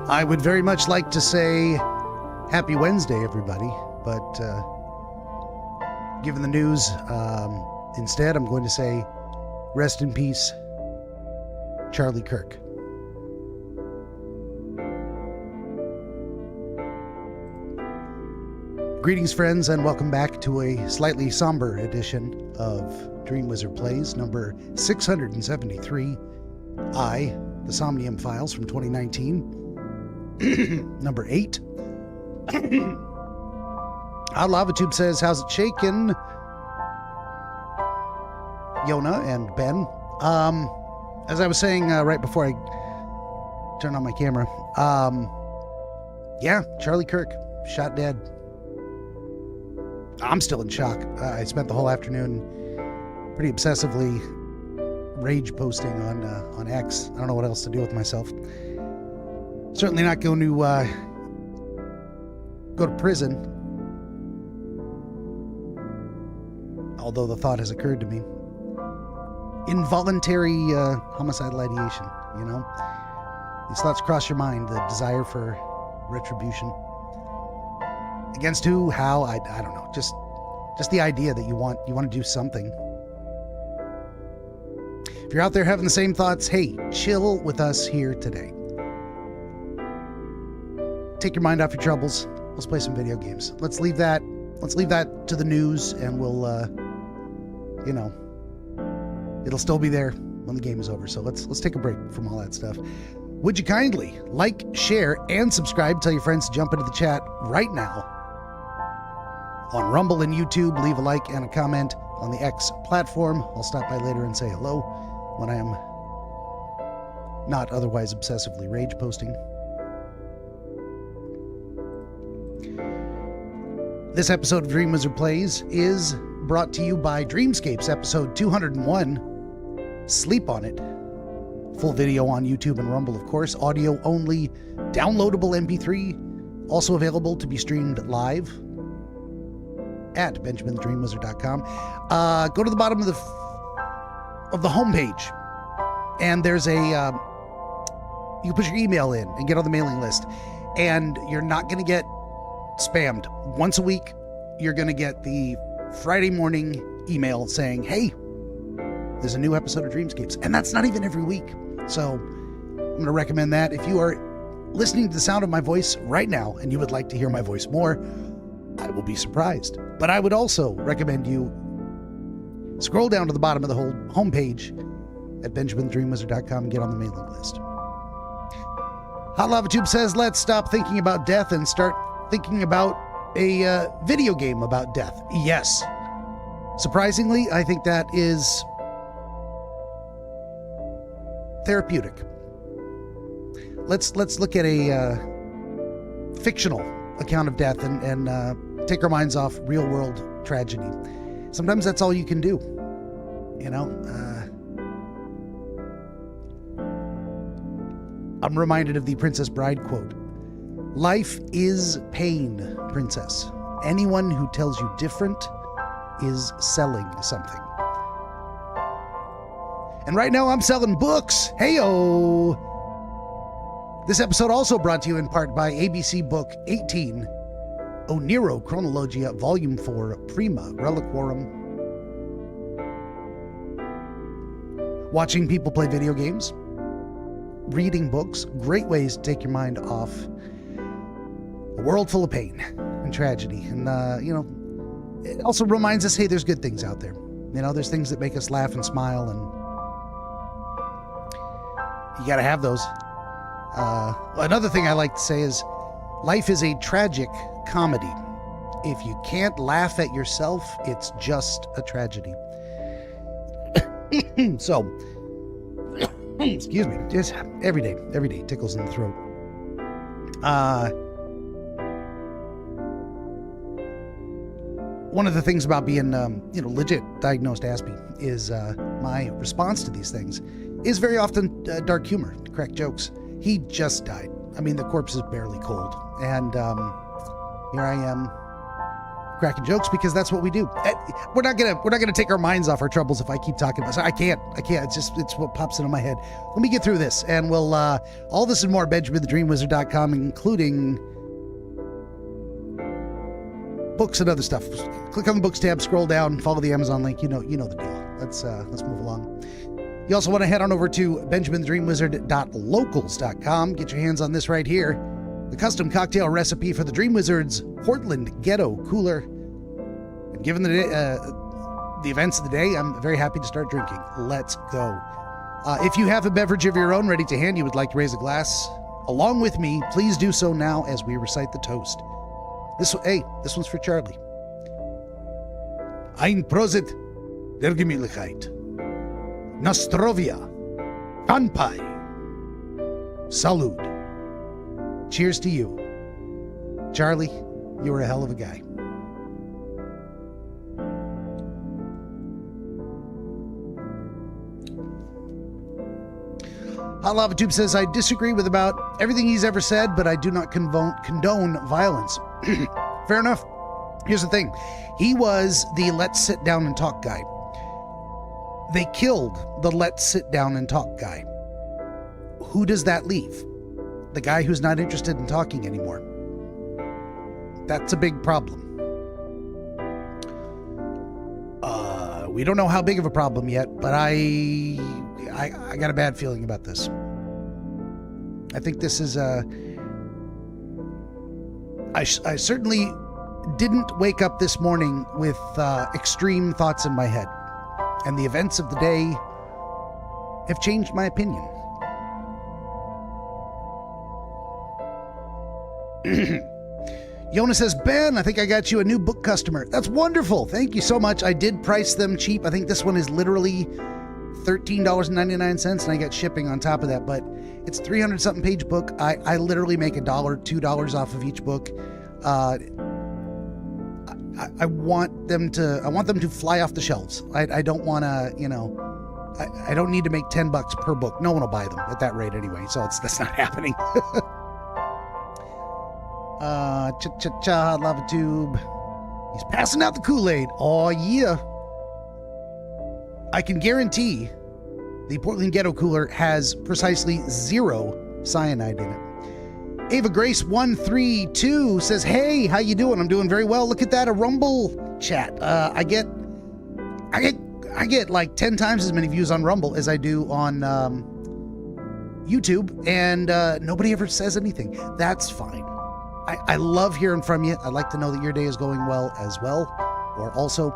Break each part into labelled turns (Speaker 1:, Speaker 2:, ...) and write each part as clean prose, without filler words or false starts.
Speaker 1: I would very much like to say happy Wednesday, everybody, but given the news, instead I'm going to say rest in peace, Charlie Kirk. Greetings, friends, and welcome back to a slightly somber edition of DreamWizard Plays, number 673. The Somnium Files from 2019. Number 8. LavaTube says, how's it shaking? Yona and Ben. As I was saying right before I turned on my camera, yeah, Charlie Kirk, shot dead. I'm still in shock. I spent the whole afternoon pretty obsessively rage posting on X. I don't know what else to do with myself. Certainly not going to go to prison, although the thought has occurred to me. Involuntary homicidal ideation, you know? These thoughts cross your mind, the desire for retribution. Against who, how, I don't know. Just the idea that you want to do something. If you're out there having the same thoughts, hey, chill with us here today. Take your mind off your troubles. Let's play some video games. Let's leave that to the news, and we'll, it'll still be there when the game is over. So let's take a break from all that stuff. Would you kindly like, share, and subscribe? Tell your friends to jump into the chat right now. On Rumble and YouTube, leave a like and a comment. On the X platform, I'll stop by later and say hello when I am not otherwise obsessively rage posting. This episode of DreamWizard Plays is brought to you by Dreamscapes, episode 201. Sleep on it. Full video on YouTube and Rumble, of course. Audio only, downloadable MP3, also available to be streamed live at benjaminthedreamwizard.com. Go to the bottom of the homepage, and there's a you can put your email in and get on the mailing list, and you're not going to get spammed. Once a week, you're going to get the Friday morning email saying, hey, there's a new episode of Dreamscapes, and that's not even every week. So I'm going to recommend that. If you are listening to the sound of my voice right now and you would like to hear my voice more, I will be surprised. But I would also recommend you scroll down to the bottom of the whole homepage at benjaminthedreamwizard.com and get on the mailing list. Hot LavaTube says, let's stop thinking about death and start thinking about a video game about death. Yes. Surprisingly, I think that is therapeutic. Let's look at a fictional account of death and take our minds off real world tragedy. Sometimes that's all you can do, you know. I'm reminded of the Princess Bride quote. Life is pain, princess. Anyone who tells you different is selling something. And right now I'm selling books. Heyo! This episode also brought to you in part by ABC Book 18, Oniro Chronologia, Volume 4, Prima Reliquorum. Watching people play video games, reading books, great ways to take your mind off a world full of pain and tragedy. And, it also reminds us, hey, there's good things out there. You know, there's things that make us laugh and smile, and you gotta have those. Another thing I like to say is life is a tragic comedy. If you can't laugh at yourself, it's just a tragedy. So, excuse me, just every day tickles in the throat. One of the things about being, legit diagnosed Aspie is my response to these things is very often dark humor, crack jokes. He just died. I mean, the corpse is barely cold. And here I am cracking jokes because that's what we do. We're not gonna take our minds off our troubles if I keep talking about it. So I can't. It's what pops into my head. Let me get through this, and we'll all this and more at BenjaminTheDreamWizard.com, including books and other stuff. Click on the books tab, scroll down, follow the Amazon link. You know the deal. Let's move along. You also want to head on over to BenjaminTheDreamWizard.locals.com. Get your hands on this right here. The custom cocktail recipe for the DreamWizard's Portland Ghetto Cooler. And given the events of the day, I'm very happy to start drinking. Let's go. If you have a beverage of your own ready to hand, you would like to raise a glass along with me, please do so now as we recite the toast. This one's for Charlie. Ein Prosit der Gemütlichkeit. Nostrovia. Kanpai. Salud. Cheers to you. Charlie, you were a hell of a guy. Hot Lava Tube says, I disagree with about everything he's ever said, but I do not condone violence. Fair enough. Here's the thing. He was the let's sit down and talk guy. They killed the let's sit down and talk guy. Who does that leave? The guy who's not interested in talking anymore. That's a big problem. We don't know how big of a problem yet, but I got a bad feeling about this. I think this is I certainly didn't wake up this morning with extreme thoughts in my head, and the events of the day have changed my opinion. Yona says, Ben, I think I got you a new book customer. That's wonderful. Thank you so much. I did price them cheap. I think this one is literally $13.99, and I get shipping on top of that, but it's 300-something page book. I literally make $1, $2 off of each book. I want them to fly off the shelves. I don't want to, I don't need to make $10 per book. No one will buy them at that rate anyway, so that's not happening. Lava Tube. He's passing out the Kool-Aid. Oh, yeah. I can guarantee the Portland Ghetto Cooler has precisely 0 cyanide in it. Ava Grace 132 says, hey, how you doing? I'm doing very well. Look at that, a Rumble chat. I get like 10 times as many views on Rumble as I do on YouTube, and nobody ever says anything. That's fine. I love hearing from you. I'd like to know that your day is going well as well, or also.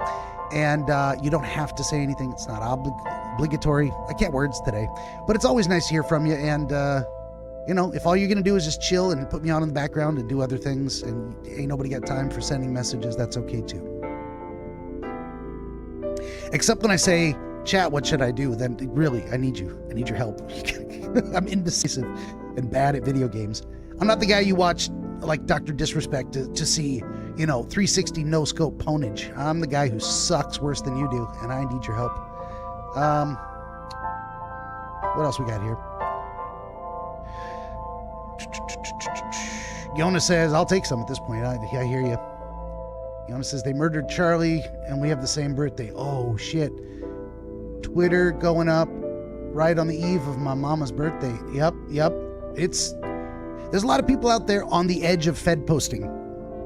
Speaker 1: And you don't have to say anything. It's not obligatory. I can't words today. But it's always nice to hear from you. And, if all you're going to do is just chill and put me on in the background and do other things, and ain't nobody got time for sending messages, that's okay too. Except when I say, chat, what should I do? Then really, I need you. I need your help. I'm indecisive and bad at video games. I'm not the guy you watch like Dr. Disrespect to see, 360 no-scope ponage. I'm the guy who sucks worse than you do, and I need your help. What else we got here? Yona says, I'll take some at this point. I hear you. Yona says, they murdered Charlie, and we have the same birthday. Oh, shit. Twitter going up right on the eve of my mama's birthday. Yep. There's a lot of people out there on the edge of Fed posting.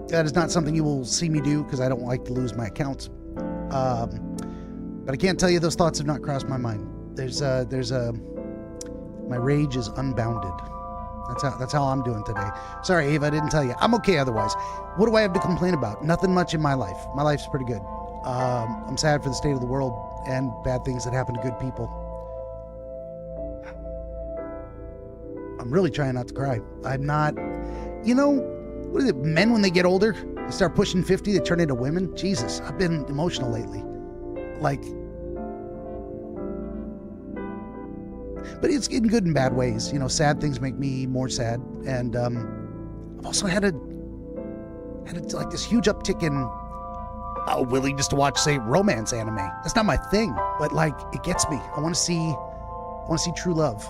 Speaker 1: That is not something you will see me do because I don't like to lose my accounts. But I can't tell you those thoughts have not crossed my mind. My rage is unbounded. That's how I'm doing today. Sorry, Ava, I didn't tell you. I'm okay otherwise. What do I have to complain about? Nothing much in my life. My life's pretty good. I'm sad for the state of the world and bad things that happen to good people. I'm really trying not to cry. I'm not, what is it? Men, when they get older, they start pushing 50, they turn into women. Jesus, I've been emotional lately. But it's in good and bad ways. Sad things make me more sad. And I've also had this huge uptick in willingness to watch, say, romance anime. That's not my thing, but it gets me. I want to see true love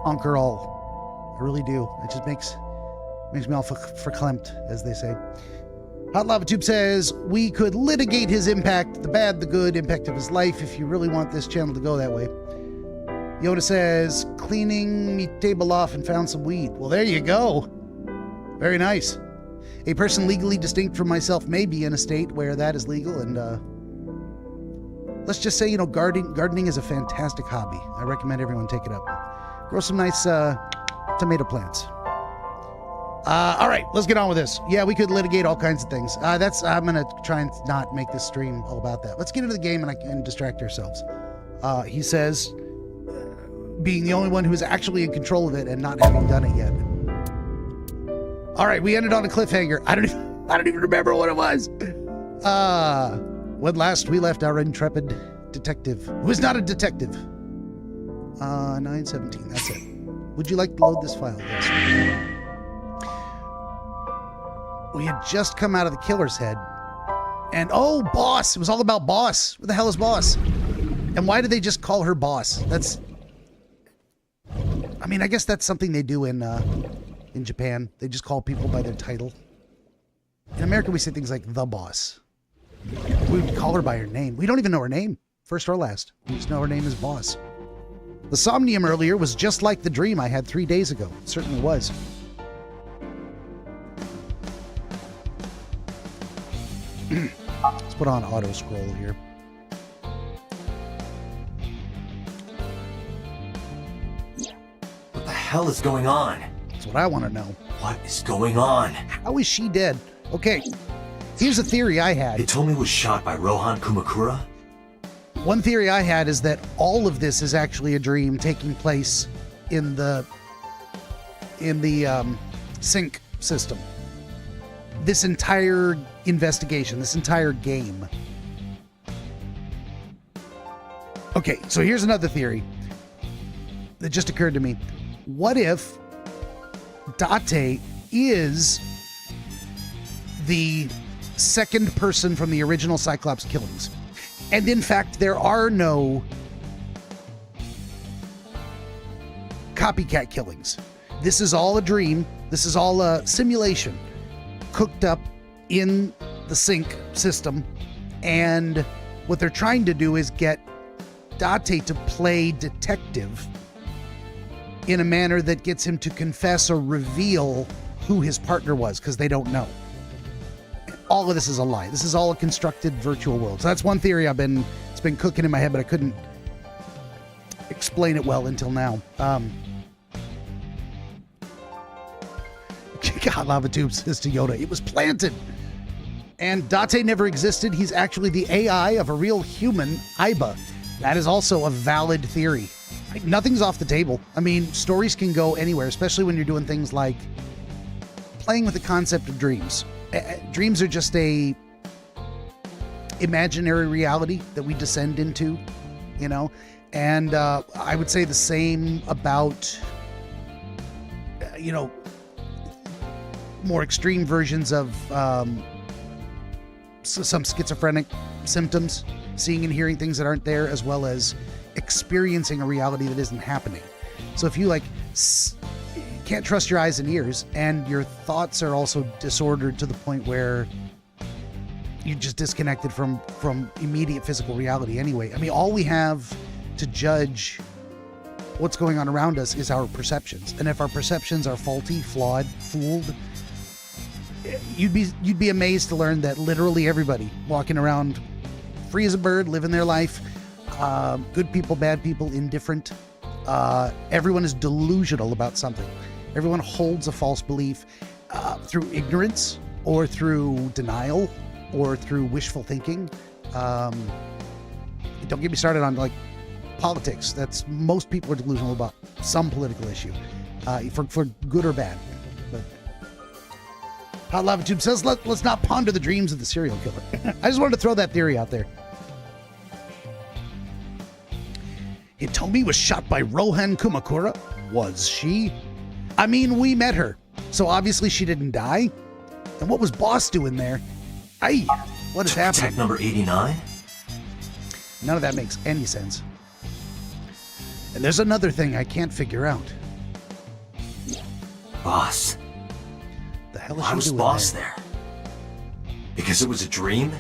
Speaker 1: conquer all. I really do. It just makes me all verklempt, as they say. Hot Lava Tube says, we could litigate his impact, the bad, the good impact of his life, if you really want this channel to go that way. Yoda says, cleaning me table off and found some weed. Well, there you go. Very nice. A person legally distinct from myself may be in a state where that is legal, and let's just say, gardening is a fantastic hobby. I recommend everyone take it up. Grow some nice tomato plants. All right, let's get on with this. Yeah, we could litigate all kinds of things. I'm gonna try and not make this stream all about that. Let's get into the game and distract ourselves. He says, being the only one who is actually in control of it and not having done it yet. All right, we ended on a cliffhanger. I don't even remember what it was. When last we left our intrepid detective, who is not a detective. 917, that's it. Would you like to load this file? Yes. We had just come out of the killer's head. And, oh, Boss. It was all about Boss. What the hell is Boss? And why did they just call her Boss? I guess that's something they do in Japan. They just call people by their title. In America, we say things like the Boss. We would call her by her name. We don't even know her name, first or last. We just know her name is Boss. The Somnium earlier was just like the dream I had 3 days ago. It certainly was. Let's put on auto scroll here.
Speaker 2: What the hell is going on?
Speaker 1: That's what I want to know.
Speaker 2: What is going on?
Speaker 1: How is she dead? Okay, here's a theory I had.
Speaker 2: They told me he was shot by Rohan Kumakura.
Speaker 1: One theory I had is that all of this is actually a dream taking place in the sync system. This entire investigation, this entire game. Okay, so here's another theory that just occurred to me. What if Date is the second person from the original Cyclops killings? And in fact, there are no copycat killings. This is all a dream. This is all a simulation cooked up in the sync system. And what they're trying to do is get Date to play detective in a manner that gets him to confess or reveal who his partner was, because they don't know. All of this is a lie. This is all a constructed virtual world. So that's one theory it's been cooking in my head, but I couldn't explain it well until now. God, Lava Tube says to Yoda, it was planted. And Date never existed. He's actually the AI of a real human, Iba. That is also a valid theory. Nothing's off the table. I mean, stories can go anywhere, especially when you're doing things like playing with the concept of dreams. Dreams are just a imaginary reality that we descend into, and I would say the same about, more extreme versions of some schizophrenic symptoms, seeing and hearing things that aren't there, as well as experiencing a reality that isn't happening. So if you can't trust your eyes and ears, and your thoughts are also disordered to the point where you're just disconnected from immediate physical reality anyway. I mean, all we have to judge what's going on around us is our perceptions. And if our perceptions are faulty, flawed, fooled, you'd be amazed to learn that literally everybody walking around free as a bird, living their life, good people, bad people, indifferent, everyone is delusional about something. Everyone holds a false belief through ignorance or through denial or through wishful thinking. Don't get me started on politics. Most people are delusional about some political issue, for good or bad. But Hot Lava Tube says, let's not ponder the dreams of the serial killer. I just wanted to throw that theory out there. Hitomi was shot by Rohan Kumakura. Was she? I mean, we met her, so obviously she didn't die. And what was Boss doing there? Aye, what is happening?
Speaker 2: Tech number 89?
Speaker 1: None of that makes any sense. And there's another thing I can't figure out.
Speaker 2: Boss.
Speaker 1: The hell is
Speaker 2: Why
Speaker 1: she
Speaker 2: was
Speaker 1: doing
Speaker 2: Boss
Speaker 1: there?
Speaker 2: Because it was a dream?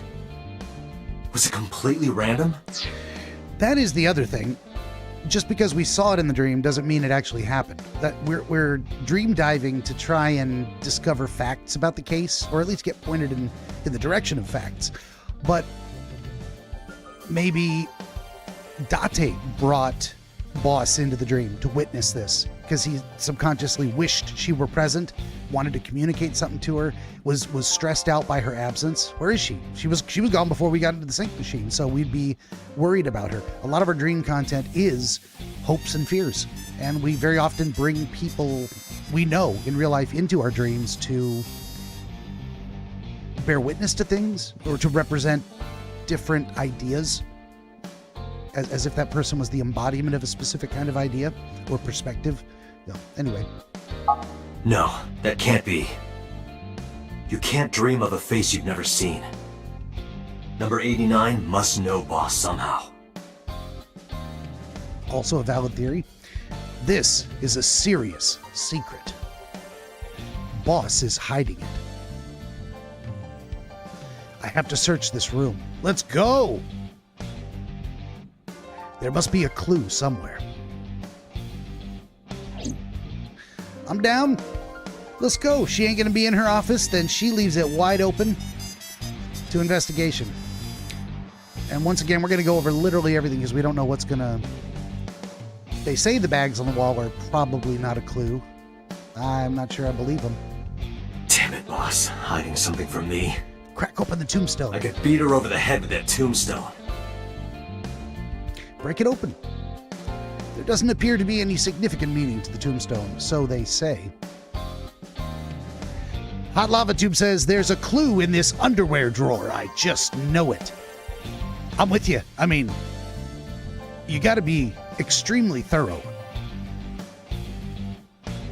Speaker 2: Was it completely random?
Speaker 1: That is the other thing. Just because we saw it in the dream doesn't mean it actually happened. That we're dream diving to try and discover facts about the case, or at least get pointed in the direction of facts. But maybe Date brought Boss into the dream to witness this because he subconsciously wished she were present, wanted to communicate something to her, was stressed out by her absence. Where is she? She was gone before we got into the sync machine, so we'd be worried about her. A lot of our dream content is hopes and fears, and we very often bring people we know in real life into our dreams to bear witness to things or to represent different ideas, as if that person was the embodiment of a specific kind of idea or perspective. No, anyway.
Speaker 2: No, that can't be. You can't dream of a face you've never seen. Number 89 must know Boss somehow.
Speaker 1: Also a valid theory. This is a serious secret. Boss is hiding it. I have to search this room. Let's go! There must be a clue somewhere. I'm down. Let's go. She ain't gonna be in her office, then she leaves it wide open to investigation. And once again, we're gonna go over literally everything because we don't know what's gonna... They say the bags on the wall are probably not a clue. I'm not sure I believe them.
Speaker 2: Damn it, Boss. Hiding something from me.
Speaker 1: Crack open the tombstone.
Speaker 2: I could beat her over the head with that tombstone.
Speaker 1: Break it open. There doesn't appear to be any significant meaning to the tombstone, so they say. Hot Lava Tube says, there's a clue in this underwear drawer. I just know it. I'm with you. I mean, you got to be extremely thorough.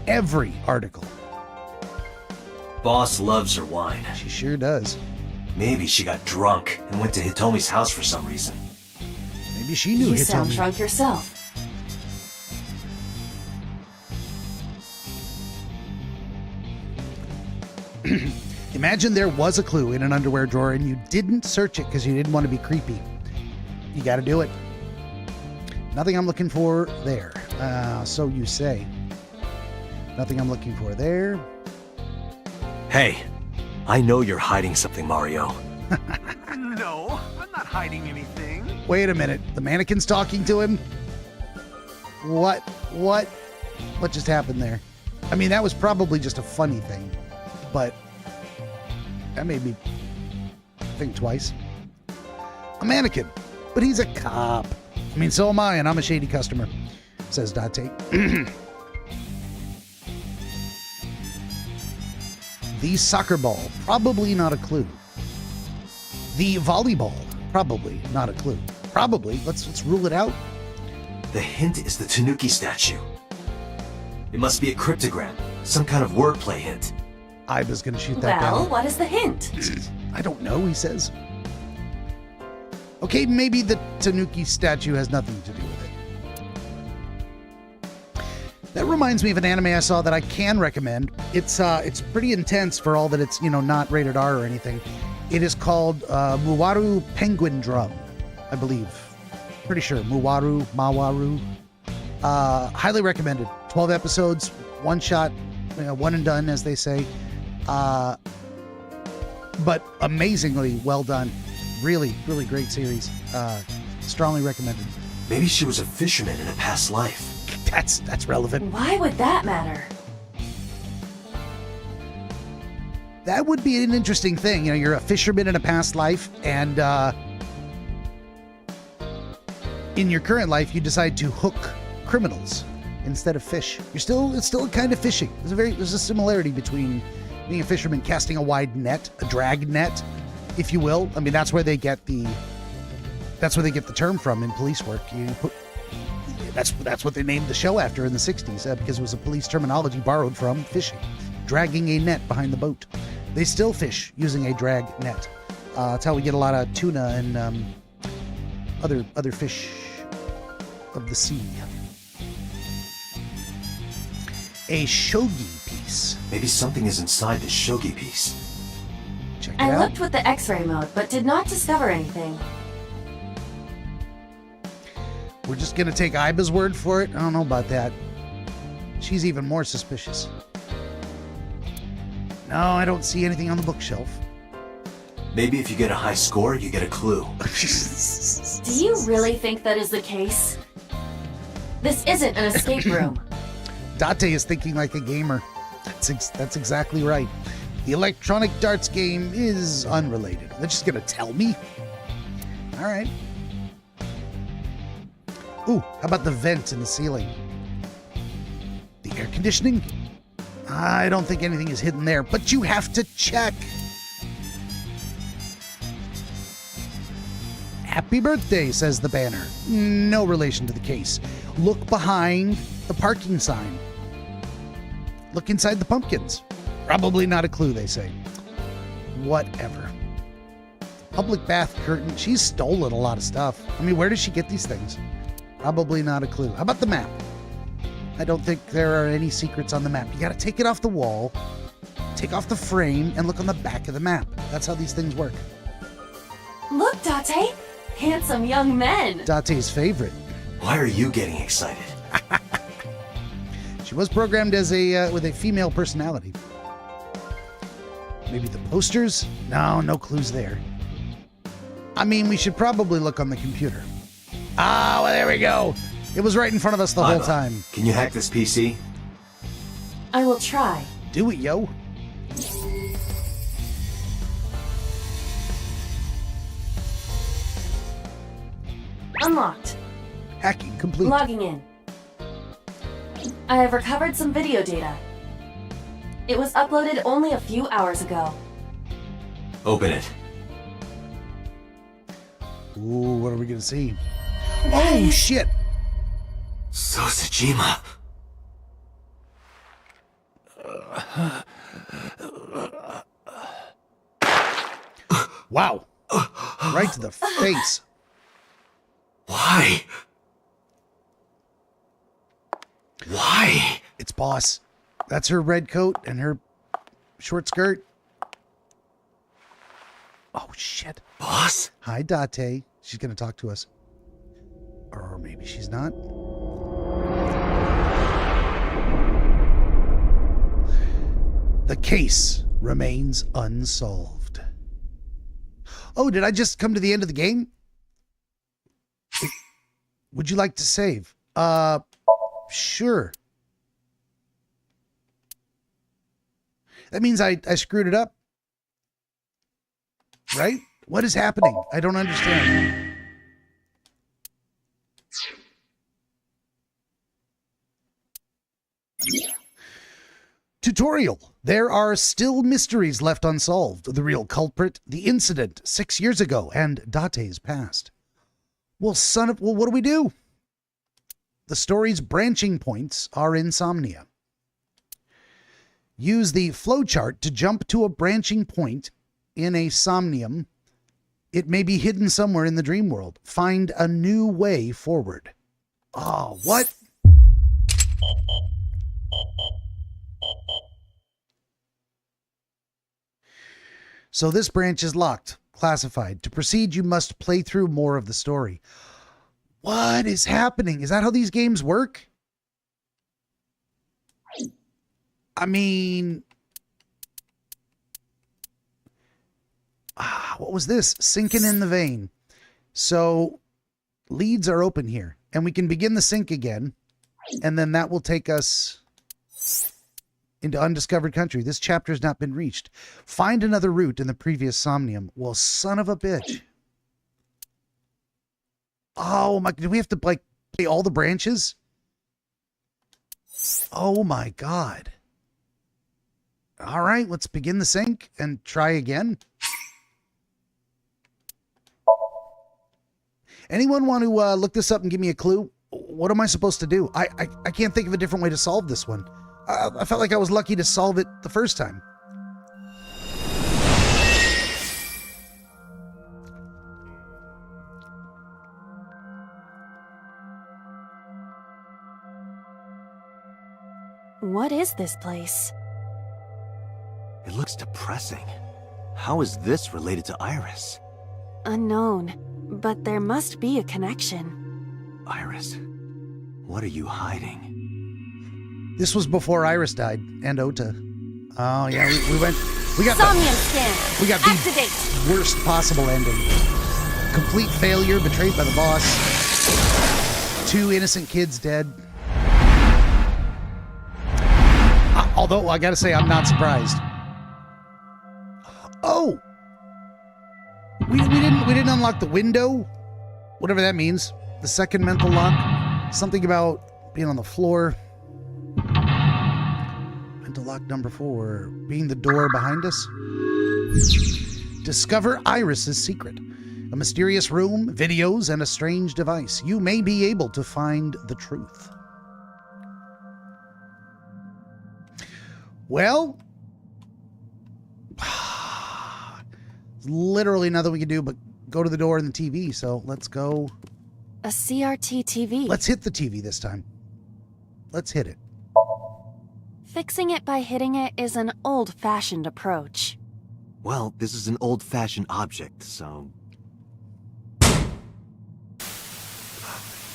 Speaker 1: Every article.
Speaker 2: Boss loves her wine.
Speaker 1: She sure does.
Speaker 2: Maybe she got drunk and went to Hitomi's house for some reason.
Speaker 1: Maybe she knew
Speaker 3: You sound
Speaker 1: Hitomi.
Speaker 3: drunk yourself.
Speaker 1: Imagine there was a clue in an underwear drawer and you didn't search it because you didn't want to be creepy. You got to do it. Nothing I'm looking for there. So you say. Nothing I'm looking for there.
Speaker 2: Hey, I know you're hiding something, Mario.
Speaker 4: No, I'm not hiding anything.
Speaker 1: Wait a minute. The mannequin's talking to him? What just happened there? I mean, that was probably just a funny thing, but that made me think twice. A mannequin, but he's a cop. I mean, so am I, and I'm a shady customer, says Date. The soccer ball, probably not a clue. The volleyball, probably not a clue. Probably, let's rule it out.
Speaker 2: The hint is the Tanuki statue. It must be a cryptogram, some kind of wordplay hint.
Speaker 1: I was going to shoot that
Speaker 3: Well,
Speaker 1: down.
Speaker 3: what is the hint?
Speaker 1: I don't know, he says. Okay, maybe the Tanuki statue has nothing to do with it. That reminds me of an anime I saw that I can recommend. It's pretty intense for all that it's, not rated R or anything. It is called Mawaru Penguin Drum, I believe. Pretty sure. Mawaru. Highly recommended. 12 episodes, one shot, one and done, as they say. But amazingly well done. Really, really great series. Strongly recommended.
Speaker 2: Maybe she was a fisherman in a past life.
Speaker 1: That's relevant.
Speaker 3: Why would that matter?
Speaker 1: That would be an interesting thing. You're a fisherman in a past life, and in your current life, you decide to hook criminals instead of fish. It's still kind of fishing. There's a similarity between being a fisherman casting a wide net, a drag net, if you will. I mean, that's where they get the term from in police work. That's what they named the show after in the 60s because it was a police terminology borrowed from fishing, dragging a net behind the boat. They still fish using a drag net. That's how we get a lot of tuna and other fish of the sea. A shogi piece.
Speaker 2: Maybe something is inside the shogi piece.
Speaker 1: Check it
Speaker 3: I
Speaker 1: out.
Speaker 3: looked with the X-ray mode, but did not discover anything.
Speaker 1: We're just gonna take Iba's word for it? I don't know about that. She's even more suspicious. No, I don't see anything on the bookshelf.
Speaker 2: Maybe if you get a high score, you get a clue.
Speaker 3: Do you really think that is the case? This isn't an escape room.
Speaker 1: Date is thinking like a gamer. That's exactly right. The electronic darts game is unrelated. They're just gonna tell me? Alright. Ooh, how about the vent in the ceiling? The air conditioning? I don't think anything is hidden there, but you have to check. Happy birthday, says the banner. No relation to the case. Look behind the parking sign. Look inside the pumpkins. Probably not a clue, they say. Whatever. Public bath curtain. She's stolen a lot of stuff. I mean, where does she get these things? Probably not a clue. How about the map? I don't think there are any secrets on the map. You gotta take it off the wall, take off the frame, and look on the back of the map. That's how these things work.
Speaker 3: Look, Date! Handsome young men!
Speaker 1: Date's favorite.
Speaker 2: Why are you getting excited?
Speaker 1: She was programmed as with a female personality. Maybe the posters? No clues there. I mean, we should probably look on the computer. Ah, well, there we go. It was right in front of us the whole
Speaker 2: Iva,
Speaker 1: time.
Speaker 2: Can you hack this PC?
Speaker 3: I will try.
Speaker 1: Do it, yo.
Speaker 3: Unlocked.
Speaker 1: Hacking complete.
Speaker 3: Logging in. I have recovered some video data. It was uploaded only a few hours ago.
Speaker 2: Open it.
Speaker 1: Ooh, what are we gonna see? Oh, shit.
Speaker 2: Sosajima.
Speaker 1: Wow. Right to the face.
Speaker 2: Why? Why?
Speaker 1: It's Boss. That's her red coat and her short skirt. Oh, shit.
Speaker 2: Boss?
Speaker 1: Hi, Date. She's going to talk to us. Or maybe she's not. The case remains unsolved. Oh, did I just come to the end of the game? Would you like to save? Sure. That means I screwed it up. Right? What is happening? I don't understand. Tutorial. There are still mysteries left unsolved. The real culprit, the incident 6 years ago, and Date's past. Well, what do we do? The story's branching points are insomnia. Use the flowchart to jump to a branching point in a somnium. It may be hidden somewhere in the dream world. Find a new way forward. Oh, what? So this branch is locked, classified. To proceed, you must play through more of the story. What is happening? Is that how these games work? I mean... what was this? Sinking in the vein. So, leads are open here. And we can begin the sync again. And then that will take us into undiscovered country. This chapter has not been reached. Find another route in the previous Somnium. Well, son of a bitch. Oh my, do we have to like play all the branches? Oh my God. All right, let's begin the sync and try again. Anyone want to look this up and give me a clue? What am I supposed to do? I can't think of a different way to solve this one. I felt like I was lucky to solve it the first time.
Speaker 3: What is this place?
Speaker 2: It looks depressing. How is this related to Iris?
Speaker 3: Unknown, but there must be a connection.
Speaker 2: Iris, what are you hiding?
Speaker 1: This was before Iris died, and Ota. Oh, yeah, we got
Speaker 3: Somnium scan.
Speaker 1: we got the
Speaker 3: Activate.
Speaker 1: worst possible ending. Complete failure, betrayed by the boss. 2 innocent kids dead. Although, I gotta say, I'm not surprised. Oh! We didn't unlock the window. Whatever that means. The second mental lock. Something about being on the floor. Mental lock number 4. Being the door behind us. Discover Iris's secret. A mysterious room, videos, and a strange device. You may be able to find the truth. Well, there's literally nothing we can do but go to the door and the TV, so let's go.
Speaker 3: A CRT TV.
Speaker 1: Let's hit the TV this time. Let's hit it.
Speaker 3: Fixing it by hitting it is an old-fashioned approach.
Speaker 2: Well, this is an old-fashioned object, so...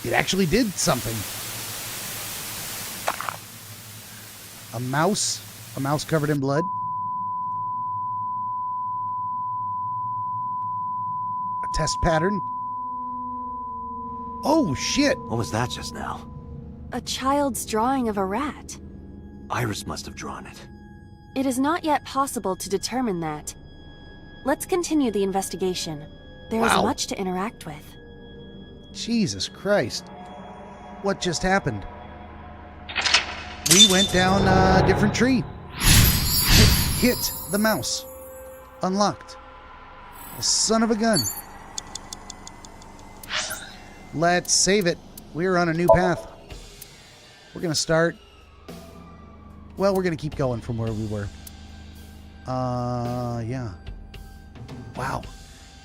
Speaker 1: It actually did something. A mouse covered in blood. A test pattern. Oh, shit.
Speaker 2: What was that just now?
Speaker 3: A child's drawing of a rat.
Speaker 2: Iris must have drawn it.
Speaker 3: It is not yet possible to determine that. Let's continue the investigation. There is
Speaker 1: Wow.
Speaker 3: much to interact with.
Speaker 1: Jesus Christ. What just happened? We went down a different tree. Hit the mouse. Unlocked. The son of a gun. Let's save it. We're on a new path. We're going to start... Well, we're going to keep going from where we were. Yeah. Wow.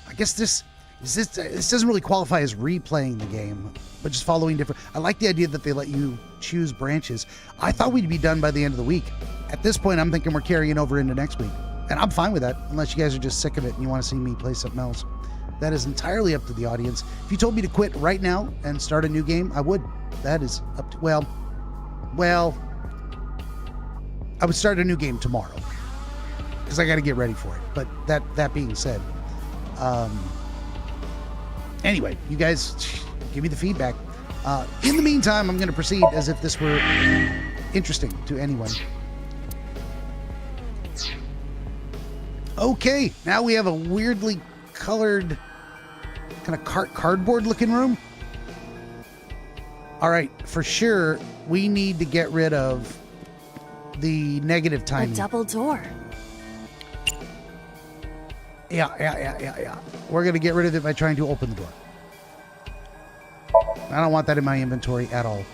Speaker 1: I guess this doesn't really qualify as replaying the game, but just following different... I like the idea that they let you choose branches. I thought we'd be done by the end of the week. At this point, I'm thinking we're carrying over into next week. And I'm fine with that, unless you guys are just sick of it and you want to see me play something else. That is entirely up to the audience. If you told me to quit right now and start a new game, I would. That is up to... Well, I would start a new game tomorrow, because I got to get ready for it. But that being said... Anyway, you guys give me the feedback. In the meantime, I'm going to proceed as if this were interesting to anyone. Okay, now we have a weirdly colored kind of cardboard looking room. All right, for sure, we need to get rid of the negative timing.
Speaker 3: A double door.
Speaker 1: Yeah. We're going to get rid of it by trying to open the door. I don't want that in my inventory at all.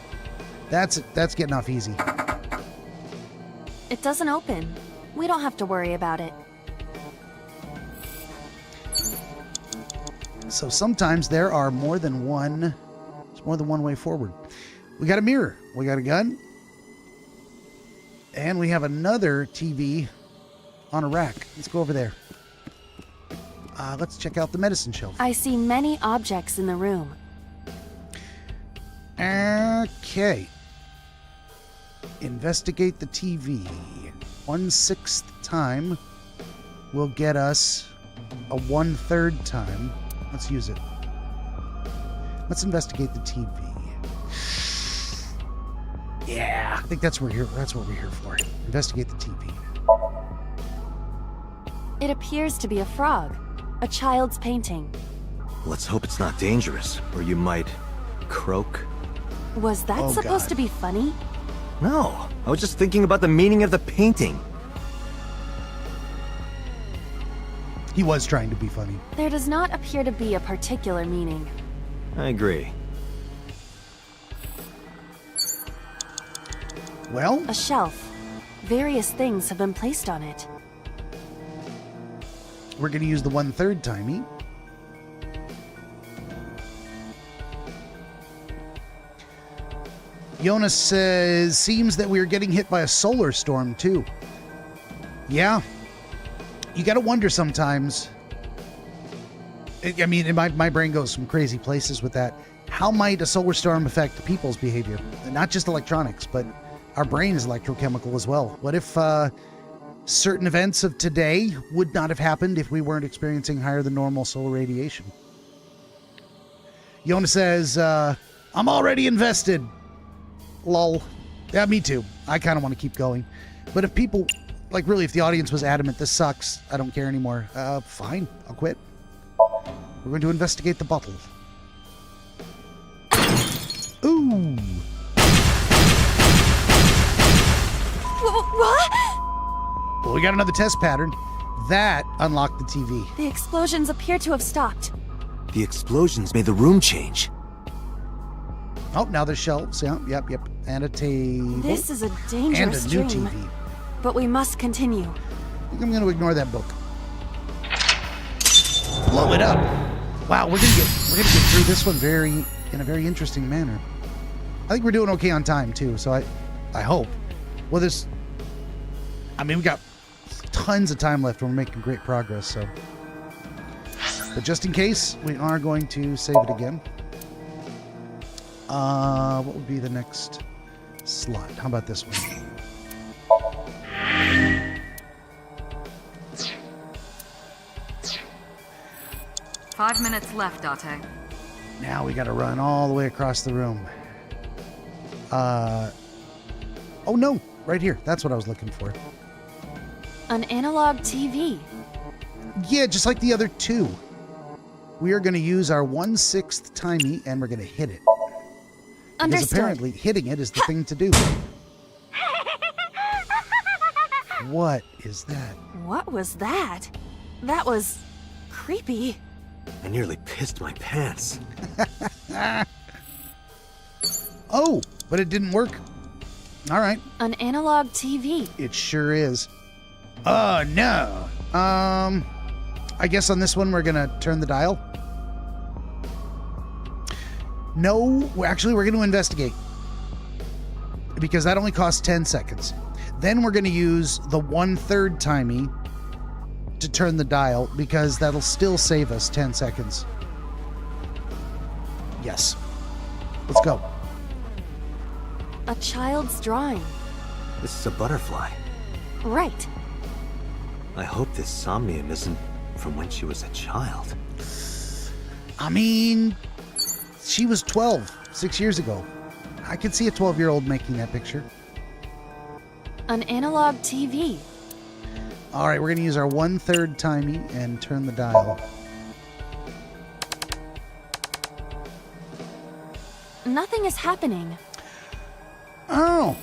Speaker 1: That's getting off easy.
Speaker 3: It doesn't open. We don't have to worry about it.
Speaker 1: So sometimes there are more than one way forward. We got a mirror. We got a gun. And we have another TV on a rack. Let's go over there. Let's check out the medicine shelf.
Speaker 3: I see many objects in the room.
Speaker 1: Okay. Investigate the TV. 1/6 time will get us a 1/3 time. Let's use it. Let's investigate the TV. Yeah, I think that's what we're here for. Investigate the TV.
Speaker 3: It appears to be a frog. A child's painting.
Speaker 2: Let's hope it's not dangerous, or you might... croak?
Speaker 3: Was that supposed to be funny?
Speaker 2: No, I was just thinking about the meaning of the painting.
Speaker 1: He was trying to be funny.
Speaker 3: There does not appear to be a particular meaning.
Speaker 2: I agree.
Speaker 1: Well,
Speaker 3: A shelf. Various things have been placed on it.
Speaker 1: we're going to use the 1/3 timey. Jonas says, seems that we're getting hit by a solar storm too. Yeah. you got to wonder sometimes. I mean, my brain goes some crazy places with that. How might a solar storm affect people's behavior? And not just electronics, but our brain is electrochemical as well. What if certain events of today would not have happened if we weren't experiencing higher than normal solar radiation? Yona says, I'm already invested. Lol. Yeah, me too. I kind of want to keep going. But if people, like really, if the audience was adamant, this sucks, I don't care anymore, fine, I'll quit. We're going to investigate the bottle. Ooh.
Speaker 3: What?
Speaker 1: Well, we got another test pattern. That unlocked the TV.
Speaker 3: The explosions appear to have stopped.
Speaker 2: The explosions made the room change.
Speaker 1: Oh, now there's shelves. Yep. And a table.
Speaker 3: This is a dangerous
Speaker 1: and a new
Speaker 3: dream.
Speaker 1: TV.
Speaker 3: But we must continue.
Speaker 1: I think I'm going to ignore that book. Blow it up. Wow, we're gonna get through this one in a very interesting manner. I think we're doing okay on time too. So I hope. Well, we got tons of time left and we're making great progress. So, but just in case, we are going to save it again. What would be the next slot? How about this one?
Speaker 5: Five minutes left, Date.
Speaker 1: Now we got to run all the way across the room. Oh no, right here. That's what I was looking for.
Speaker 3: An analog TV.
Speaker 1: Yeah, just like the other two. We are going to use our 1/6 timey and we're going to hit it. Because
Speaker 3: Understood.
Speaker 1: apparently hitting it is the thing to do. What is that?
Speaker 3: What was that? That was creepy.
Speaker 2: I nearly pissed my pants.
Speaker 1: Oh, but it didn't work. All right.
Speaker 3: An analog TV.
Speaker 1: It sure is. Oh, no. I guess on this one we're going to turn the dial. No, we're going to investigate. Because that only costs 10 seconds. Then we're going to use the 1/3 timey to turn the dial because that'll still save us 10 seconds. Yes. Let's go.
Speaker 3: A child's drawing.
Speaker 2: This is a butterfly.
Speaker 3: Right.
Speaker 2: I hope this somnium isn't from when she was a child.
Speaker 1: I mean, she was 12 6 years ago. I could see a 12-year-old making that picture.
Speaker 3: An analog TV.
Speaker 1: All right, we're going to use our 1/3 timey and turn the dial.
Speaker 3: Nothing is happening.
Speaker 1: Oh,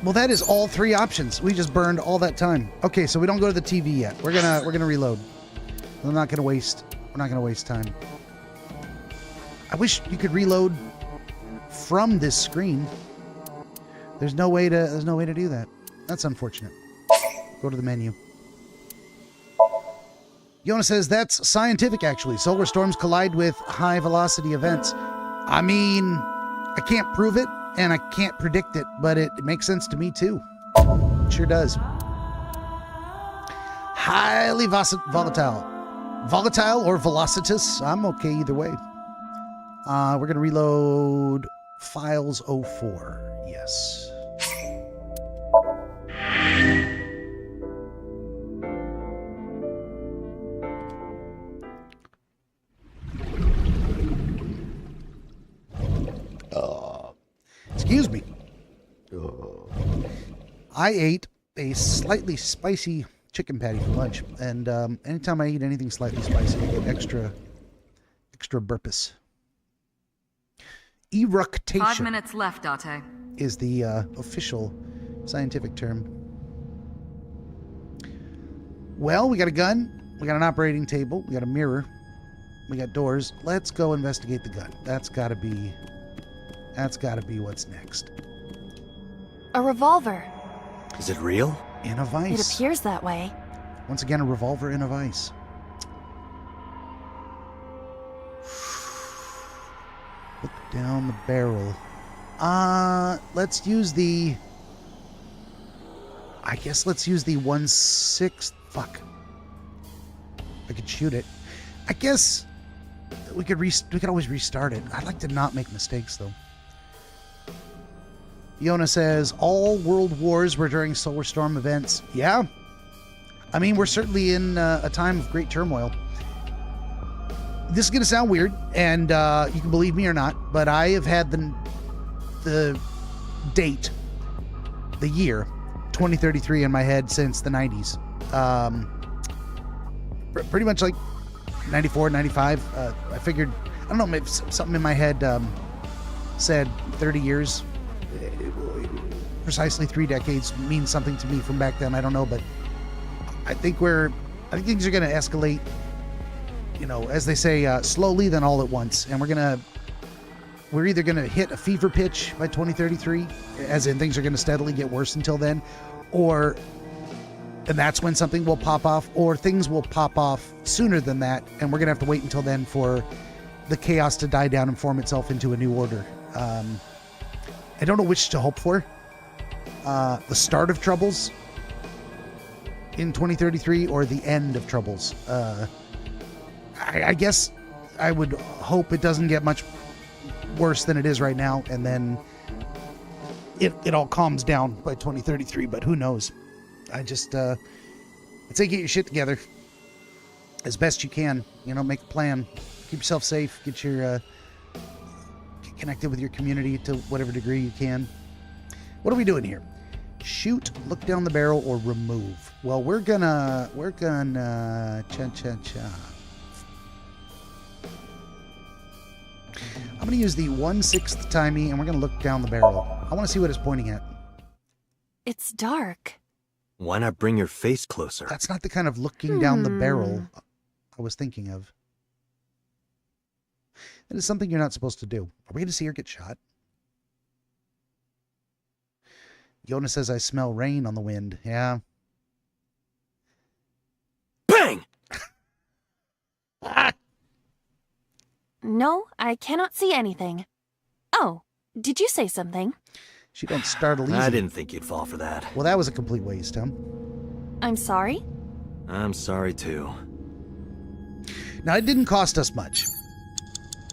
Speaker 1: well, that is all three options. We just burned all that time. Okay, so we don't go to the TV yet. We're gonna reload. We're not gonna waste time. I wish you could reload from this screen. There's no way to do that. That's unfortunate. Go to the menu. Yona says that's scientific, actually. Solar storms collide with high velocity events. I mean, I can't prove it and I can't predict it, but it makes sense to me too. It sure does. Highly volatile. Volatile or velocitous, I'm okay either way. We're going to reload Files 04. Yes. Excuse me. I ate a slightly spicy chicken patty for lunch, and anytime I eat anything slightly spicy, I get extra burpus. Eructation.
Speaker 5: 5 minutes left, Date.
Speaker 1: Is the official scientific term. Well, we got a gun, we got an operating table, we got a mirror, we got doors. Let's go investigate the gun. That's gotta be what's next.
Speaker 3: A revolver.
Speaker 2: Is it real?
Speaker 1: In a
Speaker 3: It
Speaker 1: vice.
Speaker 3: appears that way.
Speaker 1: Once again, a revolver in a vice. Look down the barrel. Let's use the... I guess let's use the 1/6... Fuck. I could shoot it. I guess we could always restart it. I'd like to not make mistakes, though. Yona says, all world wars were during solar storm events. Yeah. I mean, we're certainly in a time of great turmoil. This is going to sound weird, and you can believe me or not, but I have had the date, the year, 2033 in my head since the 90s. Pretty much like 94, 95. I figured, I don't know, maybe something in my head said 30 years, precisely 3 decades means something to me from back then. I don't know, but I think things are going to escalate, you know, as they say, slowly then all at once. And we're either going to hit a fever pitch by 2033, as in things are going to steadily get worse until then, and that's when something will pop off, or things will pop off sooner than that, and we're going to have to wait until then for the chaos to die down and form itself into a new order. I don't know which to hope for. The start of troubles in 2033 or the end of troubles. I guess I would hope it doesn't get much worse than it is right now, and then it all calms down by 2033, but who knows? I'd say get your shit together as best you can. You know, make a plan, keep yourself safe, get connected with your community to whatever degree you can. What are we doing here? Shoot, look down the barrel, or remove? Well, we're gonna I'm going to use the 1/6 timey, and we're going to look down the barrel. I want to see what it's pointing at.
Speaker 3: It's dark.
Speaker 2: Why not bring your face closer?
Speaker 1: That's not the kind of looking down the barrel I was thinking of. That is something you're not supposed to do. Are we going to see her get shot? Yona says, I smell rain on the wind. Yeah.
Speaker 2: Bang!
Speaker 3: No, I cannot see anything. Oh, did you say something?
Speaker 1: She don't startle easy.
Speaker 2: I didn't think you'd fall for that.
Speaker 1: Well, that was a complete waste, huh?
Speaker 3: I'm sorry?
Speaker 2: I'm sorry, too.
Speaker 1: Now, it didn't cost us much.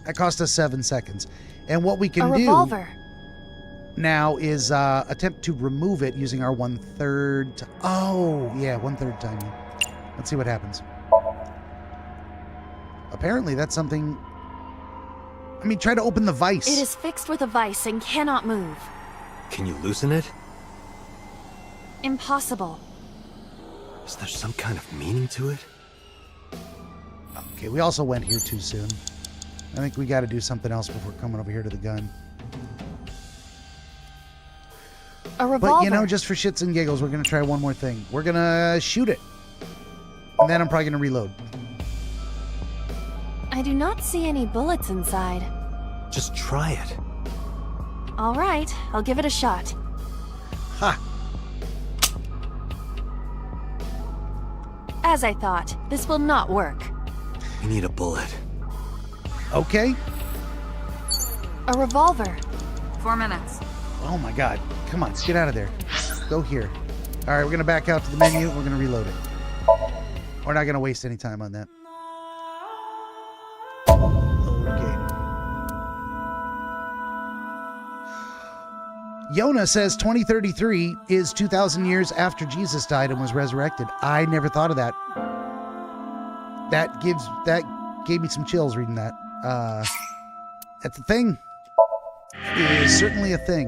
Speaker 1: That cost us 7 seconds. And what we can
Speaker 3: A revolver.
Speaker 1: do now is attempt to remove it using our 1/3... Oh, yeah, 1/3 timing. Let's see what happens. Apparently, that's something... I mean, try to open the vise.
Speaker 3: It is fixed with a vise and cannot move.
Speaker 2: Can you loosen it?
Speaker 3: Impossible.
Speaker 2: Is there some kind of meaning to it?
Speaker 1: Okay, we also went here too soon. I think we got to do something else before coming over here to the gun.
Speaker 3: A revolver.
Speaker 1: But, you know, just for shits and giggles, we're going to try one more thing. We're going to shoot it. And then I'm probably going to reload.
Speaker 3: I do not see any bullets inside.
Speaker 2: Just try it.
Speaker 3: All right, I'll give it a shot.
Speaker 1: Ha!
Speaker 3: As I thought, this will not work.
Speaker 2: We need a bullet.
Speaker 1: Okay.
Speaker 3: A revolver.
Speaker 5: 4 minutes.
Speaker 1: Oh my god. Come on, get out of there. Go here. Alright, we're going to back out to the menu. We're going to reload it. We're not going to waste any time on that. Yona says 2033 is 2,000 years after Jesus died and was resurrected. I never thought of that. That gave me some chills reading that. That's a thing. It is certainly a thing.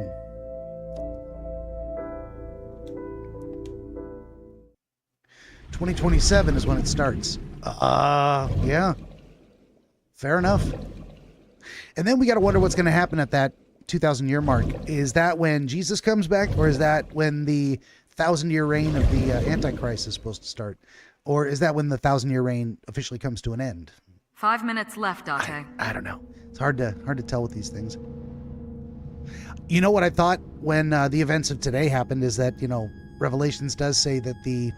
Speaker 1: $2027 is when it starts. Yeah. Fair enough. And then we got to wonder what's going to happen at that 2,000-year mark. Is that when Jesus comes back, or is that when the 1,000-year reign of the Antichrist is supposed to start? Or is that when the 1,000-year reign officially comes to an end?
Speaker 5: 5 minutes left, Date.
Speaker 1: I don't know. It's hard to tell with these things. You know what I thought when the events of today happened is that, you know, Revelations does say that the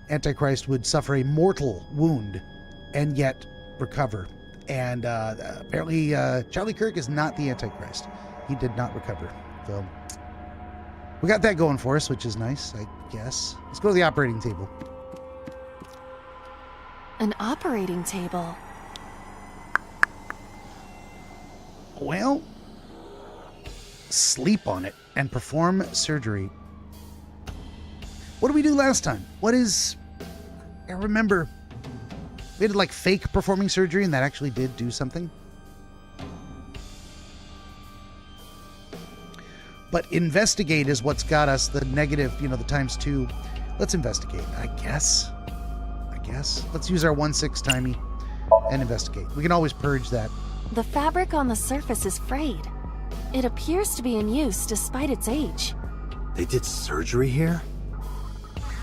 Speaker 1: Antichrist would suffer a mortal wound and yet recover. And apparently Charlie Kirk is not the Antichrist. He did not recover. So we got that going for us, which is nice, I guess. Let's go to the operating table.
Speaker 3: An operating table.
Speaker 1: Well, sleep on it and perform surgery. What did we do last time? I remember we did like fake performing surgery and that actually did do something. But investigate is what's got us the negative, the ×2. Let's investigate, I guess. Let's use our 1/6 timey and investigate. We can always purge that.
Speaker 3: The fabric on the surface is frayed. It appears to be in use despite its age.
Speaker 2: They did surgery here?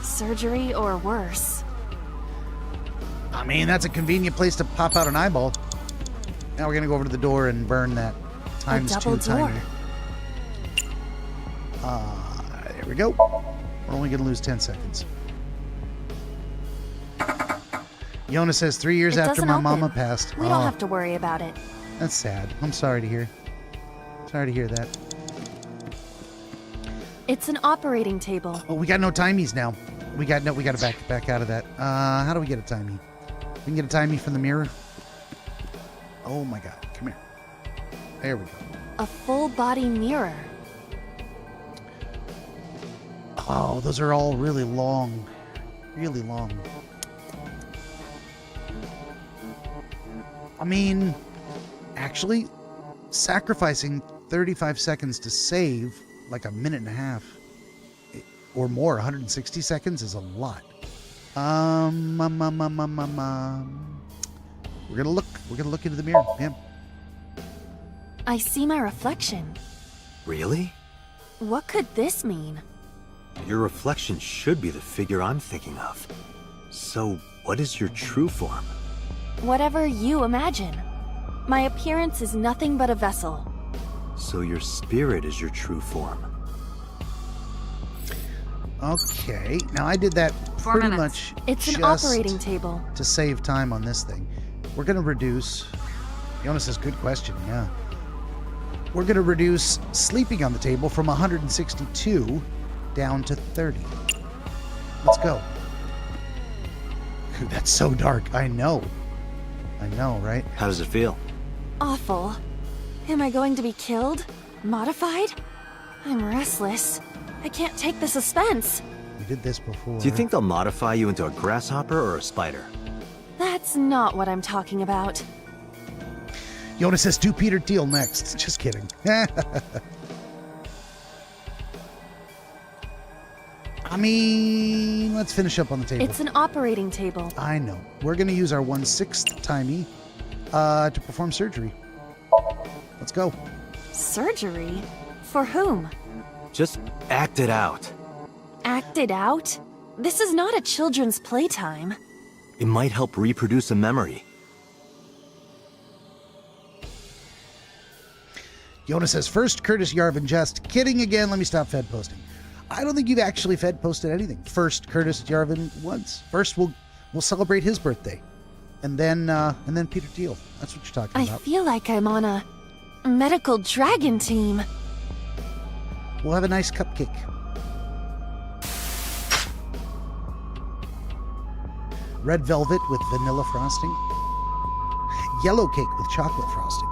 Speaker 3: Surgery or worse.
Speaker 1: I mean, that's a convenient place to pop out an eyeball. Now we're going to go over to the door and burn that ×2
Speaker 3: double door.
Speaker 1: timer. There we go. We're only going to lose 10 seconds. Yona says 3 years
Speaker 3: It
Speaker 1: after
Speaker 3: doesn't
Speaker 1: my
Speaker 3: open.
Speaker 1: mama passed.
Speaker 3: We don't have to worry about it.
Speaker 1: That's sad. I'm sorry to hear. Sorry to hear that.
Speaker 3: It's an operating table.
Speaker 1: Oh, we got no timies now. We got to back out of that. How do we get a timey? We can get a timey from the mirror. Oh my god. Come here. There we go.
Speaker 3: A full body mirror.
Speaker 1: Oh, those are all really long. Really long. I mean, actually, sacrificing 35 seconds to save like a minute and a half or more, 160 seconds is a lot. We're gonna look into the mirror. Yeah.
Speaker 3: I see my reflection.
Speaker 2: Really?
Speaker 3: What could this mean?
Speaker 2: Your reflection should be the figure I'm thinking of. So, what is your true form?
Speaker 3: Whatever you imagine. My appearance is nothing but a vessel.
Speaker 2: So your spirit is your true form.
Speaker 1: Okay. Now I did that
Speaker 5: 4
Speaker 1: pretty
Speaker 5: minutes.
Speaker 1: much
Speaker 3: It's an
Speaker 1: just
Speaker 3: operating table.
Speaker 1: to save time on this thing. We're gonna reduce. Yona says, good question. Yeah. We're gonna reduce sleeping on the table from 162 down to 30. Let's go. That's so dark. I know, right?
Speaker 2: How does it feel?
Speaker 3: Awful. Am I going to be killed? Modified? I'm restless. I can't take the suspense.
Speaker 1: We did this before.
Speaker 2: Do you think they'll modify you into a grasshopper or a spider?
Speaker 3: That's not what I'm talking about.
Speaker 1: Yona says, do Peter Thiel next. Just kidding. I mean, let's finish up on the table.
Speaker 3: It's an operating table.
Speaker 1: I know. We're going to use our 1/6 timey to perform surgery. Let's go.
Speaker 3: Surgery? For whom?
Speaker 2: Just act it out.
Speaker 3: Act it out? This is not a children's playtime.
Speaker 2: It might help reproduce a memory.
Speaker 1: Yona says, first, Curtis Yarvin, just kidding again. Let me stop Fed posting. I don't think you've actually Fed posted anything. First, Curtis Yarvin once. First, we'll celebrate his birthday, and then Peter Thiel. That's what you're talking
Speaker 3: I
Speaker 1: about.
Speaker 3: feel like I'm on a medical dragon team.
Speaker 1: We'll have a nice cupcake. Red velvet with vanilla frosting. Yellow cake with chocolate frosting.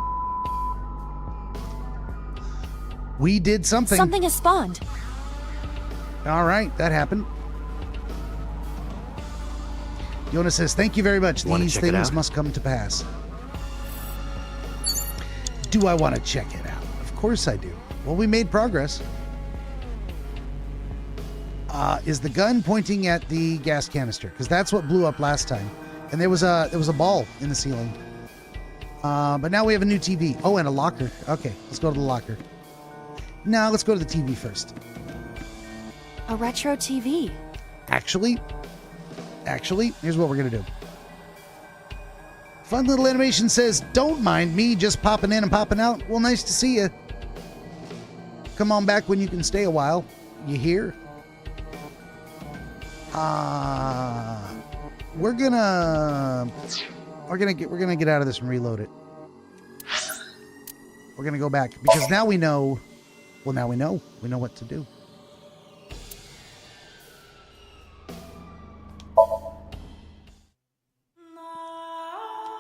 Speaker 1: We did something.
Speaker 3: Something has spawned.
Speaker 1: All right, that happened. Yona says, thank you very much.
Speaker 2: Wanna
Speaker 1: These
Speaker 2: check it
Speaker 1: things
Speaker 2: out?
Speaker 1: must come to pass. Do I want to check it out? Of course I do. Well, we made progress. Is the gun pointing at the gas canister? Because that's what blew up last time. And there was a ball in the ceiling. But now we have a new TV. Oh, and a locker. Okay, let's go to the locker. No, let's go to the TV first.
Speaker 3: A retro TV.
Speaker 1: Actually, here's what we're going to do. Fun little animation says, don't mind me just popping in and popping out. Well, nice to see you. Come on back when you can stay a while. You hear? We're gonna get out of this and reload it. We're gonna go back because now we know. Well, now we know what to do.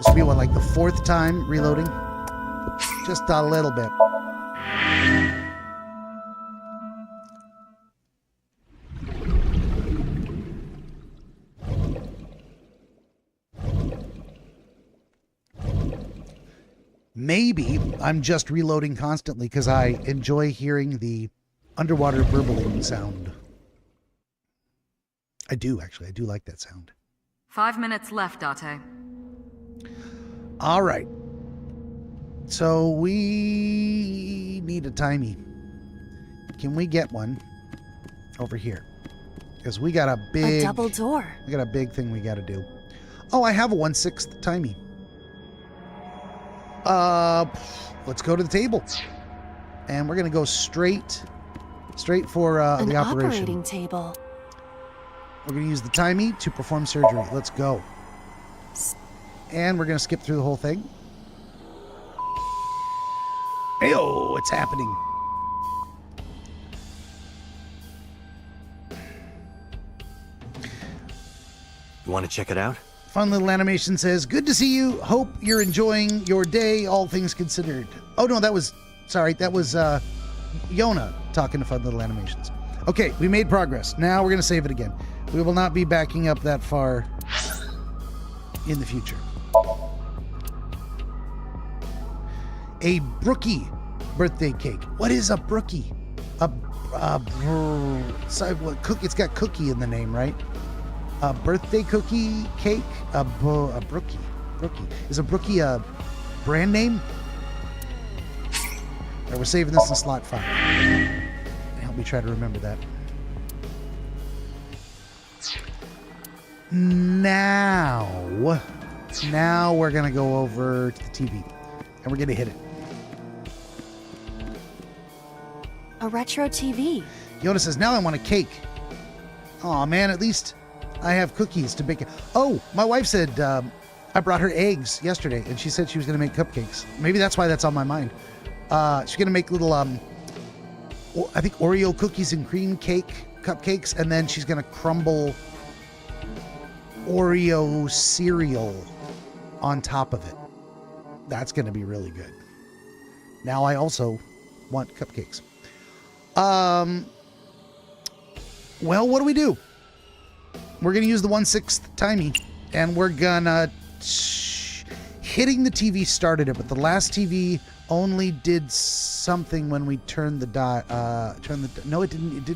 Speaker 1: This will be what, like the 4th time reloading? Just a little bit. Maybe I'm just reloading constantly because I enjoy hearing the underwater burbling sound. I do, actually. I do like that sound.
Speaker 5: 5 minutes left, Ate.
Speaker 1: All right. So we need a timey. Can we get one over here? Because we got a big...
Speaker 3: A double door.
Speaker 1: We got a big thing we got to do. Oh, I have a 1/6 timey. Let's go to the table. And we're going to go straight for the operation.
Speaker 3: An operating table.
Speaker 1: We're going to use the timey to perform surgery. Let's go. And we're going to skip through the whole thing. Ayo, it's happening.
Speaker 2: You want to check it out?
Speaker 1: Fun little animation says, good to see you. Hope you're enjoying your day, all things considered. Oh, no, that was Yona talking to Fun Little Animations. Okay, we made progress. Now we're going to save it again. We will not be backing up that far in the future. A Brookie birthday cake. What is a Brookie? It's got cookie in the name, right? A birthday cookie cake? A Brookie. Is a Brookie a brand name? All right, we're saving this in slot 5. Help me try to remember that. Now we're going to go over to the TV. And we're going to hit it.
Speaker 3: A retro TV.
Speaker 1: Yoda says, now I want a cake. Aw, man, at least I have cookies to bake. Oh, my wife said I brought her eggs yesterday, and she said she was going to make cupcakes. Maybe that's why that's on my mind. She's going to make little, I think Oreo cookies and cream cake cupcakes, and then she's going to crumble Oreo cereal on top of it. That's going to be really good. Now I also want cupcakes. Well, what do we do? We're going to use the 1/6 timey, and we're going to... Hitting the TV started it, but the last TV only did something when we turned the dial. No, it didn't. It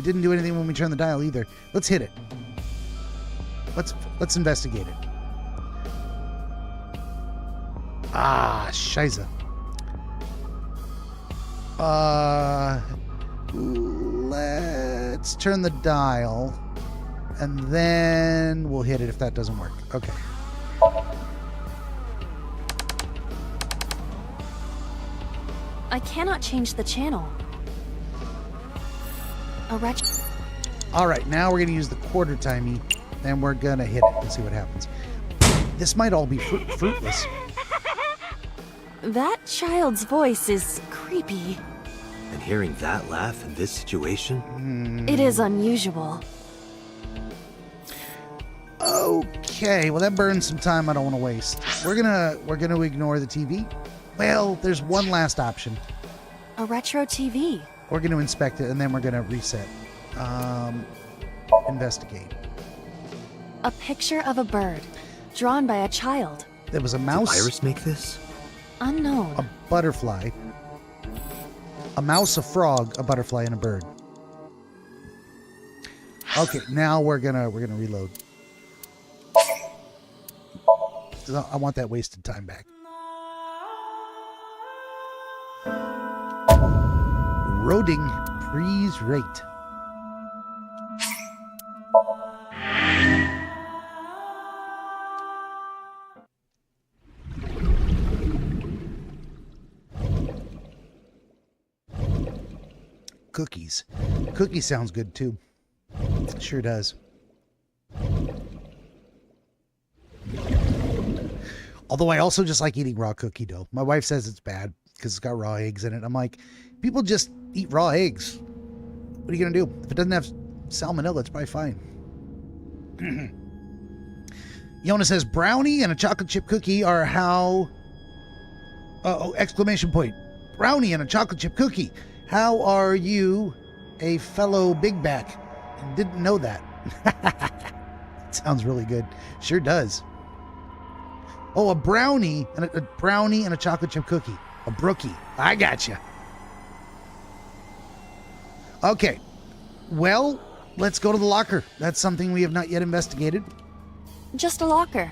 Speaker 1: didn't do anything when we turned the dial either. Let's hit it. Let's investigate it. Ah, scheiße. Let's turn the dial, and then we'll hit it if that doesn't work. Okay.
Speaker 3: I cannot change the channel.
Speaker 1: All right, now we're going to use the quarter timey, and we're going to hit it and see what happens. This might all be fruitless.
Speaker 3: That child's voice is creepy.
Speaker 2: And hearing that laugh in this situation?
Speaker 3: It is unusual.
Speaker 1: Okay, well that burns some time I don't want to waste. We're gonna ignore the TV. Well, there's one last option.
Speaker 3: A retro TV.
Speaker 1: We're gonna inspect it and then we're gonna reset. Investigate.
Speaker 3: A picture of a bird, drawn by a child.
Speaker 1: There was a mouse.
Speaker 2: Did Iris make this?
Speaker 3: Unknown.
Speaker 1: A butterfly. A mouse, a frog, a butterfly, and a bird. Okay, now we're gonna reload. I want that wasted time back. Roding, please rate. Cookies. Cookies sounds good too. Sure does. Although I also just like eating raw cookie dough. My wife says it's bad because it's got raw eggs in it. I'm like, people just eat raw eggs. What are you going to do? If it doesn't have salmonella, it's probably fine. Yona says, brownie and a chocolate chip cookie are how... exclamation point. Brownie and a chocolate chip cookie. How are you, a fellow big back? Didn't know that. Sounds really good. Sure does. Oh, a brownie and a chocolate chip cookie. A brookie. I gotcha. Okay. Well, let's go to the locker. That's something we have not yet investigated.
Speaker 3: Just a locker.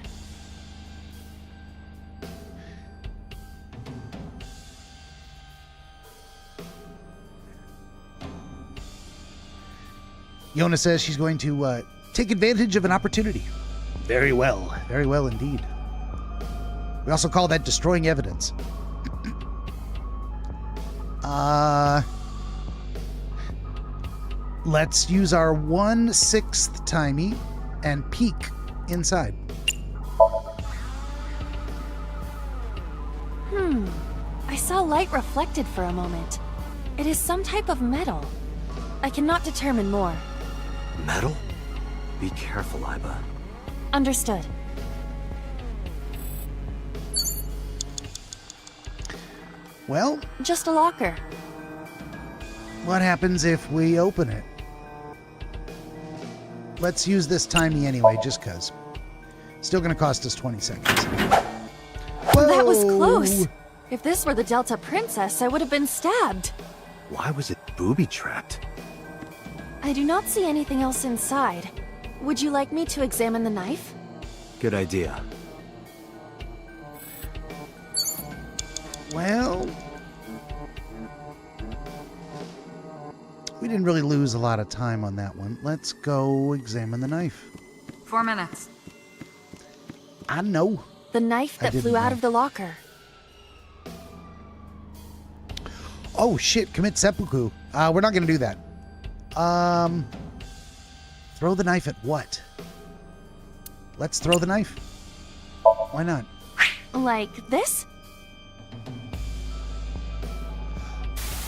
Speaker 1: Yona says she's going to take advantage of an opportunity. Very well. Very well indeed. We also call that destroying evidence. Let's use our 1/6 timey and peek inside.
Speaker 3: I saw light reflected for a moment. It is some type of metal. I cannot determine more.
Speaker 2: Metal? Be careful, Iba.
Speaker 3: Understood.
Speaker 1: Well,
Speaker 3: Just a locker.
Speaker 1: what happens if we open it? Let's use this timey anyway, just cuz. Still gonna cost us 20 seconds.
Speaker 3: That was
Speaker 1: Whoa!
Speaker 3: close. If this were the Delta Princess, I would have been stabbed.
Speaker 2: Why was it booby-trapped?
Speaker 3: I do not see anything else inside. Would you like me to examine the knife?
Speaker 2: Good idea.
Speaker 1: Well, we didn't really lose a lot of time on that one. Let's go examine the knife.
Speaker 5: 4 minutes.
Speaker 1: I know.
Speaker 3: The knife
Speaker 1: I
Speaker 3: that
Speaker 1: didn't
Speaker 3: flew out
Speaker 1: know.
Speaker 3: of the locker.
Speaker 1: Oh shit, commit seppuku. We're not gonna do that. Throw the knife at what? Let's throw the knife. Why not?
Speaker 3: Like this?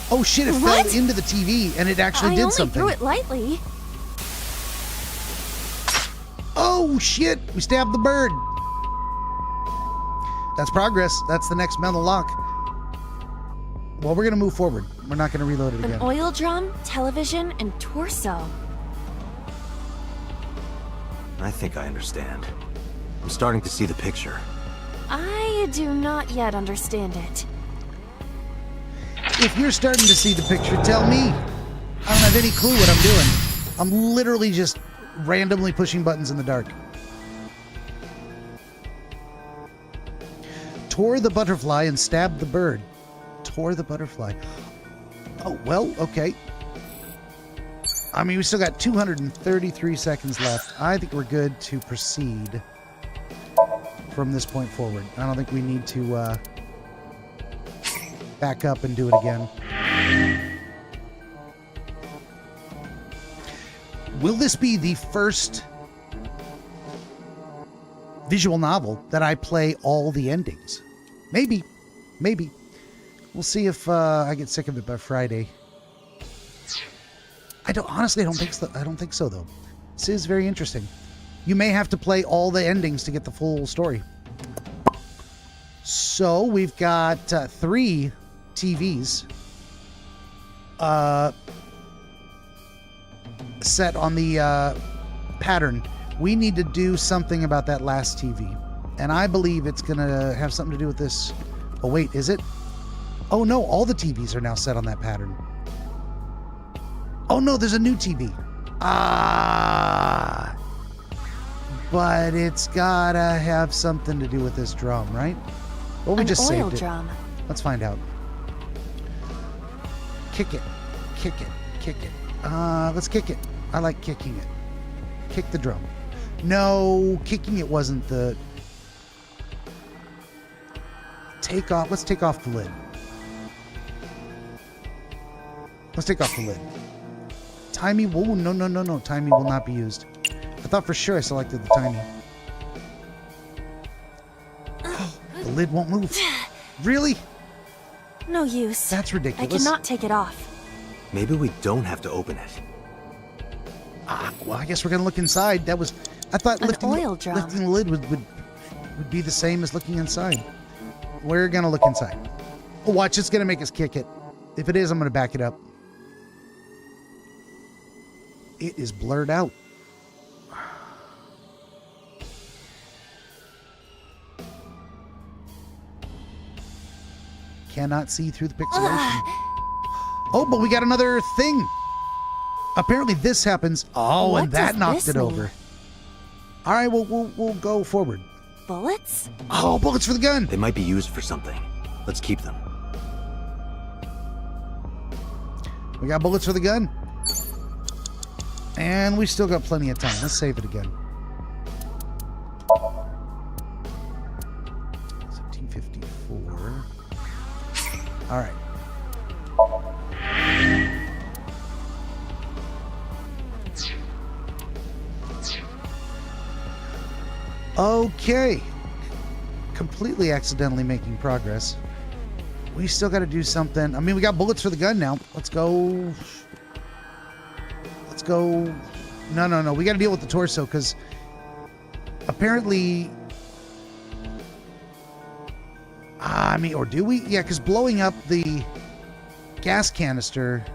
Speaker 1: Oh shit, it
Speaker 3: What?
Speaker 1: fell into the TV and it actually
Speaker 3: I
Speaker 1: did
Speaker 3: only
Speaker 1: something.
Speaker 3: threw it lightly.
Speaker 1: Oh shit, we stabbed the bird. That's progress. That's the next metal lock. Well, we're gonna move forward. We're not gonna reload it
Speaker 3: An
Speaker 1: again.
Speaker 3: oil drum, television, and torso.
Speaker 2: I think I understand. I'm starting to see the picture.
Speaker 3: I do not yet understand it.
Speaker 1: If you're starting to see the picture, tell me. I don't have any clue what I'm doing. I'm literally just randomly pushing buttons in the dark. Tore the butterfly and stabbed the bird. Tore the butterfly. Oh, well, okay. I mean, we still got 233 seconds left. I think we're good to proceed from this point forward. I don't think we need to back up and do it again. Will this be the first visual novel that I play all the endings? Maybe. Maybe. We'll see if I get sick of it by Friday. Honestly, I don't think so though. This is very interesting. You may have to play all the endings to get the full story. So we've got 3 TVs set on the pattern. We need to do something about that last TV. And I believe it's going to have something to do with this. Oh, wait, is it? Oh, no, all the TVs are now set on that pattern. Oh, no, there's a new TV. But it's got to have something to do with this drum, right? Well, we just
Speaker 3: An oil
Speaker 1: saved it.
Speaker 3: drum.
Speaker 1: Let's find out. Kick it. Kick it. Kick it. Let's kick it. I like kicking it. Kick the drum. No, kicking it wasn't the... Let's take off the lid. Let's take off the lid. Timey, whoa, no. Timey will not be used. I thought for sure I selected the timey. The lid won't move. Really?
Speaker 3: No use.
Speaker 1: That's ridiculous.
Speaker 3: I cannot take it off.
Speaker 2: Maybe we don't have to open it.
Speaker 1: Well, I guess we're gonna look inside. That was I thought
Speaker 3: An
Speaker 1: lifting,
Speaker 3: oil drum.
Speaker 1: lifting the lid would be the same as looking inside. We're gonna look inside. Oh, watch, it's gonna make us kick it. If it is, I'm gonna back it up. It is blurred out. Cannot see through the pixelation. Oh, but we got another thing. Apparently this happens. Oh,
Speaker 3: What
Speaker 1: and that
Speaker 3: does
Speaker 1: knocked
Speaker 3: this
Speaker 1: it
Speaker 3: mean?
Speaker 1: over. All right, we'll go forward.
Speaker 3: Bullets?
Speaker 1: Oh, bullets for the gun.
Speaker 2: They might be used for something. Let's keep them.
Speaker 1: We got bullets for the gun. And we still got plenty of time. Let's save it again. 1754. All right. Okay. Completely accidentally making progress. We still got to do something. I mean, we got bullets for the gun now. Let's go. Let's go. No. We got to deal with the torso because apparently. I mean, or do we? Yeah, because blowing up the gas canister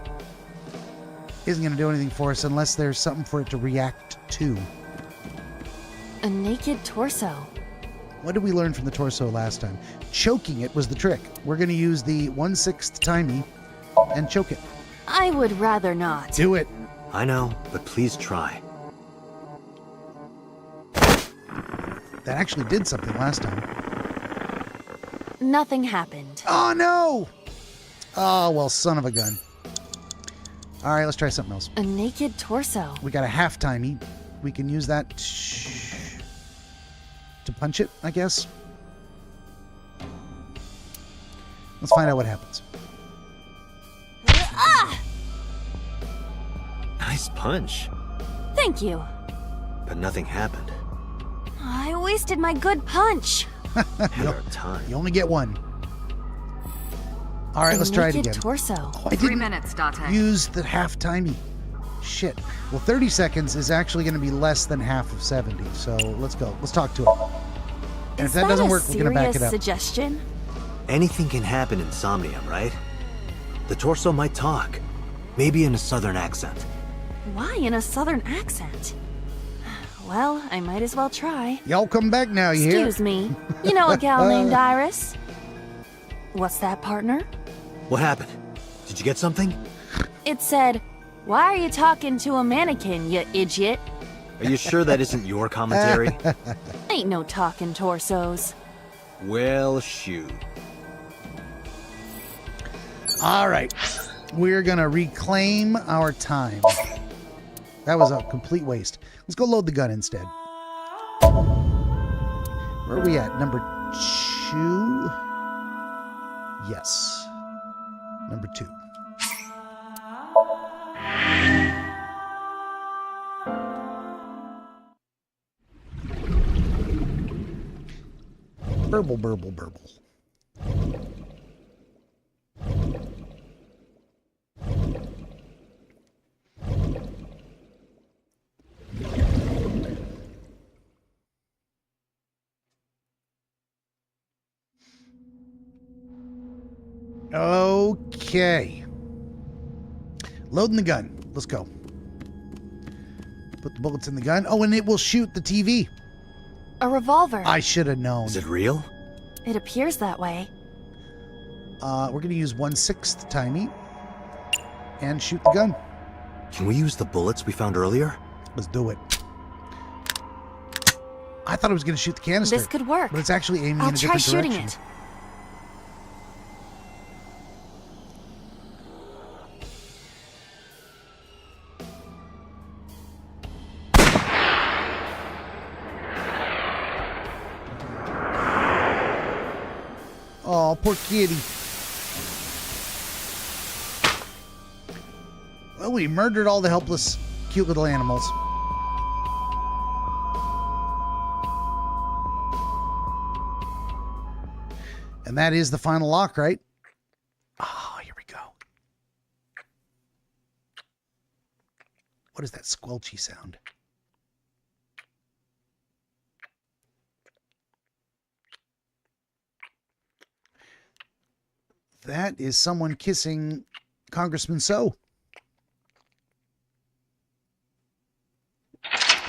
Speaker 1: isn't going to do anything for us unless there's something for it to react to.
Speaker 3: A naked torso.
Speaker 1: What did we learn from the torso last time? Choking it was the trick. We're going to use the 1/6 timey and choke it.
Speaker 3: I would rather not.
Speaker 1: Do it.
Speaker 2: I know, but please try.
Speaker 1: That actually did something last time.
Speaker 3: Nothing happened.
Speaker 1: Oh, no. Oh, well, son of a gun. All right, let's try something else.
Speaker 3: A naked torso.
Speaker 1: We got a half timey. We can use that to punch it, I guess. Let's find out what happens.
Speaker 2: Nice punch.
Speaker 3: Thank you.
Speaker 2: But nothing happened.
Speaker 3: I wasted my good punch.
Speaker 2: Had our time.
Speaker 1: You only get one. All right, let's try it
Speaker 3: naked
Speaker 1: again.
Speaker 3: torso.
Speaker 1: Oh, I
Speaker 5: 3
Speaker 1: didn't
Speaker 5: minutes, Date.
Speaker 1: use the half timey. Shit. Well, 30 seconds is actually going to be less than half of 70. So let's go. Let's talk to it. And if that doesn't work, we're going to back it
Speaker 3: serious
Speaker 1: up.
Speaker 3: suggestion?
Speaker 2: Anything can happen in Somnium, right? The torso might talk. Maybe in a southern accent.
Speaker 3: Why in a southern accent? Well, I might as well try.
Speaker 1: Y'all come back now, you hear?
Speaker 3: Excuse me. You know a gal named Iris? What's that, partner?
Speaker 2: What happened? Did you get something?
Speaker 3: It said, "Why are you talking to a mannequin, you idiot?"
Speaker 2: Are you sure that isn't your commentary?
Speaker 3: Ain't no talking torsos.
Speaker 2: Well, shoot.
Speaker 1: All right. We're going to reclaim our time. That was a complete waste. Let's go load the gun instead. Where are we at? Number 2? Yes. Number 2. Burble, burble, burble. Okay. Loading the gun. Let's go. Put the bullets in the gun. Oh, and it will shoot the TV.
Speaker 3: A revolver.
Speaker 1: I should have known.
Speaker 2: Is it real?
Speaker 3: It appears that way.
Speaker 1: We're going to use 1/6 timey and shoot the gun.
Speaker 2: Can we use the bullets we found earlier?
Speaker 1: Let's do it. I thought it was going to shoot the canister.
Speaker 3: This could work.
Speaker 1: But it's actually aiming
Speaker 3: I'll
Speaker 1: in a
Speaker 3: try
Speaker 1: different
Speaker 3: shooting
Speaker 1: direction.
Speaker 3: it.
Speaker 1: Oh, poor kitty. Well, we murdered all the helpless, cute little animals. And that is the final lock, right? Oh, here we go. What is that squelchy sound? That is someone kissing Congressman So.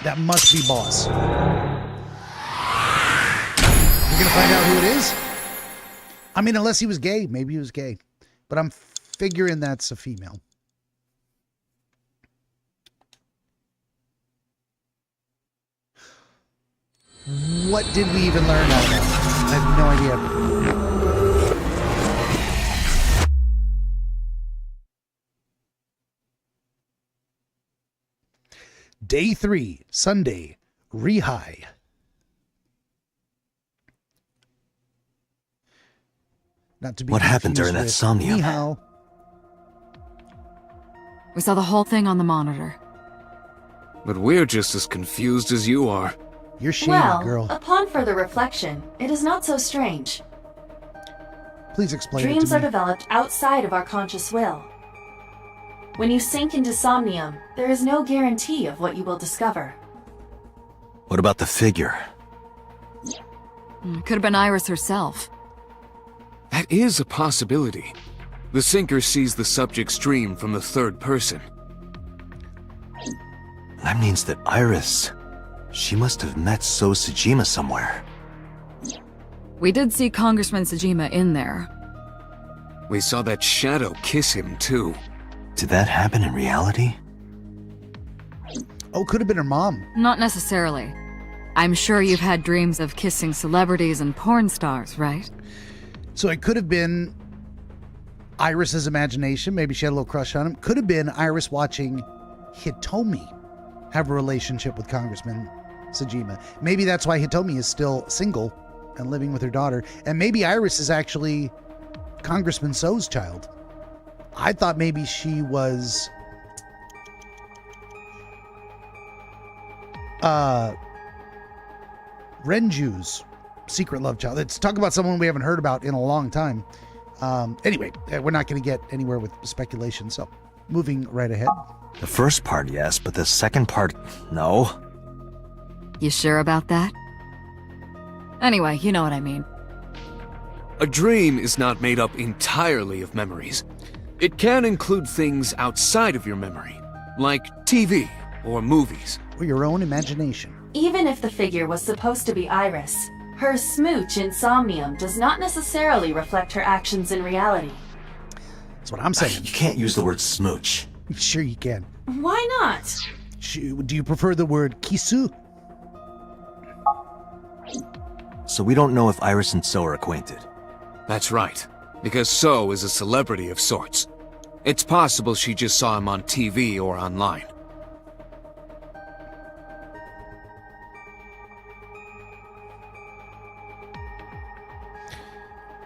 Speaker 1: That must be Boss. We're going to find out who it is? I mean, unless he was gay. Maybe he was gay. But I'm figuring that's a female. What did we even learn out of that? I have no idea. Day 3, Sunday, Rehigh. Not to be
Speaker 2: What happened
Speaker 1: confused
Speaker 2: during that
Speaker 1: with
Speaker 2: Somnium?
Speaker 1: Nihao.
Speaker 5: We saw the whole thing on the monitor.
Speaker 6: But we're just as confused as you are.
Speaker 1: You're shady,
Speaker 3: Well,
Speaker 1: girl.
Speaker 3: upon further reflection, it is not so strange.
Speaker 1: Please explain
Speaker 3: Dreams
Speaker 1: it
Speaker 3: are
Speaker 1: to me.
Speaker 3: developed outside of our conscious will. When you sink into Somnium, there is no guarantee of what you will discover.
Speaker 2: What about the figure?
Speaker 5: Could have been Iris herself.
Speaker 6: That is a possibility. The sinker sees the subject's dream from the third person.
Speaker 2: That means that Iris... She must have met So Sejima somewhere.
Speaker 5: We did see Congressman Sejima in there.
Speaker 6: We saw that shadow kiss him, too.
Speaker 2: Did that happen in reality?
Speaker 1: Oh, could have been her mom.
Speaker 5: Not necessarily. I'm sure you've had dreams of kissing celebrities and porn stars, right?
Speaker 1: So it could have been Iris's imagination. Maybe she had a little crush on him. Could have been Iris watching Hitomi have a relationship with Congressman Sejima. Maybe that's why Hitomi is still single and living with her daughter. And maybe Iris is actually Congressman So's child. I thought maybe she was Renju's secret love child. Let's talk about someone we haven't heard about in a long time. Anyway, we're not going to get anywhere with speculation, so moving right ahead.
Speaker 2: The first part, yes, but the second part, no.
Speaker 5: You sure about that? Anyway, you know what I mean.
Speaker 6: A dream is not made up entirely of memories. It can include things outside of your memory, like TV or movies.
Speaker 1: Or your own imagination.
Speaker 3: Even if the figure was supposed to be Iris, her smooch in Somnium does not necessarily reflect her actions in reality.
Speaker 1: That's what I'm saying.
Speaker 2: You can't use the word smooch.
Speaker 1: Sure you can.
Speaker 3: Why not?
Speaker 1: Do you prefer the word kisu?
Speaker 2: So we don't know if Iris and So are acquainted.
Speaker 6: That's right, because So is a celebrity of sorts. It's possible she just saw him on TV or online.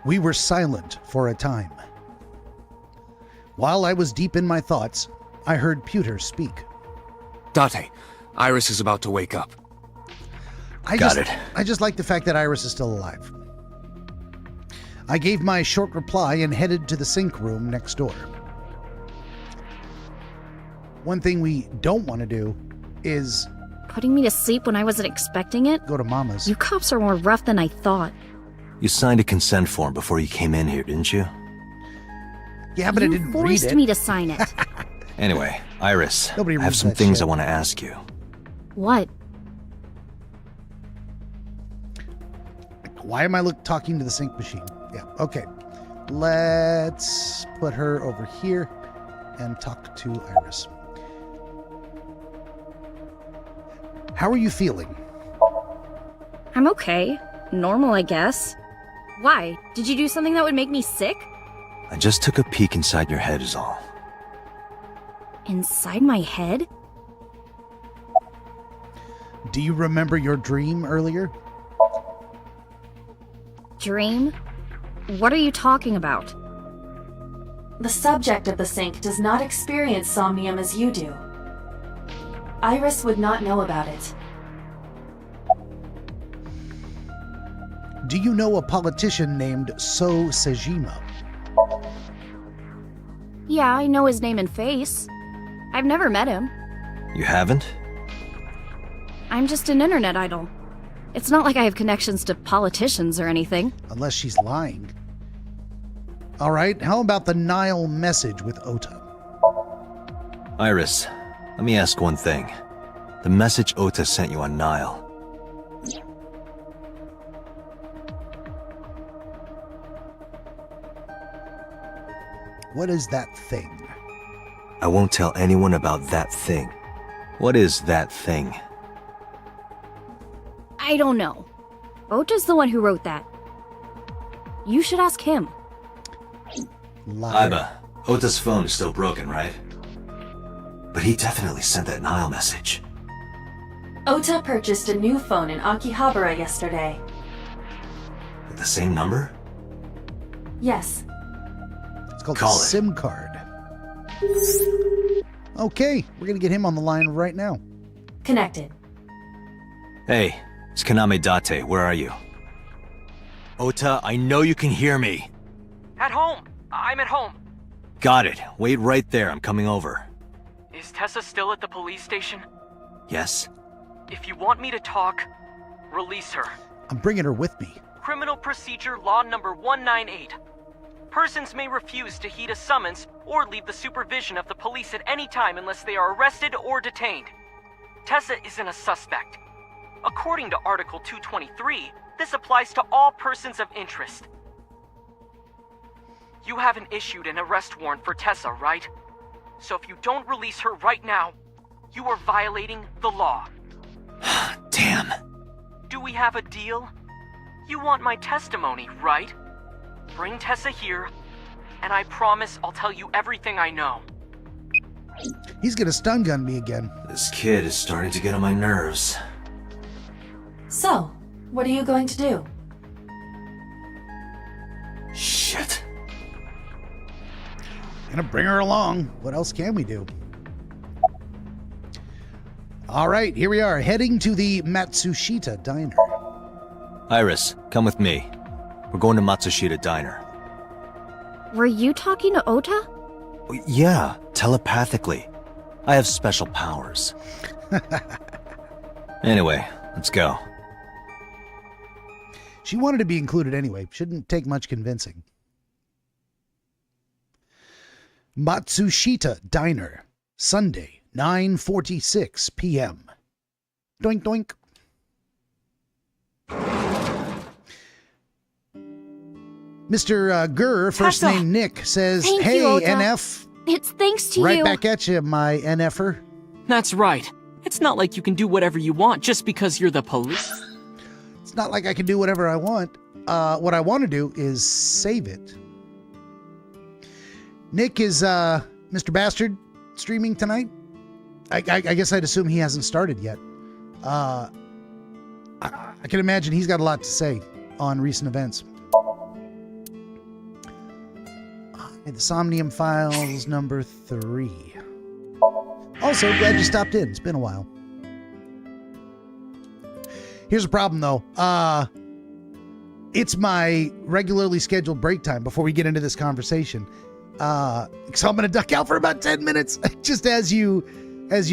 Speaker 1: We were silent for a time. While I was deep in my thoughts, I heard Pewter speak.
Speaker 6: Date, Iris is about to wake up.
Speaker 1: I just like the fact that Iris is still alive. I gave my short reply and headed to the sync room next door. One thing we don't want to do is
Speaker 7: Putting me to sleep when I wasn't expecting it?
Speaker 1: go to Mama's.
Speaker 7: You cops are more rough than I thought.
Speaker 2: You signed a consent form before you came in here, didn't you?
Speaker 1: Yeah, but I
Speaker 7: You
Speaker 1: didn't read
Speaker 7: forced
Speaker 1: it.
Speaker 7: me to sign it.
Speaker 2: Anyway, Iris,
Speaker 1: Nobody
Speaker 2: I have
Speaker 1: reads
Speaker 2: some
Speaker 1: that
Speaker 2: things
Speaker 1: shit.
Speaker 2: I want to ask you.
Speaker 7: What?
Speaker 1: Why am I talking to the sync machine? Yeah, okay. Let's put her over here and talk to Iris. How are you feeling?
Speaker 7: I'm okay. Normal, I guess. Why? Did you do something that would make me sick?
Speaker 2: I just took a peek inside your head is all.
Speaker 7: Inside my head?
Speaker 1: Do you remember your dream earlier?
Speaker 7: Dream? What are you talking about?
Speaker 3: The subject of the sync does not experience Somnium as you do. Iris would not know about it.
Speaker 1: Do you know a politician named So Sejima?
Speaker 7: Yeah, I know his name and face. I've never met him.
Speaker 2: You haven't?
Speaker 7: I'm just an internet idol. It's not like I have connections to politicians or anything.
Speaker 1: Unless she's lying. All right, how about the Nile message with Ota?
Speaker 2: Iris, let me ask one thing. The message Ota sent you on Nile.
Speaker 1: What is that thing?
Speaker 2: I won't tell anyone about that thing. What is that thing?
Speaker 7: I don't know. Ota's the one who wrote that. You should ask him.
Speaker 1: Liar.
Speaker 2: Iba, Ota's phone is still broken, right? But he definitely sent that Nile message.
Speaker 3: Ota purchased a new phone in Akihabara yesterday.
Speaker 2: With the same number?
Speaker 3: Yes.
Speaker 1: It's called
Speaker 2: Call
Speaker 1: a
Speaker 2: it.
Speaker 1: SIM card. Okay, we're gonna get him on the line right now.
Speaker 3: Connected.
Speaker 2: Hey, it's Kaname Date, where are you? Ota, I know you can hear me.
Speaker 8: At home. I'm at home.
Speaker 2: Got it. Wait right there, I'm coming over.
Speaker 8: Is Tessa still at the police station?
Speaker 2: Yes?
Speaker 8: If you want me to talk, release her.
Speaker 1: I'm bringing her with me.
Speaker 8: Criminal Procedure Law Number 198. Persons may refuse to heed a summons or leave the supervision of the police at any time unless they are arrested or detained. Tessa isn't a suspect. According to Article 223, this applies to all persons of interest. You haven't issued an arrest warrant for Tessa, right? So if you don't release her right now, you are violating the law.
Speaker 2: Damn.
Speaker 8: Do we have a deal? You want my testimony, right? Bring Tessa here, and I promise I'll tell you everything I know.
Speaker 1: He's gonna stun gun me again.
Speaker 2: This kid is starting to get on my nerves.
Speaker 3: So, what are you going to do?
Speaker 2: Shit.
Speaker 1: Gonna bring her along. What else can we do? All right, here we are, heading to the Matsushita Diner.
Speaker 2: Iris, come with me. We're going to Matsushita Diner.
Speaker 7: Were you talking to Ota?
Speaker 2: Yeah, telepathically. I have special powers. Anyway, let's go.
Speaker 1: She wanted to be included anyway. Shouldn't take much convincing. Matsushita Diner, Sunday, 9:46 p.m. Doink doink. Mr. Gurr, first
Speaker 8: Tessa!
Speaker 1: name Nick, says,
Speaker 7: Thank
Speaker 1: "Hey,
Speaker 7: you, Ota.
Speaker 1: NF."
Speaker 7: It's thanks to
Speaker 1: Right
Speaker 7: you.
Speaker 1: back at you, my NFer.
Speaker 8: That's right. It's not like you can do whatever you want just because you're the police.
Speaker 1: It's not like I can do whatever I want. What I want to do is save it. Nick is Mr. Bastard streaming tonight. I guess I'd assume he hasn't started yet. I can imagine he's got a lot to say on recent events. The Somnium Files number 3. Also, glad you stopped in. It's been a while. Here's a problem, though. It's my regularly scheduled break time before we get into this conversation. So I'm going to duck out for about 10 minutes. Just as you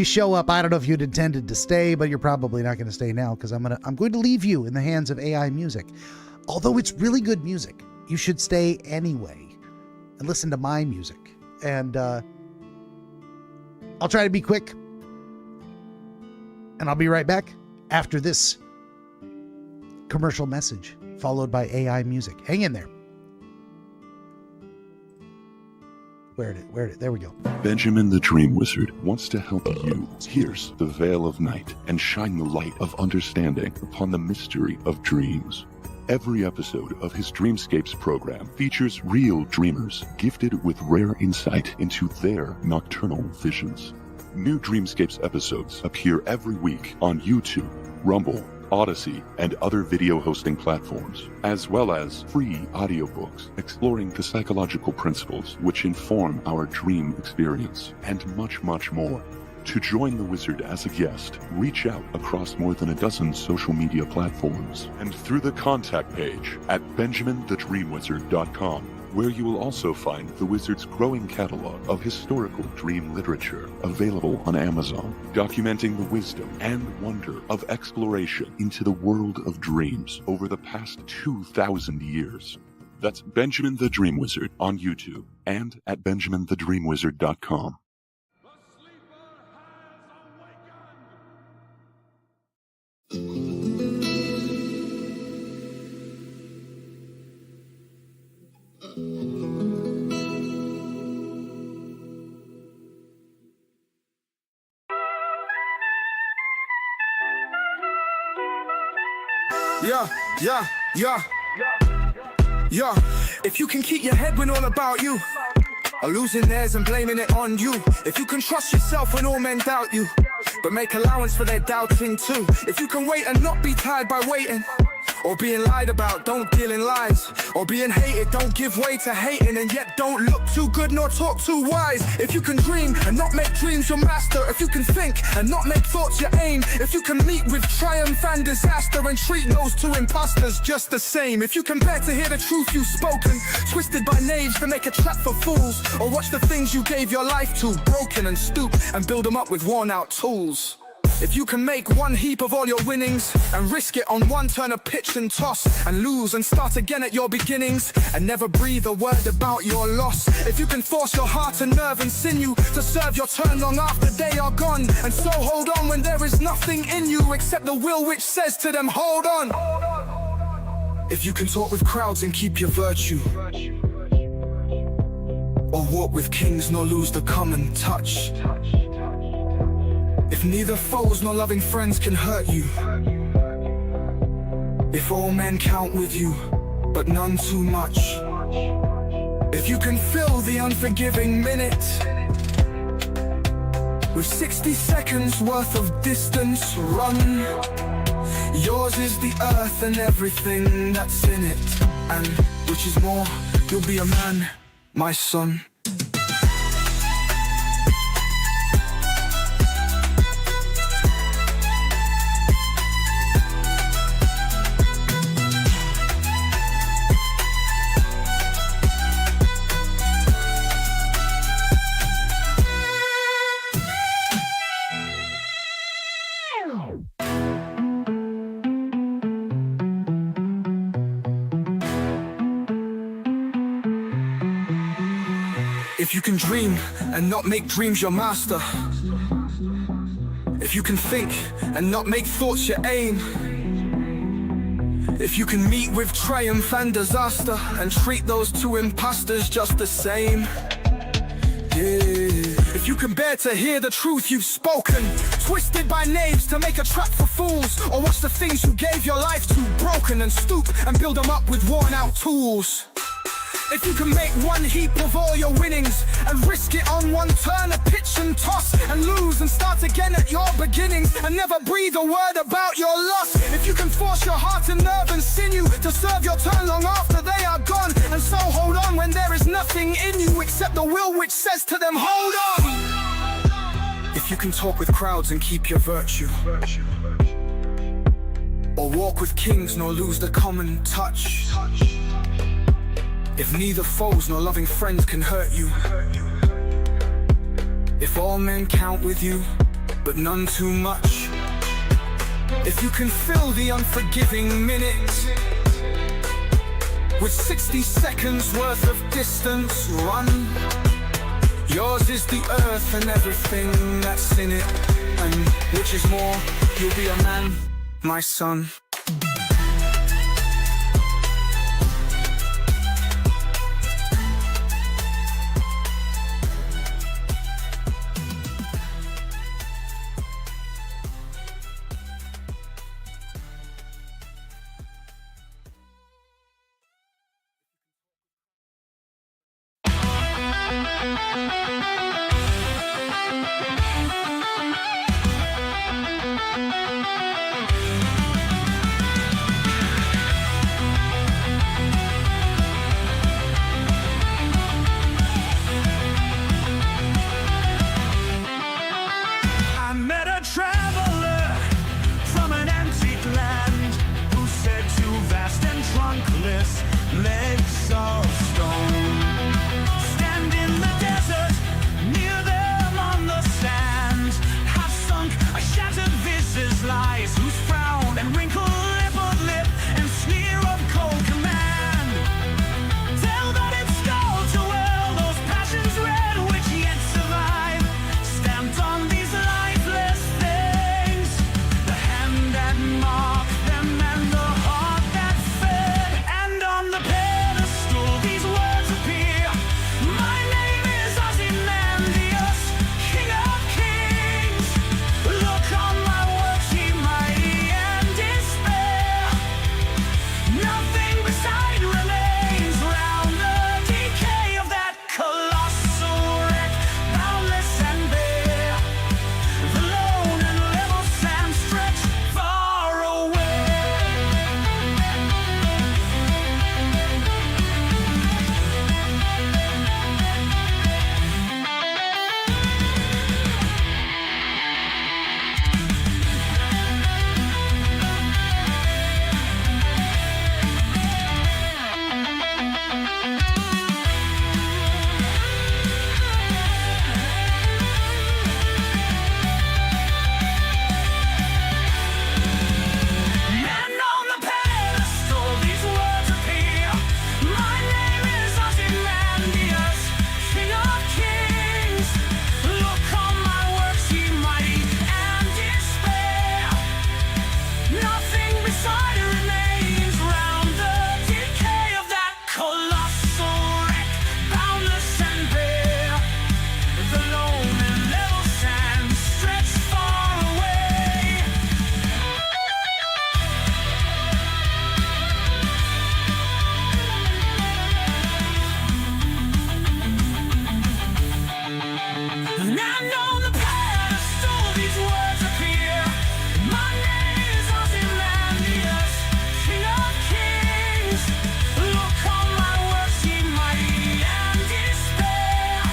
Speaker 1: show up. I don't know if you'd intended to stay, but you're probably not going to stay now because I'm going to leave you in the hands of AI music. Although it's really good music, you should stay anyway and listen to my music. And I'll try to be quick. And I'll be right back after this commercial message, followed by AI music. Hang in there. Where'd it? There we go.
Speaker 9: Benjamin the DreamWizard wants to help you pierce the veil of night and shine the light of understanding upon the mystery of dreams. Every episode of his Dreamscapes program features real dreamers gifted with rare insight into their nocturnal visions. New Dreamscapes episodes appear every week on YouTube, Rumble, Odyssey, and other video hosting platforms, as well as free audiobooks exploring the psychological principles which inform our dream experience, and much, much more. To join the Wizard as a guest, reach out across more than a dozen social media platforms and through the contact page at benjaminthedreamwizard.com, where you will also find the Wizard's growing catalog of historical dream literature available on Amazon, documenting the wisdom and wonder of exploration into the world of dreams over the past 2,000 years. That's Benjamin the Dream Wizard on YouTube and at benjaminthedreamwizard.com.
Speaker 10: Yeah. If you can keep your head when all about you are losing theirs and blaming it on you. If you can trust yourself when all men doubt you, but make allowance for their doubting too. If you can wait and not be tired by waiting, or being lied about, don't deal in lies. Or being hated, don't give way to hating. And yet don't look too good nor talk too wise. If you can dream and not make dreams your master. If you can think and not make thoughts your aim. If you can meet with triumph and disaster and treat those two imposters just the same. If you can bear to hear the truth you've spoken, twisted by knaves to make a trap for fools. Or watch the things you gave your life to broken and stoop and build them up with worn out tools. If you can make one heap of all your winnings and risk it on one turn of pitch and toss and lose and start again at your beginnings and never breathe a word about your loss. If you can force your heart and nerve and sinew to serve your turn long after they are gone, and so hold on when there is nothing in you except the will which says to them, hold on. If you can talk with crowds and keep your virtue, or walk with kings nor lose the common touch. If neither foes nor loving friends can hurt you, if all men count with you, but none too much. If you can fill the unforgiving minute with 60 seconds worth of distance run, yours is the earth and everything that's in it, and which is more, you'll be a man, my son. If you can dream and not make dreams your master. If you can think and not make thoughts your aim. If you can meet with triumph and disaster and treat those two imposters just the same. Yeah. If you can bear to hear the truth you've spoken, twisted by knaves to make a trap for fools, or watch the things you gave your life to broken and stoop and build them up with worn out tools. If you can make one heap of all your winnings and risk it on one turn of pitch and toss and lose and start again at your beginnings and never breathe a word about your loss. If you can force your heart and nerve and sinew to serve your turn long after they are gone, and so hold on when there is nothing in you except the will which says to them, hold on. If you can talk with crowds and keep your virtue, or walk with kings nor lose the common touch. If neither foes nor loving friends can hurt you, if all men count with you, but none too much. If you can fill the unforgiving minute with 60 seconds worth of distance run, yours is the earth and everything that's in it, and which is more, you'll be a man, my son. beside remains round the decay of that colossal wreck, boundless and bare. The lone and level sand stretched far away. And I know the pedestal these words appear. My name is Ozymandias, King of Kings. Look on my works, ye mighty and despair.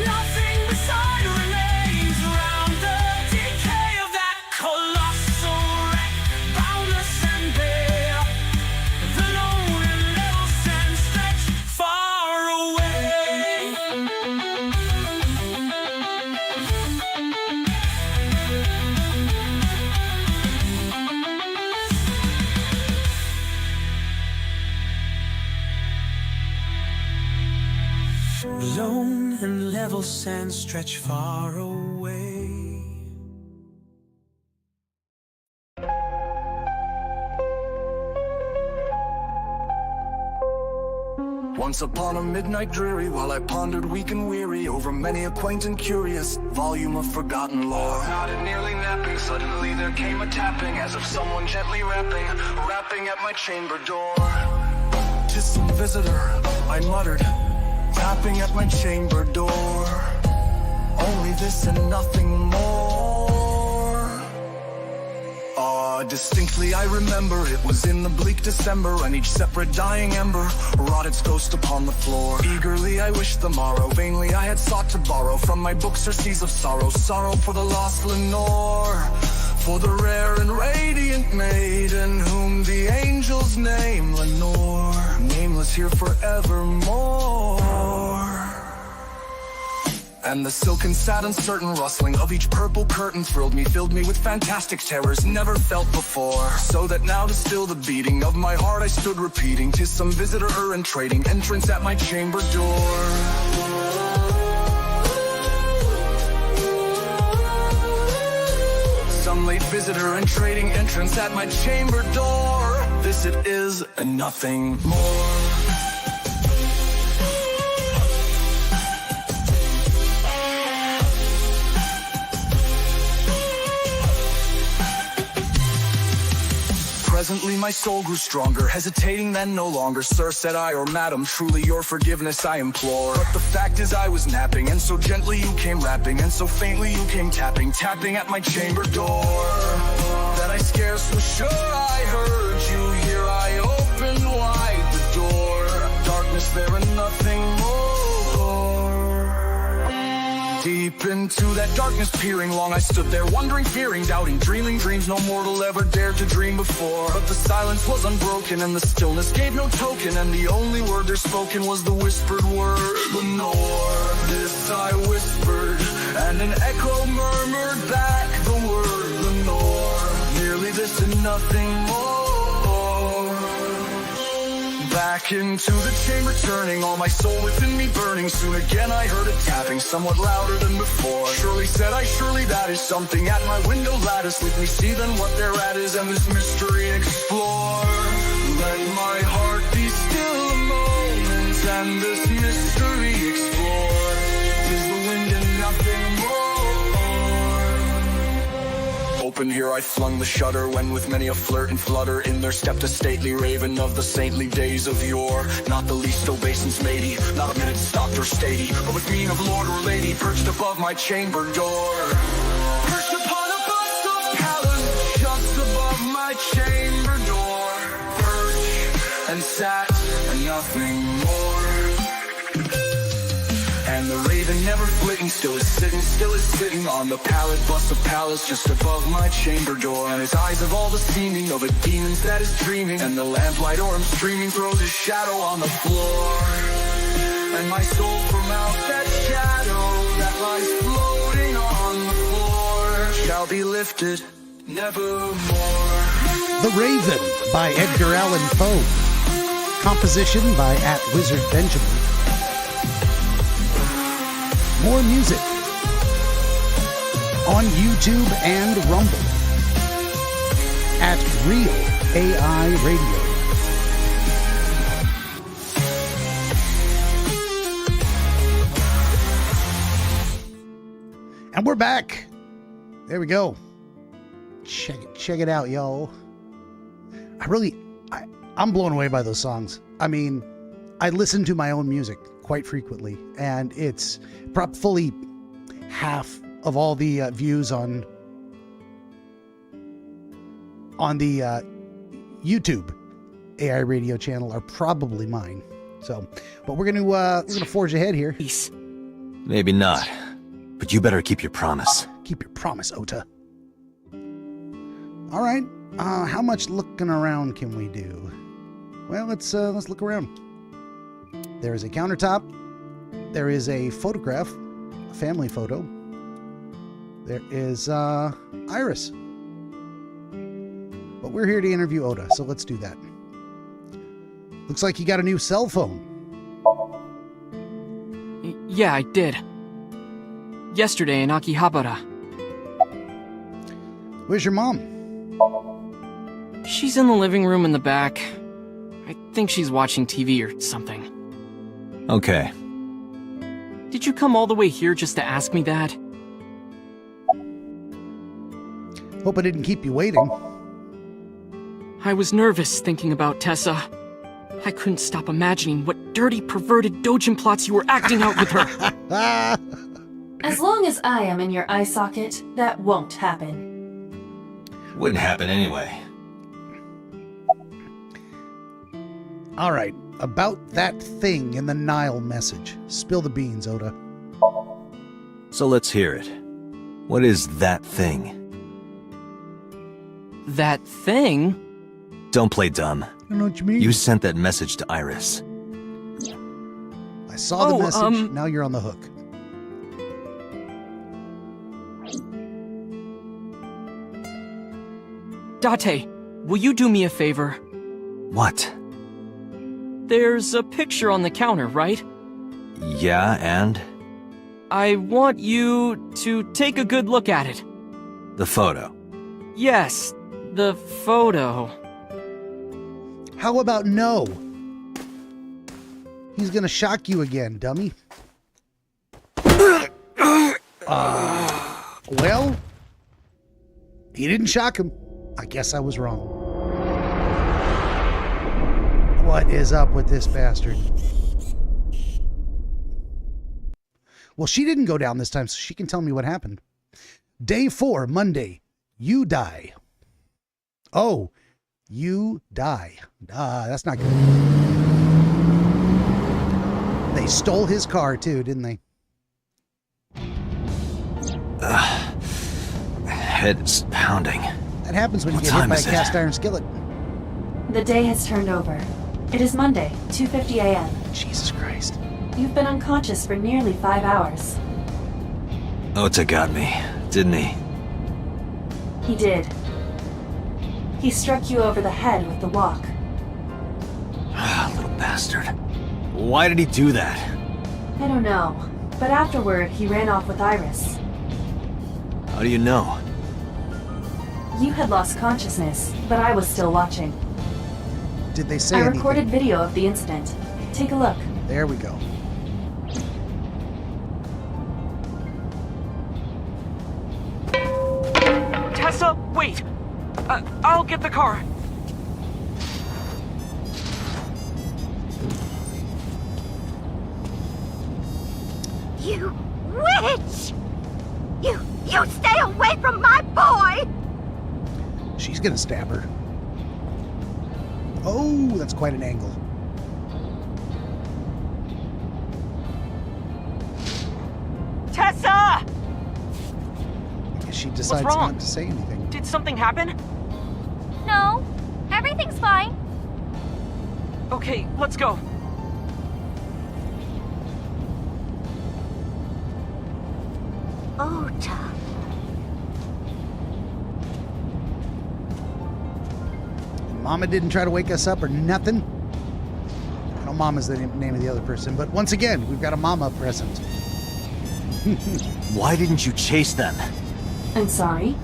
Speaker 10: Nothing beside remains around the decay of that colossal wreck, boundless and bare. The lone and level sand stretched far away. Lone and level sand stretch far away.
Speaker 11: Once upon a midnight dreary, while I pondered weak and weary over many a quaint and curious volume of forgotten lore. Nodded, nearly napping, suddenly there came a tapping, as of someone gently rapping at my chamber door. "'Tis some visitor," I muttered, tapping at my chamber door. Only this and nothing more. Distinctly I remember it was in the bleak December, and each separate dying ember wrought its ghost upon the floor. Eagerly I wished the morrow, vainly I had sought to borrow from my books or seas of sorrow, sorrow for the lost Lenore, for the rare and radiant maiden whom the angels name Lenore, nameless here forevermore. And the silken, sad, uncertain rustling of each purple curtain thrilled me, filled me with fantastic terrors never felt before. So that now to still the beating of my heart I stood repeating, "'Tis some visitor and trading entrance at my chamber door." Some late visitor and trading entrance at my chamber door. This it is and nothing more. Presently my soul grew stronger, hesitating then no longer. "Sir," said I, "or madam, truly your forgiveness I implore. But the fact is I was napping, and so gently you came rapping, and so faintly you came tapping at my chamber door, that I scarce was sure I heard you. Here I opened wide the door, darkness there and nothing more. Deep into that darkness peering, long I stood there, wondering, fearing, doubting, dreaming dreams no mortal ever dared to dream before. But the silence was unbroken, and the stillness gave no token, and the only word there spoken was the whispered word, "Lenore." This I whispered, and an echo murmured back the word, "Lenore." Merely this and nothing more. Back into the chamber turning, all my soul within me burning. Soon again I heard it tapping, somewhat louder than before. "Surely," said I, "surely that is something at my window lattice. Let me see then what thereat is, and this mystery explore. Let my heart be still a moment, and this mystery explore. 'Tis the wind and nothing more." Open here I flung the shutter, when with many a flirt and flutter in there stepped a stately raven of the saintly days of yore. Not the least obeisance matey, not a minute stopped or stady, but with mien of lord or lady perched above my chamber door. Perched upon a bust of Pallas, just above my chamber door, perched and sat and nothing more. And the raven never flitting, still is sitting on the pallid bust of Pallas, just above my chamber door. And his eyes have all the seeming of a demon's that is dreaming, and the lamplight o'er him streaming throws his shadow on the floor. And my soul from out that shadow that lies floating on the floor shall be lifted nevermore.
Speaker 1: The Raven by Edgar Allan Poe. Composition by @Wizard Benjamin. More music on YouTube and Rumble at Real AI Radio. And we're back. There we go. Check it out, y'all. I'm blown away by those songs. I mean, I listen to my own music quite frequently, and it's fully half of all the views on the YouTube AI radio channel are probably mine. So, but we're gonna forge ahead here.
Speaker 7: Peace.
Speaker 2: Maybe not, but you better keep your promise.
Speaker 1: Keep your promise, Ota. All right. How much looking around can we do? Well, let's look around. There is a countertop. There is a photograph, a family photo. There is Iris. But we're here to interview Ota, so let's do that. Looks like you got a new cell phone.
Speaker 8: Yeah, I did. Yesterday in Akihabara.
Speaker 1: Where's your mom?
Speaker 8: She's in the living room in the back. I think she's watching TV or something.
Speaker 2: Okay.
Speaker 8: Did you come all the way here just to ask me that?
Speaker 1: Hope I didn't keep you waiting.
Speaker 8: I was nervous thinking about Tessa. I couldn't stop imagining what dirty, perverted dojin plots you were acting out with her.
Speaker 3: As long as I am in your eye socket, that won't happen.
Speaker 2: Wouldn't happen anyway.
Speaker 1: All right, about that thing in the Nile message. Spill the beans, Ota.
Speaker 2: So let's hear it. What is that thing?
Speaker 8: That thing?
Speaker 2: Don't play dumb.
Speaker 1: I don't know what you mean.
Speaker 2: You sent that message to Iris.
Speaker 1: I saw the message. Now you're on the hook.
Speaker 8: Date, will you do me a favor?
Speaker 2: What?
Speaker 8: There's a picture on the counter, right?
Speaker 2: Yeah, and?
Speaker 8: I want you to take a good look at it.
Speaker 2: The photo.
Speaker 8: Yes, the photo.
Speaker 1: How about no? He's gonna shock you again, dummy. Well, he didn't shock him. I guess I was wrong. What is up with this bastard? Well, she didn't go down this time, so she can tell me what happened. Day 4, Monday. You die. Oh, you die. That's not good. They stole his car, too, didn't they?
Speaker 2: Head's pounding.
Speaker 1: That happens when you get hit by a cast iron skillet.
Speaker 3: The day has turned over. It is Monday, 2:50 a.m.
Speaker 1: Jesus Christ.
Speaker 3: You've been unconscious for nearly 5 hours.
Speaker 2: Ota got me, didn't he?
Speaker 3: He did. He struck you over the head with the walk.
Speaker 2: Little bastard. Why did he do that?
Speaker 3: I don't know, but afterward he ran off with Iris.
Speaker 2: How do you know?
Speaker 3: You had lost consciousness, but I was still watching.
Speaker 1: Did they say
Speaker 3: I
Speaker 1: anything?
Speaker 3: recorded video of the incident. Take a look.
Speaker 1: There we go.
Speaker 8: Tessa, wait! I'll get the car.
Speaker 12: You witch! You stay away from my boy!
Speaker 1: She's gonna stab her. Oh, that's quite an angle.
Speaker 8: Tessa!
Speaker 1: I guess she decides
Speaker 8: What's wrong?
Speaker 1: not to say anything.
Speaker 8: Did something happen?
Speaker 12: No, everything's fine.
Speaker 8: Okay, let's go.
Speaker 12: Ota.
Speaker 1: Mama didn't try to wake us up or nothing. I know Mama's the name of the other person, but once again, we've got a Mama present.
Speaker 2: Why didn't you chase them?
Speaker 3: I'm sorry.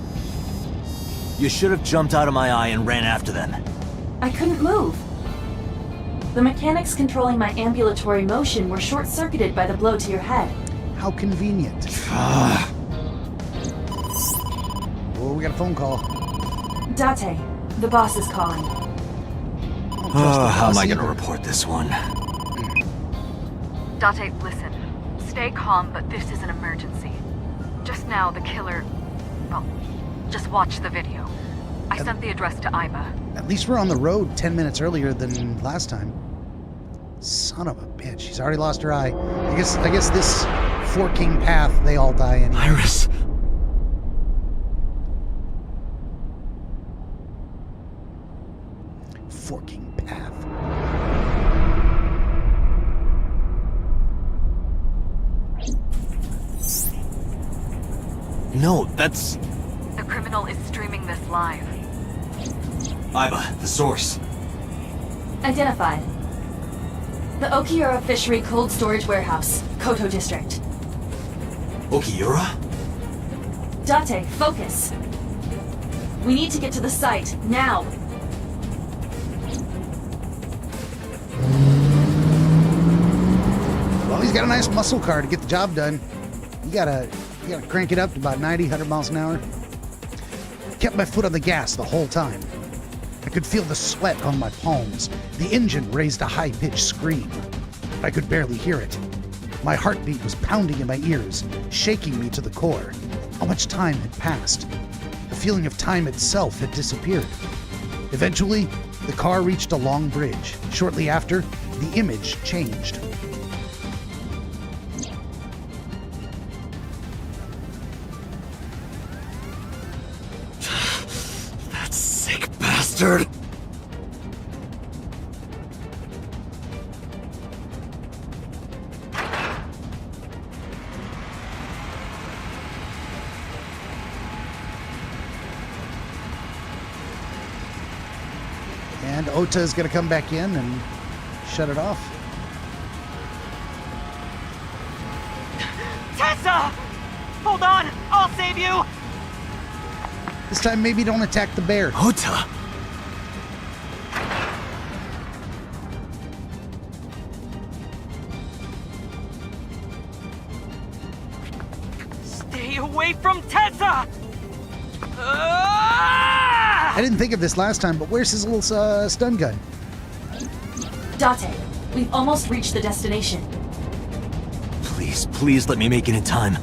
Speaker 2: You should have jumped out of my eye and ran after them.
Speaker 3: I couldn't move. The mechanics controlling my ambulatory motion were short-circuited by the blow to your head.
Speaker 1: How convenient. Oh, we got a phone call.
Speaker 3: Date, the boss is calling.
Speaker 2: How am I gonna report this one?
Speaker 5: Date, listen. Stay calm, but this is an emergency. Just now, the killer... Well, just watch the video. I sent the address to Iba.
Speaker 1: At least we're on the road 10 minutes earlier than last time. Son of a bitch. She's already lost her eye. I guess this forking path, they all die anyway.
Speaker 2: Iris!
Speaker 1: Forking path.
Speaker 2: No, that's...
Speaker 5: The criminal is streaming this live.
Speaker 2: Iba, the source.
Speaker 3: Identified. The Okiura Fishery Cold Storage Warehouse, Koto District.
Speaker 2: Okiura?
Speaker 3: Date, focus. We need to get to the site, now.
Speaker 1: Well, he's got a nice muscle car to get the job done. You gotta crank it up to about 90, 100 miles an hour. Kept my foot on the gas the whole time. I could feel the sweat on my palms. The engine raised a high-pitched scream. I could barely hear it. My heartbeat was pounding in my ears, shaking me to the core. How much time had passed? The feeling of time itself had disappeared. Eventually, the car reached a long bridge. Shortly after, the image changed.
Speaker 2: That sick bastard!
Speaker 1: And Ota is going to come back in and shut it off.
Speaker 8: Tessa! Hold on! I'll save you!
Speaker 1: This time, maybe don't attack the bear.
Speaker 2: Ota!
Speaker 8: Stay away from Tessa!
Speaker 1: I didn't think of this last time, but where's his little stun gun?
Speaker 3: Date, we've almost reached the destination.
Speaker 2: Please let me make it in time.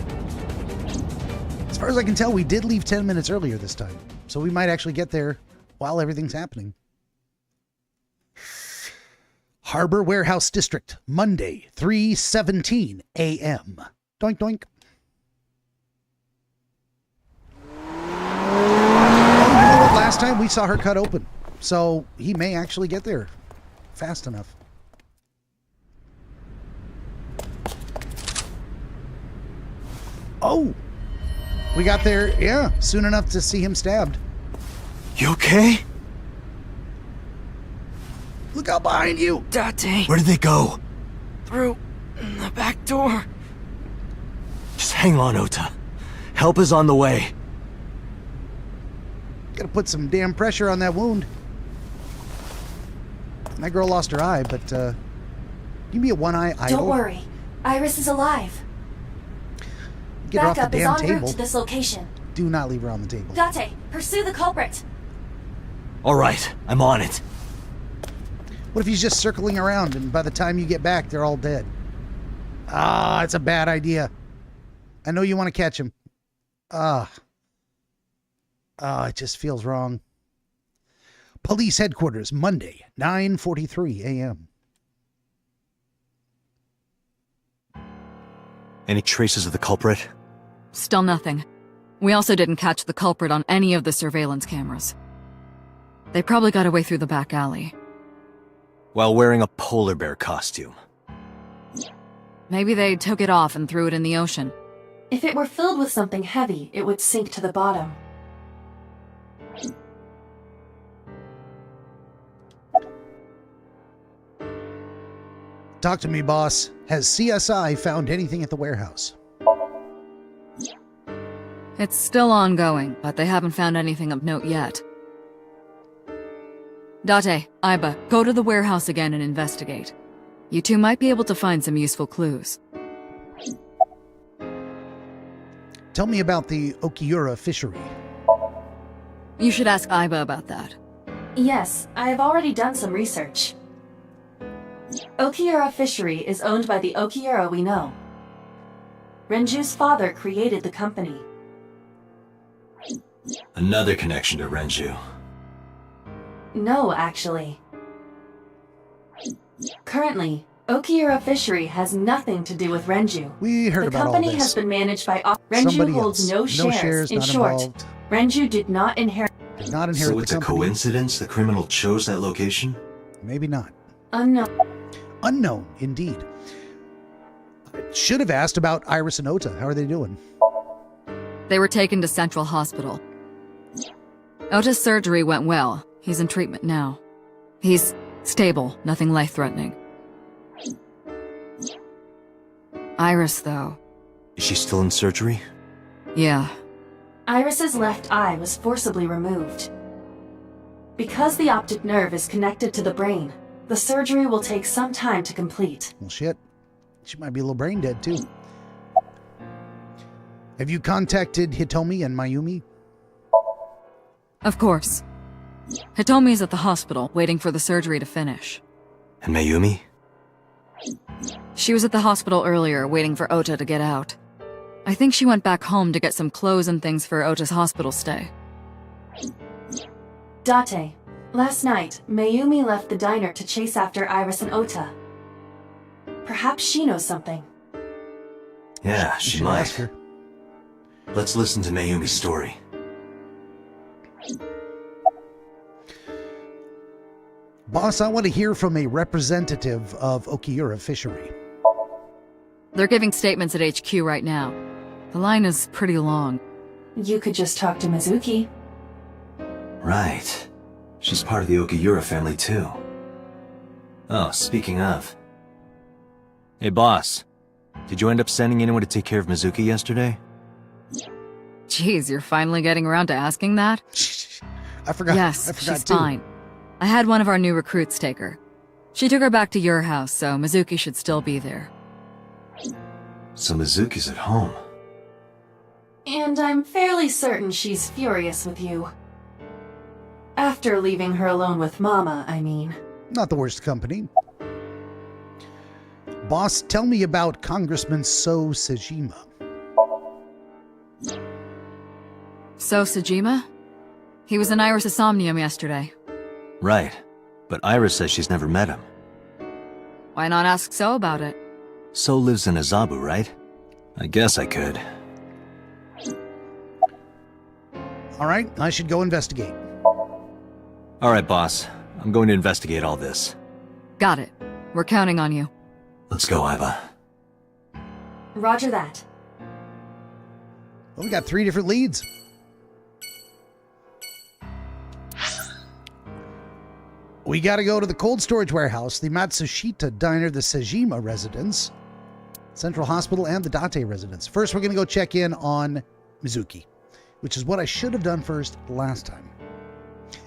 Speaker 1: As far as I can tell, we did leave 10 minutes earlier this time. So we might actually get there while everything's happening. Harbor Warehouse District, Monday, 3:17 a.m. Doink, doink. Last time we saw her cut open, so he may actually get there fast enough. Oh, we got there, yeah, soon enough to see him stabbed.
Speaker 2: You okay?
Speaker 1: Look out behind you.
Speaker 8: Date.
Speaker 2: Where did they go?
Speaker 8: Through the back door.
Speaker 2: Just hang on, Ota. Help is on the way.
Speaker 1: Gotta put some damn pressure on that wound. That girl lost her eye, but give me a one-eye idol.
Speaker 3: Don't worry. Iris is alive.
Speaker 1: Get her off the
Speaker 3: Backup is
Speaker 1: damn
Speaker 3: en route
Speaker 1: table.
Speaker 3: to this location.
Speaker 1: Do not leave her on the table.
Speaker 3: Date, pursue the culprit.
Speaker 2: Alright, I'm on it.
Speaker 1: What if he's just circling around and by the time you get back, they're all dead? Ah, it's a bad idea. I know you want to catch him. It just feels wrong. Police headquarters, Monday, 9:43 a.m.
Speaker 2: Any traces of the culprit?
Speaker 5: Still nothing. We also didn't catch the culprit on any of the surveillance cameras. They probably got away through the back alley.
Speaker 2: While wearing a polar bear costume.
Speaker 5: Maybe they took it off and threw it in the ocean.
Speaker 3: If it were filled with something heavy, it would sink to the bottom.
Speaker 1: Talk to me, boss. Has CSI found anything at the warehouse?
Speaker 5: It's still ongoing, but they haven't found anything of note yet. Date, Aiba, go to the warehouse again and investigate. You two might be able to find some useful clues.
Speaker 1: Tell me about the Okiura fishery.
Speaker 5: You should ask Aiba about that.
Speaker 3: Yes, I have already done some research. Okiura Fishery is owned by the Okiura we know. Renju's father created the company.
Speaker 2: Another connection to Renju.
Speaker 3: No, actually. Currently, Okiura Fishery has nothing to do with Renju.
Speaker 1: We heard about all this.
Speaker 3: The company has been managed by Renju
Speaker 1: Somebody
Speaker 3: holds
Speaker 1: else.
Speaker 3: no shares. In
Speaker 1: not
Speaker 3: short,
Speaker 1: involved.
Speaker 3: Renju did not inherit.
Speaker 1: Did not inherit
Speaker 2: So
Speaker 1: the
Speaker 2: it's a
Speaker 1: company.
Speaker 2: coincidence the criminal chose that location?
Speaker 1: Maybe not.
Speaker 3: Unknown.
Speaker 1: Unknown, indeed. I should have asked about Iris and Ota. How are they doing?
Speaker 5: They were taken to Central Hospital. Ota's surgery went well. He's in treatment now. He's stable, nothing life-threatening. Iris, though.
Speaker 2: Is she still in surgery?
Speaker 5: Yeah.
Speaker 3: Iris's left eye was forcibly removed. Because the optic nerve is connected to the brain, the surgery will take some time to complete.
Speaker 1: Well, shit. She might be a little brain dead, too. Have you contacted Hitomi and Mayumi?
Speaker 5: Of course. Hitomi's at the hospital, waiting for the surgery to finish.
Speaker 2: And Mayumi?
Speaker 5: She was at the hospital earlier, waiting for Ota to get out. I think she went back home to get some clothes and things for Ota's hospital stay.
Speaker 3: Date, last night, Mayumi left the diner to chase after Iris and Ota. Perhaps she knows something.
Speaker 2: Yeah, she
Speaker 1: should ask
Speaker 2: might.
Speaker 1: her.
Speaker 2: Let's listen to Mayumi's story.
Speaker 1: Boss, I want to hear from a representative of Okiura Fishery.
Speaker 5: They're giving statements at HQ right now. The line is pretty long.
Speaker 3: You could just talk to Mizuki.
Speaker 2: Right. She's part of the Okiura family, too. Oh, speaking of. Hey, boss. Did you end up sending anyone to take care of Mizuki yesterday?
Speaker 5: Jeez, you're finally getting around to asking that?
Speaker 1: I forgot.
Speaker 5: Yes,
Speaker 1: I forgot
Speaker 5: she's
Speaker 1: too.
Speaker 5: fine. I had one of our new recruits take her. She took her back to your house, so Mizuki should still be there.
Speaker 2: So Mizuki's at home.
Speaker 3: And I'm fairly certain she's furious with you. After leaving her alone with Mama, I mean.
Speaker 1: Not the worst company. Boss, tell me about Congressman So Sejima.
Speaker 5: So, Sejima? He was in Iris' Somnium yesterday.
Speaker 2: Right. But Iris says she's never met him.
Speaker 5: Why not ask So about it?
Speaker 2: So lives in Azabu, right? I guess I could.
Speaker 1: All right, I should go investigate.
Speaker 2: Alright, boss. I'm going to investigate all this.
Speaker 5: Got it. We're counting on you.
Speaker 2: Let's go, Aiba.
Speaker 3: Roger that.
Speaker 1: Well, we got 3 different leads. We got to go to the cold storage warehouse, the Matsushita Diner, the Sejima residence, Central Hospital, and the Date residence. First, we're going to go check in on Mizuki, which is what I should have done first last time.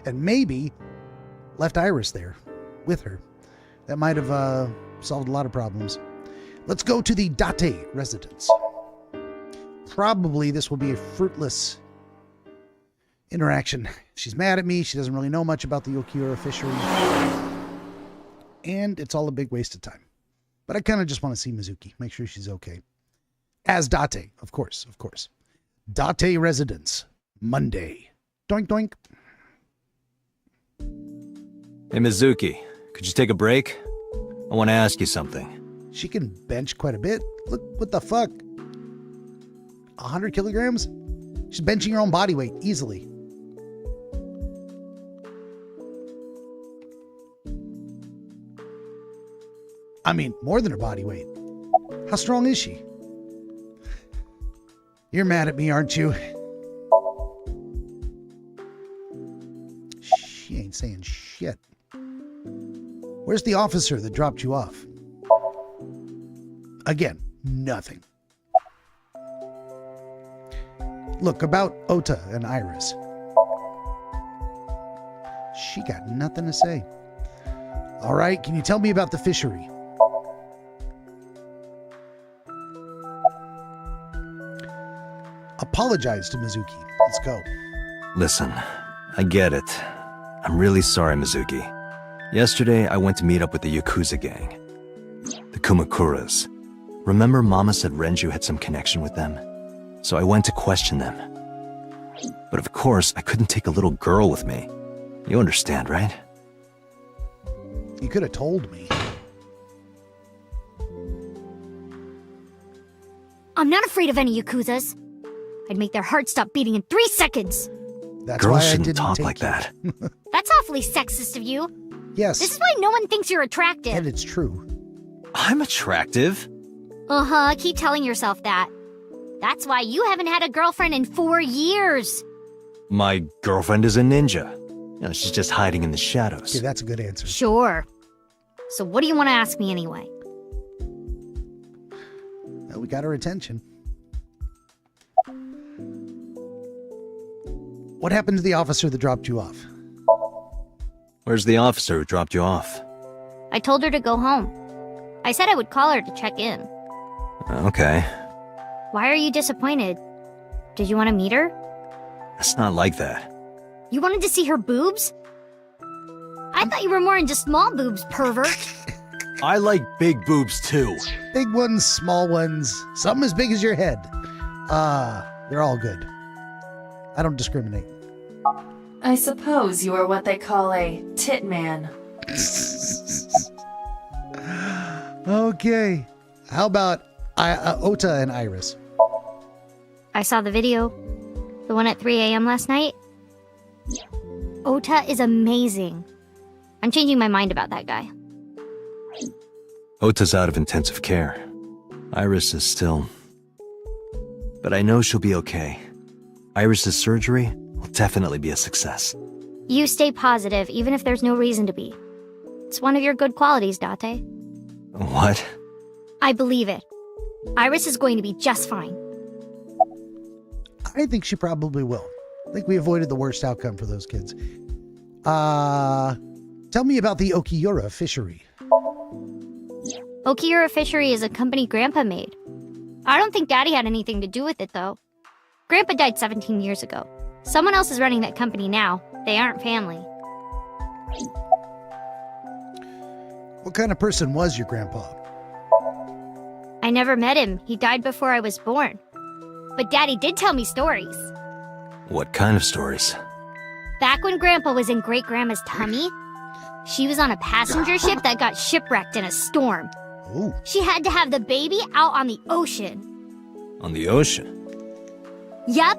Speaker 1: And maybe left Iris there with her. That might have solved a lot of problems. Let's go to the Date residence. Probably this will be a fruitless interaction. She's mad at me. She doesn't really know much about the Okiura fishery. And it's all a big waste of time. But I kind of just want to see Mizuki. Make sure she's okay. As Date, of course, of course. Date residence. Monday. Doink, doink.
Speaker 2: Hey, Mizuki. Could you take a break? I want to ask you something.
Speaker 1: She can bench quite a bit. Look, what the fuck? 100 kilograms? She's benching her own body weight easily. I mean, more than her body weight. How strong is she? You're mad at me, aren't you? She ain't saying shit. Where's the officer that dropped you off? Again, nothing. Look, about Ota and Iris. She got nothing to say. All right, can you tell me about the fishery? Apologize to Mizuki. Let's go.
Speaker 2: Listen, I get it. I'm really sorry, Mizuki. Yesterday, I went to meet up with the Yakuza gang. The Kumakuras. Remember Mama said Renju had some connection with them? So I went to question them. But of course, I couldn't take a little girl with me. You understand, right?
Speaker 1: You could have told me.
Speaker 12: I'm not afraid of any Yakuzas. I'd make their hearts stop beating in 3 seconds.
Speaker 1: That's
Speaker 2: Girls
Speaker 1: why I
Speaker 2: shouldn't
Speaker 1: didn't
Speaker 2: talk
Speaker 1: take
Speaker 2: like
Speaker 1: you.
Speaker 2: that.
Speaker 12: That's awfully sexist of you.
Speaker 1: Yes.
Speaker 12: This is why no one thinks you're attractive.
Speaker 1: And it's true.
Speaker 2: I'm attractive.
Speaker 12: Uh-huh, keep telling yourself that. That's why you haven't had a girlfriend in 4 years.
Speaker 2: My girlfriend is a ninja. You know, she's just hiding in the shadows.
Speaker 1: Okay, that's a good answer.
Speaker 12: Sure. So what do you want to ask me anyway?
Speaker 1: Well, we got her attention. What happened to the officer that dropped you off?
Speaker 2: Where's the officer who dropped you off?
Speaker 12: I told her to go home. I said I would call her to check in.
Speaker 2: Okay.
Speaker 12: Why are you disappointed? Did you want to meet her?
Speaker 2: It's not like that.
Speaker 12: You wanted to see her boobs? I thought you were more into small boobs, pervert.
Speaker 2: I like big boobs too.
Speaker 1: Big ones, small ones, some as big as your head. They're all good. I don't discriminate.
Speaker 3: I suppose you are what they call a tit man.
Speaker 1: Okay. How about Ota and Iris?
Speaker 12: I saw the video. The one at 3 a.m. last night. Ota is amazing. I'm changing my mind about that guy.
Speaker 2: Ota's out of intensive care. Iris is still... But I know she'll be okay. Iris's surgery will definitely be a success.
Speaker 12: You stay positive, even if there's no reason to be. It's one of your good qualities, Date.
Speaker 2: What?
Speaker 12: I believe it. Iris is going to be just fine.
Speaker 1: I think she probably will. I think we avoided the worst outcome for those kids. Tell me about the Okiura fishery.
Speaker 12: Okiura Fishery is a company Grandpa made. I don't think Daddy had anything to do with it, though. Grandpa died 17 years ago. Someone else is running that company now. They aren't family.
Speaker 1: What kind of person was your grandpa?
Speaker 12: I never met him. He died before I was born. But Daddy did tell me stories.
Speaker 2: What kind of stories?
Speaker 12: Back when Grandpa was in Great-Grandma's tummy, she was on a passenger ship that got shipwrecked in a storm.
Speaker 1: Ooh.
Speaker 12: She had to have the baby out on the ocean.
Speaker 2: On the ocean?
Speaker 12: Yep.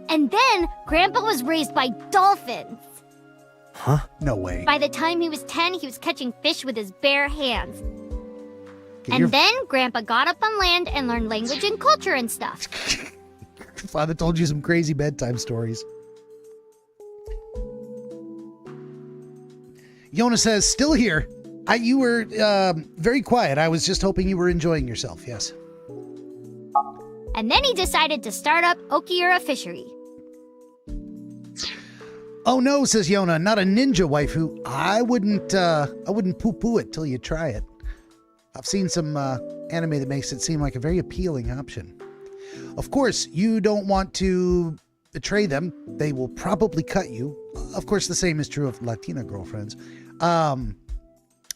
Speaker 12: And then Grandpa was raised by dolphins.
Speaker 2: Huh?
Speaker 1: No way.
Speaker 12: By the time he was 10, he was catching fish with his bare hands.
Speaker 1: Okay,
Speaker 12: And then Grandpa got up on land and learned language and culture and stuff.
Speaker 1: Your father told you some crazy bedtime stories. Yona says, still here. You were very quiet. I was just hoping you were enjoying yourself, yes.
Speaker 12: And then he decided to start up Okiura Fishery.
Speaker 1: Oh no, says Yona, not a ninja waifu. I wouldn't poo-poo it till you try it. I've seen some anime that makes it seem like a very appealing option. Of course, you don't want to betray them. They will probably cut you. Of course, the same is true of Latina girlfriends.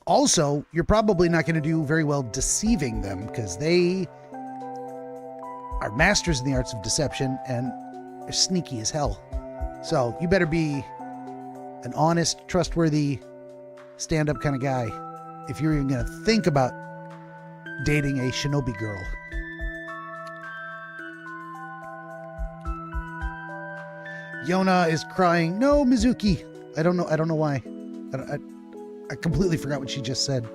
Speaker 1: Also, you're probably not going to do very well deceiving them because they are masters in the arts of deception and they're sneaky as hell. So you better be an honest, trustworthy, stand-up kind of guy if you're even going to think about dating a shinobi girl. Yona is crying, no, Mizuki. I don't know why. I completely forgot what she just said.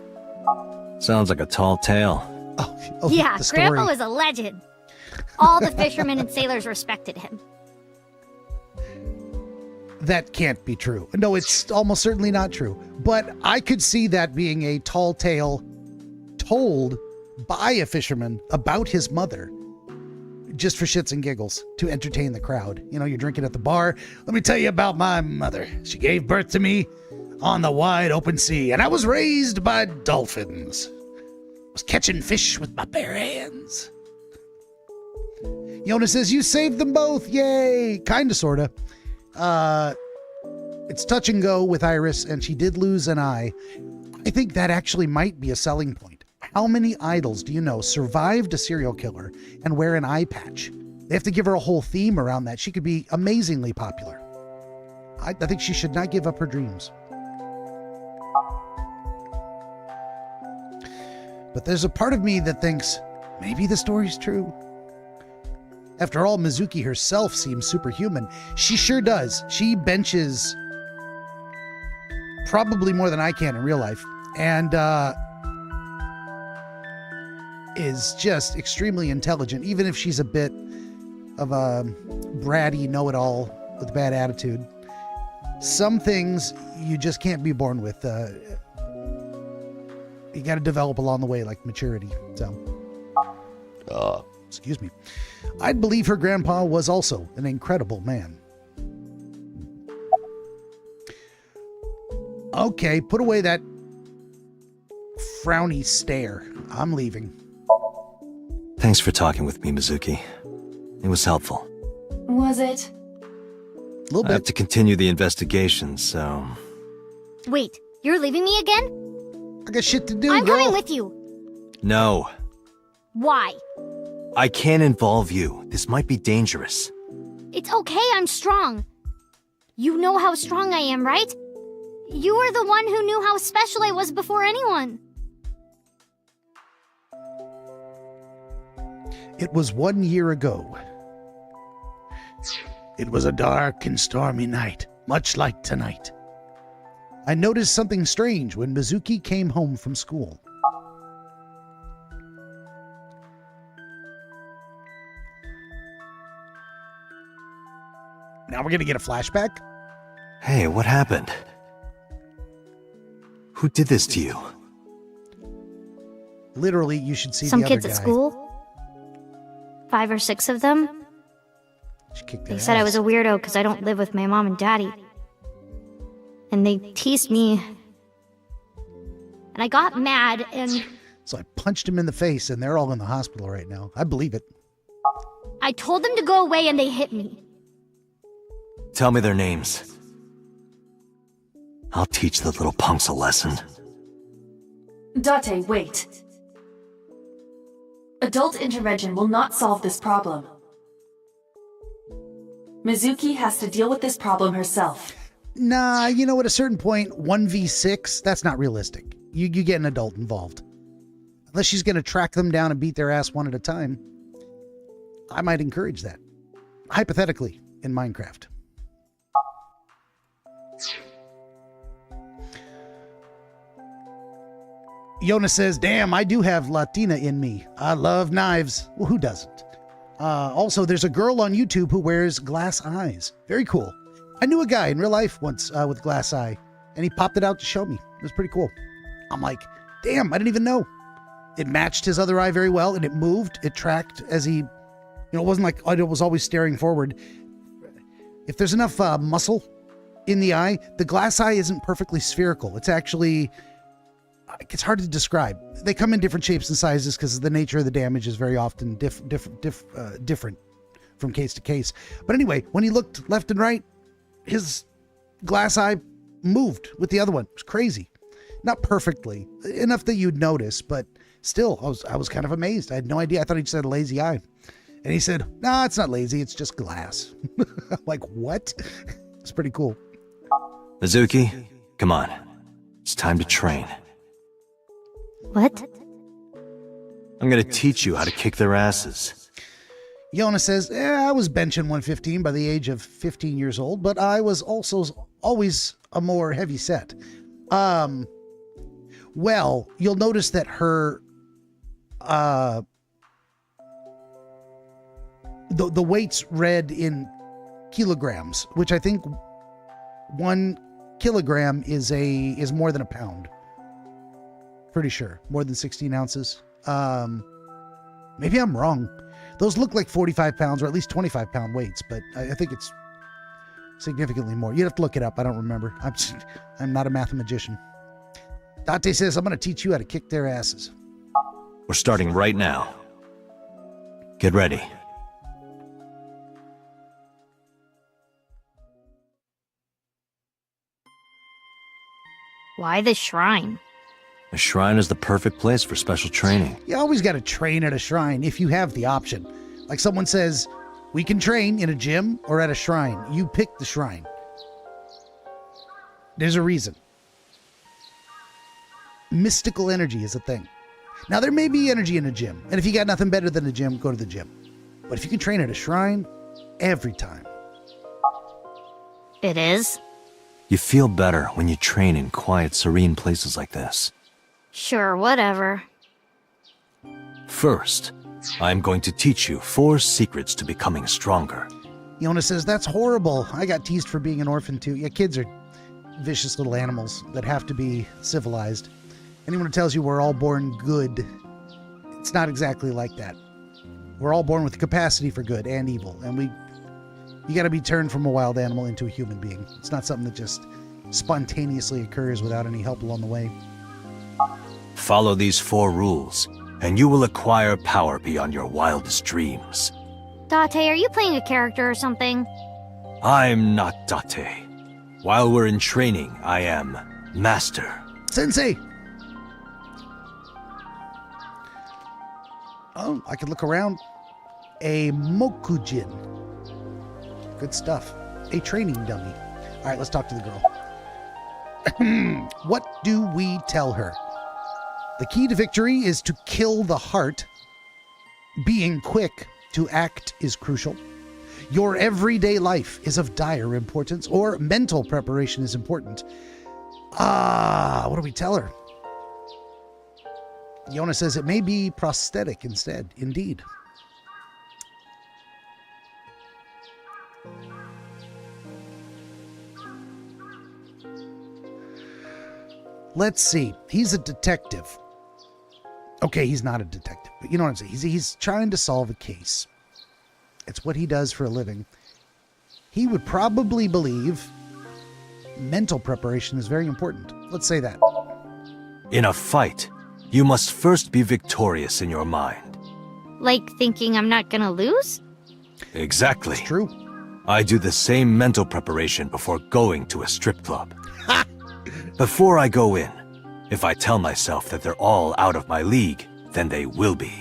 Speaker 2: Sounds like a tall tale.
Speaker 1: Oh
Speaker 12: Yeah,
Speaker 1: the story.
Speaker 12: Grandpa was a legend. All the fishermen and sailors respected him.
Speaker 1: That can't be true. No, it's almost certainly not true. But I could see that being a tall tale told by a fisherman about his mother. just for shits and giggles, to entertain the crowd. You know, you're drinking at the bar. Let me tell you about my mother. She gave birth to me on the wide open sea, and I was raised by dolphins. I was catching fish with my bare hands. Yona says, you saved them both. Yay. Kinda, sorta. It's touch and go with Iris, and she did lose an eye. I think that actually might be a selling point. How many idols do you know survived a serial killer and wear an eye patch? They have to give her a whole theme around that. She could be amazingly popular. I think she should not give up her dreams. But there's a part of me that thinks maybe the story's true. After all, Mizuki herself seems superhuman. She sure does. She benches probably more than I can in real life. And is just extremely intelligent, even if she's a bit of a bratty know-it-all with a bad attitude. Some things you just can't be born with. You got to develop along the way, like maturity. So, excuse me. I'd believe her grandpa was also an incredible man. Okay, put away that frowny stare. I'm leaving.
Speaker 2: Thanks for talking with me, Mizuki. It was helpful.
Speaker 3: Was it?
Speaker 1: A little bit.
Speaker 2: I have to continue the investigation, so...
Speaker 12: Wait, you're leaving me again?
Speaker 1: I got shit to do,
Speaker 12: I'm
Speaker 1: girl.
Speaker 12: coming with you.
Speaker 2: No.
Speaker 12: Why?
Speaker 2: I can't involve you. This might be dangerous.
Speaker 12: It's okay, I'm strong. You know how strong I am, right? You were the one who knew how special I was before anyone.
Speaker 1: It was 1 year ago. It was a dark and stormy night, much like tonight. I noticed something strange when Mizuki came home from school. Now we're gonna get a flashback?
Speaker 2: Hey, what happened? Who did this to you?
Speaker 1: Literally, you should see
Speaker 12: Some
Speaker 1: the other
Speaker 12: kids
Speaker 1: guy.
Speaker 12: at school. 5 or 6 of them.
Speaker 1: She kicked
Speaker 12: They
Speaker 1: their
Speaker 12: said I
Speaker 1: ass.
Speaker 12: was a weirdo because I don't live with my mom and daddy. And they teased me. And I got mad and
Speaker 1: So I punched him in the face, and they're all in the hospital right now. I believe it.
Speaker 12: I told them to go away and they hit me.
Speaker 2: Tell me their names. I'll teach the little punks a lesson.
Speaker 3: Date, wait. Adult intervention will not solve this problem. Mizuki has to deal with this problem herself.
Speaker 1: Nah, you know, at a certain point, 1v6, that's not realistic. You get an adult involved. Unless she's going to track them down and beat their ass one at a time. I might encourage that. Hypothetically, in Minecraft. Yona says, damn, I do have Latina in me. I love knives. Well, who doesn't? Also, there's a girl on YouTube who wears glass eyes. Very cool. I knew a guy in real life once with glass eye, and he popped it out to show me. It was pretty cool. I'm like, damn, I didn't even know. It matched his other eye very well, and it moved. It tracked as he, it wasn't like I was always staring forward. If there's enough muscle in the eye, the glass eye isn't perfectly spherical. It's actually, it's hard to describe. They come in different shapes and sizes because the nature of the damage is very often different from case to case. But anyway, when he looked left and right, his glass eye moved with the other one. It was crazy. Not perfectly, enough that you'd notice, but still, I was kind of amazed. I had no idea. I thought he just had a lazy eye. And he said, no, it's not lazy. It's just glass. I'm like, what? It's pretty cool.
Speaker 2: Mizuki, come on. It's time to train.
Speaker 12: What?
Speaker 2: I'm gonna teach you how to kick their asses.
Speaker 1: Yona says, I was benching 115 by the age of 15 years old, but I was also always a more heavy set. Well, you'll notice that her, the weight's read in kilograms, which I think 1 kilogram is more than a pound. Pretty sure. More than 16 ounces. Maybe I'm wrong. Those look like 45 pounds or at least 25-pound weights, but I think it's significantly more. You'd have to look it up. I don't remember. I'm not a mathematician. Date says, I'm going to teach you how to kick their asses.
Speaker 2: We're starting right now. Get ready.
Speaker 12: Why the shrine?
Speaker 2: A shrine is the perfect place for special training.
Speaker 1: You always got to train at a shrine if you have the option. Like someone says, we can train in a gym or at a shrine. You pick the shrine. There's a reason. Mystical energy is a thing. Now, there may be energy in a gym, and if you got nothing better than a gym, go to the gym. But if you can train at a shrine, every time.
Speaker 12: It is?
Speaker 2: You feel better when you train in quiet, serene places like this.
Speaker 12: Sure, whatever.
Speaker 2: First, I'm going to teach you 4 secrets to becoming stronger.
Speaker 1: Yona says, that's horrible. I got teased for being an orphan too. Yeah, kids are vicious little animals that have to be civilized. Anyone who tells you we're all born good, it's not exactly like that. We're all born with the capacity for good and evil, and you got to be turned from a wild animal into a human being. It's not something that just spontaneously occurs without any help along the way.
Speaker 2: Follow these 4 rules, and you will acquire power beyond your wildest dreams.
Speaker 12: Date, are you playing a character or something?
Speaker 2: I'm not Date. While we're in training, I am Master.
Speaker 1: Sensei! Oh, I could look around. A Mokujin. Good stuff. A training dummy. All right, let's talk to the girl. What do we tell her? The key to victory is to kill the heart. Being quick to act is crucial. Your everyday life is of dire importance, or mental preparation is important. What do we tell her? Yona says it may be prosthetic instead. Indeed. Let's see. He's a detective. Okay, he's not a detective, but you know what I'm saying. He's trying to solve a case. It's what he does for a living. He would probably believe mental preparation is very important. Let's say that.
Speaker 2: In a fight, you must first be victorious in your mind.
Speaker 12: Like thinking I'm not gonna lose?
Speaker 2: Exactly.
Speaker 1: It's true.
Speaker 2: I do the same mental preparation before going to a strip club. Before I go in, if I tell myself that they're all out of my league, then they will be.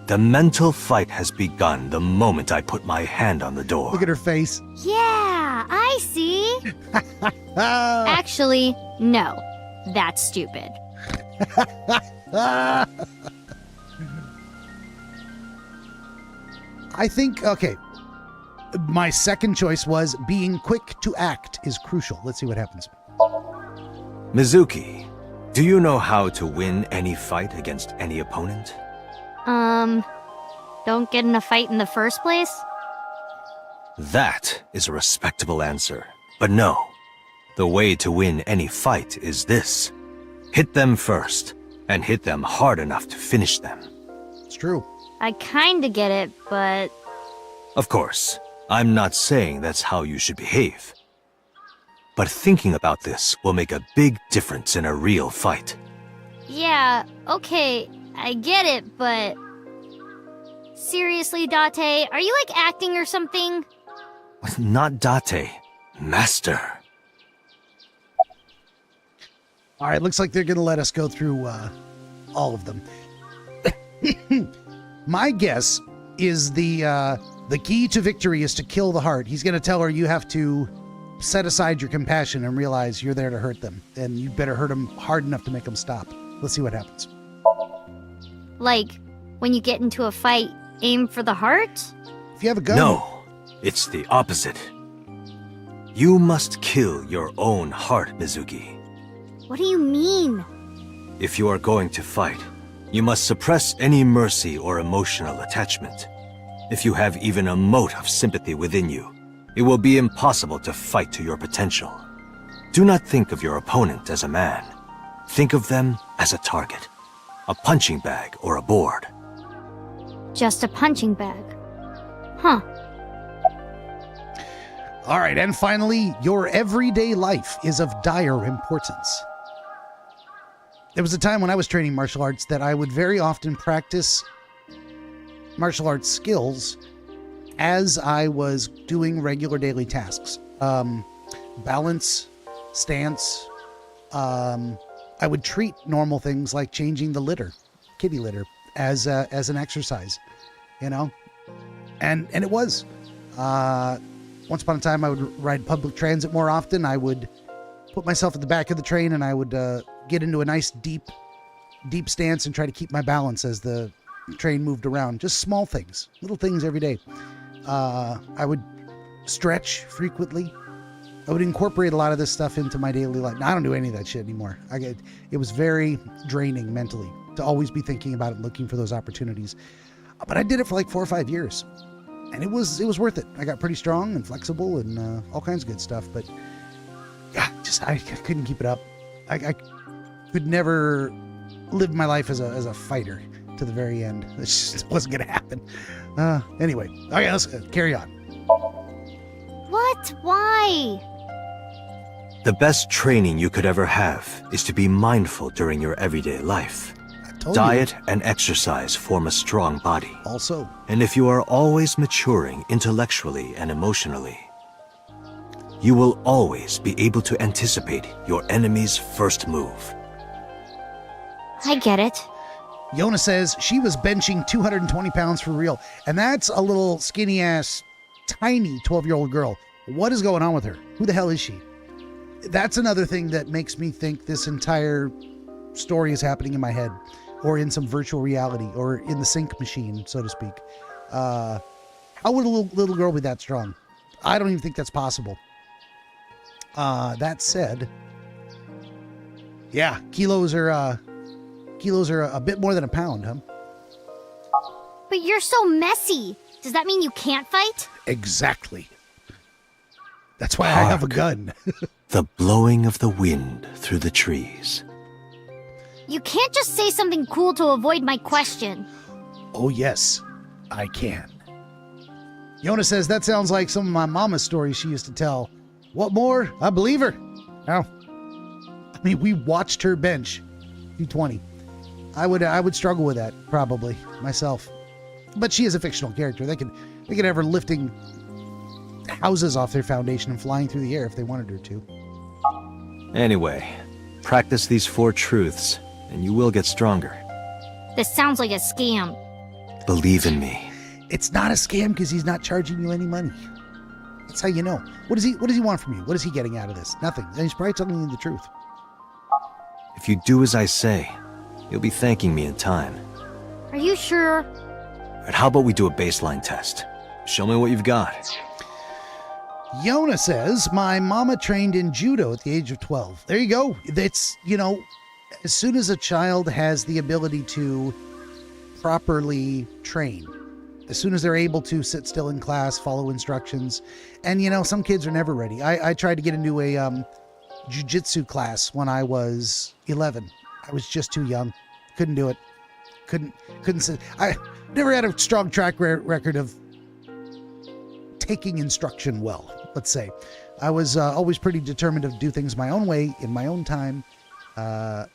Speaker 2: The mental fight has begun the moment I put my hand on the door.
Speaker 1: Look at her face.
Speaker 12: Yeah, I see. Actually, no. That's stupid.
Speaker 1: I think, okay. My second choice was being quick to act is crucial. Let's see what happens.
Speaker 2: Mizuki, do you know how to win any fight against any opponent?
Speaker 12: Don't get in a fight in the first place?
Speaker 2: That is a respectable answer. But no, the way to win any fight is this. Hit them first, and hit them hard enough to finish them.
Speaker 1: It's true.
Speaker 12: I kinda get it, but...
Speaker 2: Of course, I'm not saying that's how you should behave. But thinking about this will make a big difference in a real fight.
Speaker 12: Yeah, okay, I get it, but... Seriously, Date, are you like acting or something?
Speaker 2: Not Date, Master.
Speaker 1: All right, looks like they're going to let us go through all of them. My guess is the key to victory is to kill the heart. He's going to tell her you have to set aside your compassion and realize you're there to hurt them, and you better hurt them hard enough to make them stop. Let's see what happens.
Speaker 12: Like, when you get into a fight, aim for the heart?
Speaker 1: If you have a gun...
Speaker 2: No, it's the opposite. You must kill your own heart, Mizuki.
Speaker 12: What do you mean?
Speaker 2: If you are going to fight, you must suppress any mercy or emotional attachment. If you have even a mote of sympathy within you, it will be impossible to fight to your potential. Do not think of your opponent as a man. Think of them as a target, a punching bag or a board.
Speaker 12: Just a punching bag. Huh.
Speaker 1: All right, and finally, your everyday life is of dire importance. There was a time when I was training martial arts that I would very often practice martial arts skills as I was doing regular daily tasks. Balance, stance. I would treat normal things like changing the litter, kitty litter, as an exercise, you know? And it was. Once upon a time, I would ride public transit more often. I would put myself at the back of the train and I would get into a nice deep stance and try to keep my balance as the train moved around. Just small things, little things every day. I would stretch frequently. I would incorporate a lot of this stuff into my daily life. Now, I don't do any of that shit anymore. It was very draining mentally to always be thinking about it and looking for those opportunities. But I did it for like 4 or 5 years. And it was worth it. I got pretty strong and flexible and all kinds of good stuff. But yeah, I couldn't keep it up. I could never live my life as a fighter to the very end. It just wasn't going to happen. Anyway, okay, let's carry on.
Speaker 12: What? Why?
Speaker 2: The best training you could ever have is to be mindful during your everyday life. Diet and exercise form a strong body.
Speaker 1: Also.
Speaker 2: And if you are always maturing intellectually and emotionally, you will always be able to anticipate your enemy's first move.
Speaker 12: I get it.
Speaker 1: Yona says she was benching 220 pounds for real. And that's a little skinny ass, tiny 12-year-old girl. What is going on with her? Who the hell is she? That's another thing that makes me think this entire story is happening in my head, or in some virtual reality, or in the sync machine, so to speak. How would a little girl be that strong? I don't even think that's possible. That said, yeah, kilos are a bit more than a pound, huh?
Speaker 12: But you're so messy. Does that mean you can't fight?
Speaker 1: Exactly. That's why I have a gun.
Speaker 2: The blowing of the wind through the trees.
Speaker 12: You can't just say something cool to avoid my question.
Speaker 1: Oh, yes, I can. Yona says that sounds like some of my mama's stories she used to tell. What more? I believe her. Now, I mean, we watched her bench 220. I would struggle with that, probably, myself. But she is a fictional character. They could have her lifting houses off their foundation and flying through the air if they wanted her to.
Speaker 2: Anyway, practice these 4 truths, and you will get stronger.
Speaker 12: This sounds like a scam.
Speaker 2: Believe in me.
Speaker 1: It's not a scam because he's not charging you any money. That's how you know. What does he want from you? What is he getting out of this? Nothing. And he's probably telling you the truth.
Speaker 2: If you do as I say, you'll be thanking me in time.
Speaker 12: Are you sure?
Speaker 2: But how about we do a baseline test? Show me what you've got.
Speaker 1: Yona says, my mama trained in judo at the age of 12. There you go. That's, as soon as a child has the ability to properly train, as soon as they're able to sit still in class, follow instructions, and some kids are never ready. I tried to get into a jiu-jitsu class when I was 11. I was just too young. Couldn't do it. Couldn't sit. I never had a strong track record of taking instruction well, let's say. I was always pretty determined to do things my own way, in my own time. And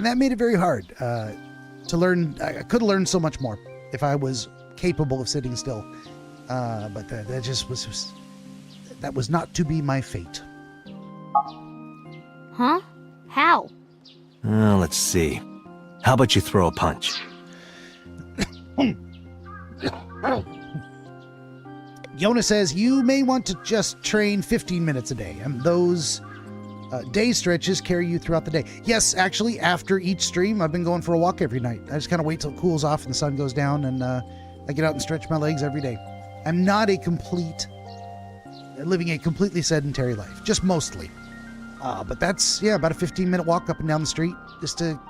Speaker 1: that made it very hard to learn. I could have learned so much more if I was capable of sitting still. But that just was, that was not to be my fate.
Speaker 12: Huh? How?
Speaker 2: Let's see. How about you throw a punch?
Speaker 1: Yona says you may want to just train 15 minutes a day, and those day stretches carry you throughout the day. Yes, actually, after each stream, I've been going for a walk every night. I just kind of wait till it cools off and the sun goes down, and I get out and stretch my legs every day. I'm not living a completely sedentary life, just mostly. But that's, about a 15-minute walk up and down the street, just to,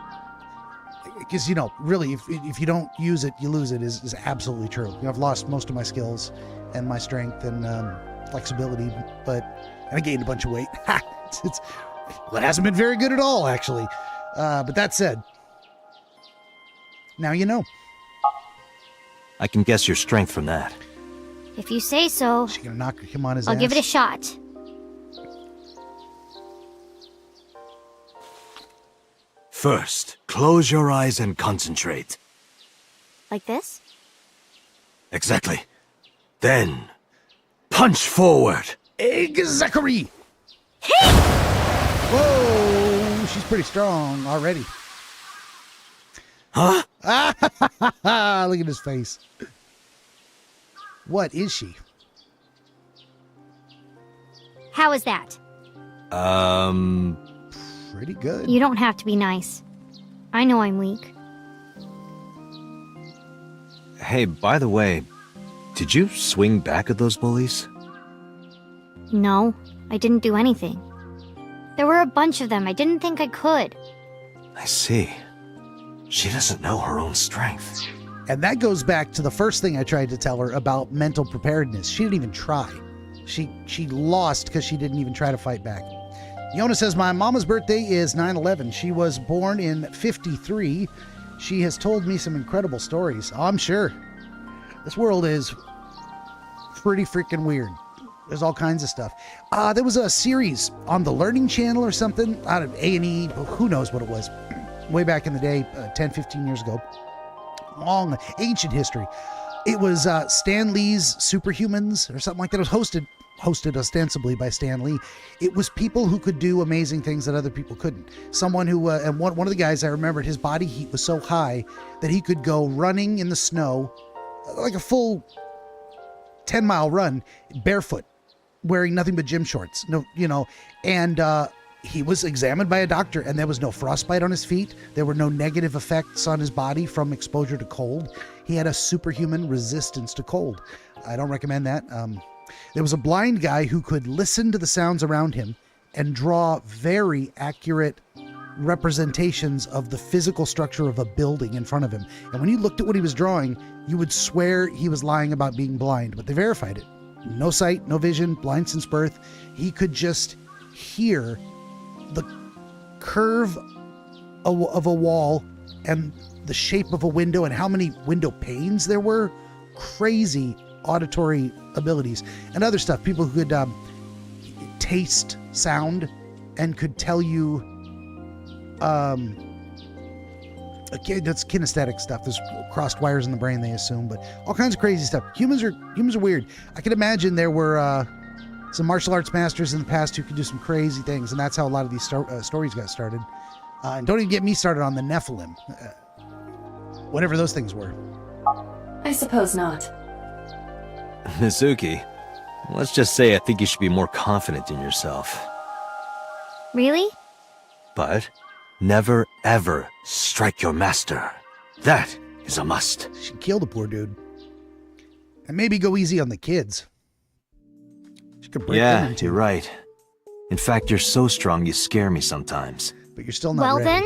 Speaker 1: because, really, if you don't use it, you lose it, is absolutely true. I've lost most of my skills and my strength and flexibility, and I gained a bunch of weight. It hasn't been very good at all, actually. But that said, Now you know.
Speaker 2: I can guess your strength from that.
Speaker 12: If you say so.
Speaker 1: She gonna knock him on his
Speaker 12: I'll
Speaker 1: ass?
Speaker 12: give it a shot.
Speaker 2: First, close your eyes and concentrate.
Speaker 12: Like this?
Speaker 2: Exactly. Then, punch forward.
Speaker 1: Zachary! Whoa, she's pretty strong already.
Speaker 2: Huh?
Speaker 1: Look at his face. What is she?
Speaker 12: How is that?
Speaker 1: Pretty good.
Speaker 12: You don't have to be nice. I know I'm weak.
Speaker 2: Hey, by the way, did you swing back at those bullies?
Speaker 12: No, I didn't do anything. There were a bunch of them. I didn't think I could.
Speaker 2: I see. She doesn't know her own strength.
Speaker 1: And that goes back to the first thing I tried to tell her about mental preparedness. She didn't even try. She lost because she didn't even try to fight back. Yona says, my mama's birthday is 9/11. She was born in 53. She has told me some incredible stories. Oh, I'm sure. This world is pretty freaking weird. There's all kinds of stuff. There was a series on the Learning Channel or something, out of A&E, who knows what it was, way back in the day, 10, 15 years ago. Long, ancient history. It was Stan Lee's Superhumans or something like that. It was hosted ostensibly by Stan Lee. It was people who could do amazing things that other people couldn't. Someone who, and one of the guys I remembered, his body heat was so high that he could go running in the snow, like a full 10-mile run, barefoot, wearing nothing but gym shorts. No, and he was examined by a doctor, and there was no frostbite on his feet. There were no negative effects on his body from exposure to cold. He had a superhuman resistance to cold. I don't recommend that. There was a blind guy who could listen to the sounds around him and draw very accurate representations of the physical structure of a building in front of him. And when you looked at what he was drawing, you would swear he was lying about being blind, but they verified it. No sight, no vision, blind since birth. He could just hear the curve of a wall and the shape of a window and how many window panes there were. Crazy auditory abilities and other stuff. People who could taste sound and could tell you that's kinesthetic stuff. There's crossed wires in the brain, they assume, but all kinds of crazy stuff. Humans are weird. I can imagine there were some martial arts masters in the past who could do some crazy things, and that's how a lot of these stories got started. And don't even get me started on the Nephilim, whatever those things were.
Speaker 3: I suppose not.
Speaker 2: Mizuki, let's just say I think you should be more confident in yourself.
Speaker 12: Really?
Speaker 2: But never ever strike your master. That is a must.
Speaker 1: She killed a poor dude. And maybe go easy on the kids. She could break them in two.
Speaker 2: You're right. In fact, you're so strong you scare me sometimes.
Speaker 1: But you're still not ready.
Speaker 12: Then?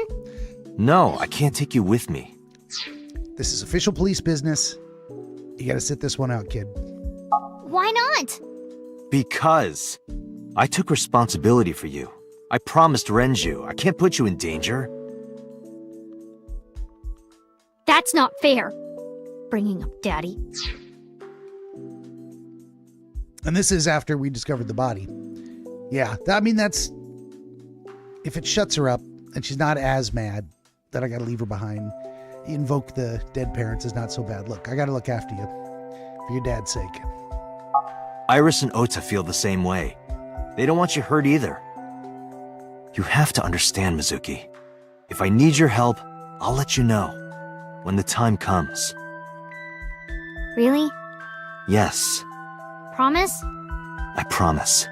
Speaker 2: No, I can't take you with me.
Speaker 1: This is official police business. You gotta sit this one out, kid.
Speaker 12: Why not?
Speaker 2: Because I took responsibility for you. I promised Renju. I can't put you in danger.
Speaker 12: That's not fair. Bringing up Daddy.
Speaker 1: And this is after we discovered the body. Yeah, I mean, that's... If it shuts her up and she's not as mad that I gotta leave her behind, invoke the dead parents is not so bad. Look, I gotta look after you. For your dad's sake.
Speaker 2: Iris and Ota feel the same way. They don't want you hurt either. You have to understand, Mizuki. If I need your help, I'll let you know. When the time comes.
Speaker 12: Really?
Speaker 2: Yes.
Speaker 12: Promise?
Speaker 2: I promise.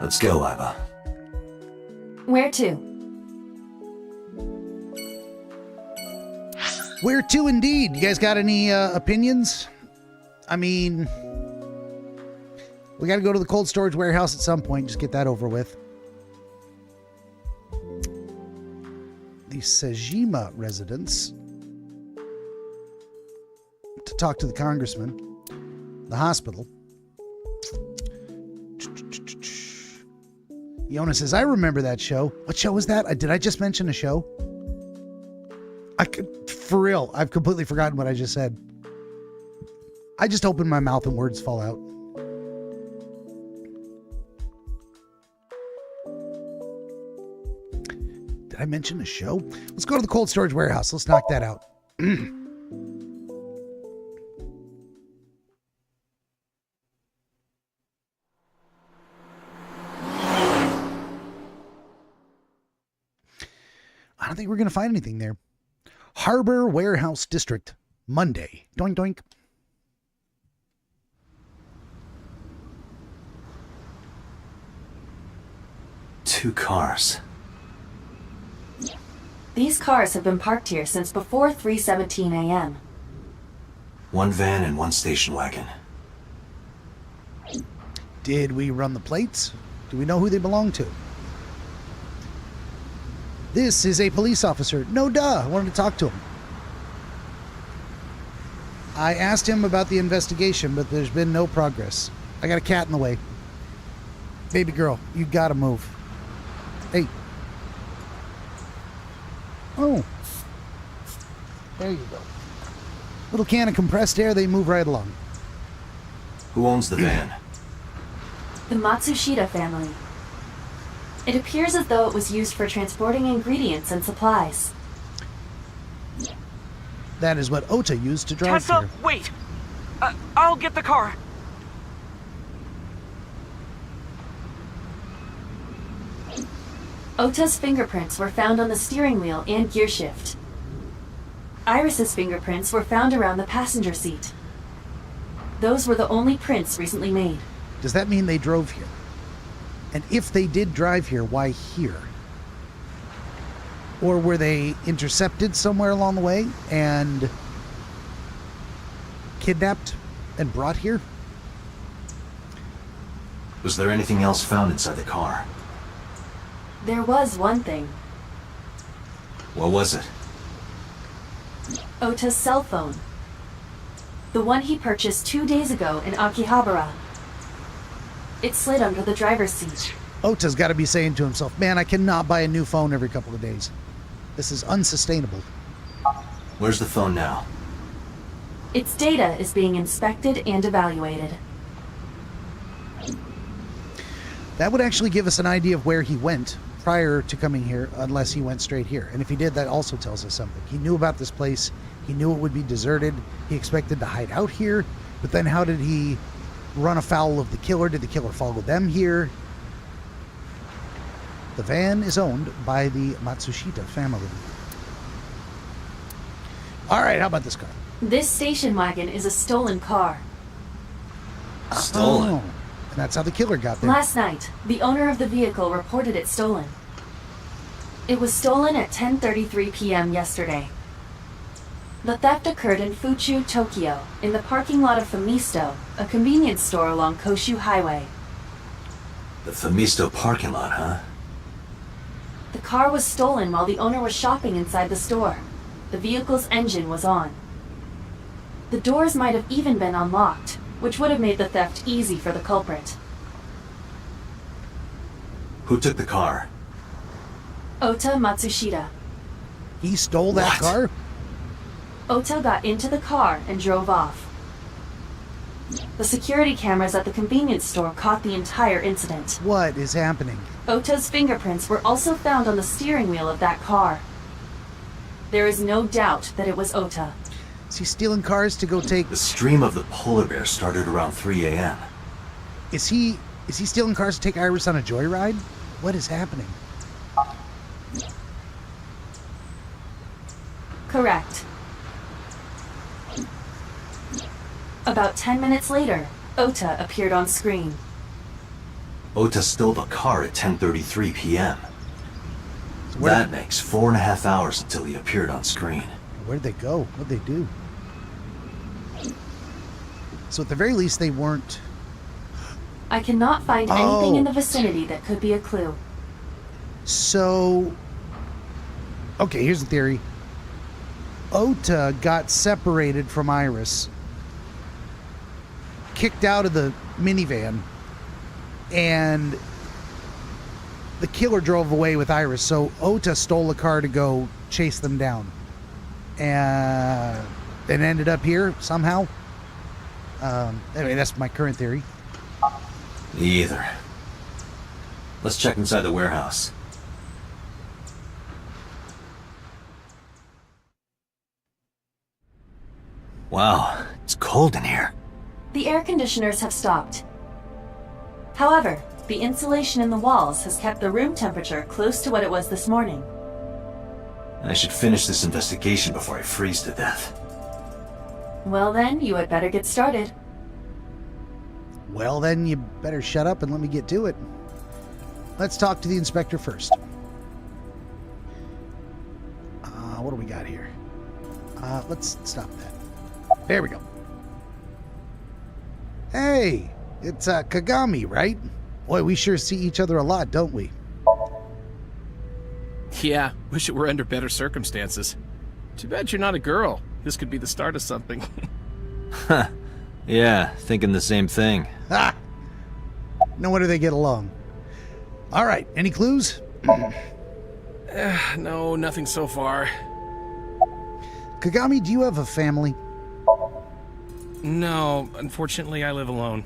Speaker 2: Let's go, Iva.
Speaker 3: Where to?
Speaker 1: Where to indeed? You guys got any opinions? I mean, we got to go to the cold storage warehouse at some point. Just get that over with. The Sejima residence to talk to the congressman. The hospital. Yona says, I remember that show. What show was that? Did I just mention a show? For real, I've completely forgotten what I just said. I just open my mouth and words fall out. Did I mention a show? Let's go to the cold storage warehouse. Let's knock that out. I don't think we're going to find anything there. Harbor Warehouse District, Monday. Doink, doink.
Speaker 2: Two cars.
Speaker 3: These cars have been parked here since before 3:17 a.m.
Speaker 2: One van and one station wagon.
Speaker 1: Did we run the plates? Do we know who they belong to? This is a police officer. No duh, I wanted to talk to him. I asked him about the investigation, but there's been no progress. I got a cat in the way. Baby girl, you gotta move. Hey. Oh. There you go. Little can of compressed air, they move right along.
Speaker 2: Who owns the van?
Speaker 3: The Matsushita family. It appears as though it was used for transporting ingredients and supplies.
Speaker 1: That is what Ota used to drive
Speaker 8: Tessa,
Speaker 1: here.
Speaker 8: wait! I'll get the car.
Speaker 3: Ota's fingerprints were found on the steering wheel and gearshift. Iris's fingerprints were found around the passenger seat. Those were the only prints recently made.
Speaker 1: Does that mean they drove here? And if they did drive here, why here? Or were they intercepted somewhere along the way and kidnapped and brought here?
Speaker 2: Was there anything else found inside the car?
Speaker 3: There was one thing.
Speaker 2: What was it?
Speaker 3: Ota's cell phone. The one he purchased 2 days ago in Akihabara. It slid under the driver's seat.
Speaker 1: Ota's got to be saying to himself, man, I cannot buy a new phone every couple of days. This is unsustainable.
Speaker 2: Where's the phone now?
Speaker 3: Its data is being inspected and evaluated.
Speaker 1: That would actually give us an idea of where he went prior to coming here, unless he went straight here. And if he did, that also tells us something. He knew about this place. He knew it would be deserted. He expected to hide out here. But then how did he run afoul of the killer? Did the killer follow them here? The van is owned by the Matsushita family. All right, how about this car?
Speaker 3: This station wagon is a stolen car.
Speaker 2: Stolen?
Speaker 1: Oh, and that's how the killer got there.
Speaker 3: Last night, the owner of the vehicle reported it stolen. It was stolen at 10:33 p.m. yesterday. The theft occurred in Fuchu, Tokyo, in the parking lot of Famisto, a convenience store along Koshu Highway.
Speaker 2: The Famisto parking lot, huh?
Speaker 3: The car was stolen while the owner was shopping inside the store. The vehicle's engine was on. The doors might have even been unlocked, which would have made the theft easy for the culprit.
Speaker 2: Who took the car?
Speaker 3: Ota Matsushita.
Speaker 1: He stole that car?
Speaker 3: Ota got into the car and drove off. The security cameras at the convenience store caught the entire incident.
Speaker 1: What is happening?
Speaker 3: Ota's fingerprints were also found on the steering wheel of that car. There is no doubt that it was Ota.
Speaker 1: Is he stealing cars to go take...
Speaker 2: The stream of the polar bear started around 3 a.m.
Speaker 1: Is he stealing cars to take Iris on a joyride? What is happening?
Speaker 3: Correct. About 10 minutes later, Ota appeared on screen.
Speaker 2: Ota stole the car at 10:33 p.m.
Speaker 1: So
Speaker 2: That makes 4.5 hours until he appeared on screen.
Speaker 1: Where'd they go? What'd they do? So at the very least, they weren't...
Speaker 3: I cannot find anything in the vicinity that could be a clue.
Speaker 1: So... Okay, here's the theory. Ota got separated from Iris, kicked out of the minivan, and the killer drove away with Iris. So Ota stole a car to go chase them down. and ended up here somehow. Anyway, that's my current theory.
Speaker 2: Me either. Let's check inside the warehouse. Wow, it's cold in here.
Speaker 3: The air conditioners have stopped. However, the insulation in the walls has kept the room temperature close to what it was this morning.
Speaker 2: I should finish this investigation before I freeze to death.
Speaker 3: Well then, you had better get started.
Speaker 1: Well, then you better shut up and let me get to it. Let's talk to the inspector first. What do we got here? Let's stop that. There we go. Hey, it's Kagami, right? Boy, we sure see each other a lot, don't we?
Speaker 13: Yeah, wish it were under better circumstances. Too bad you're not a girl. This could be the start of something.
Speaker 2: Huh. Yeah, thinking the same thing.
Speaker 1: Ha! No wonder they get along. All right, any clues?
Speaker 13: No, nothing so far.
Speaker 1: Kagami, do you have a family?
Speaker 13: No, unfortunately I live alone.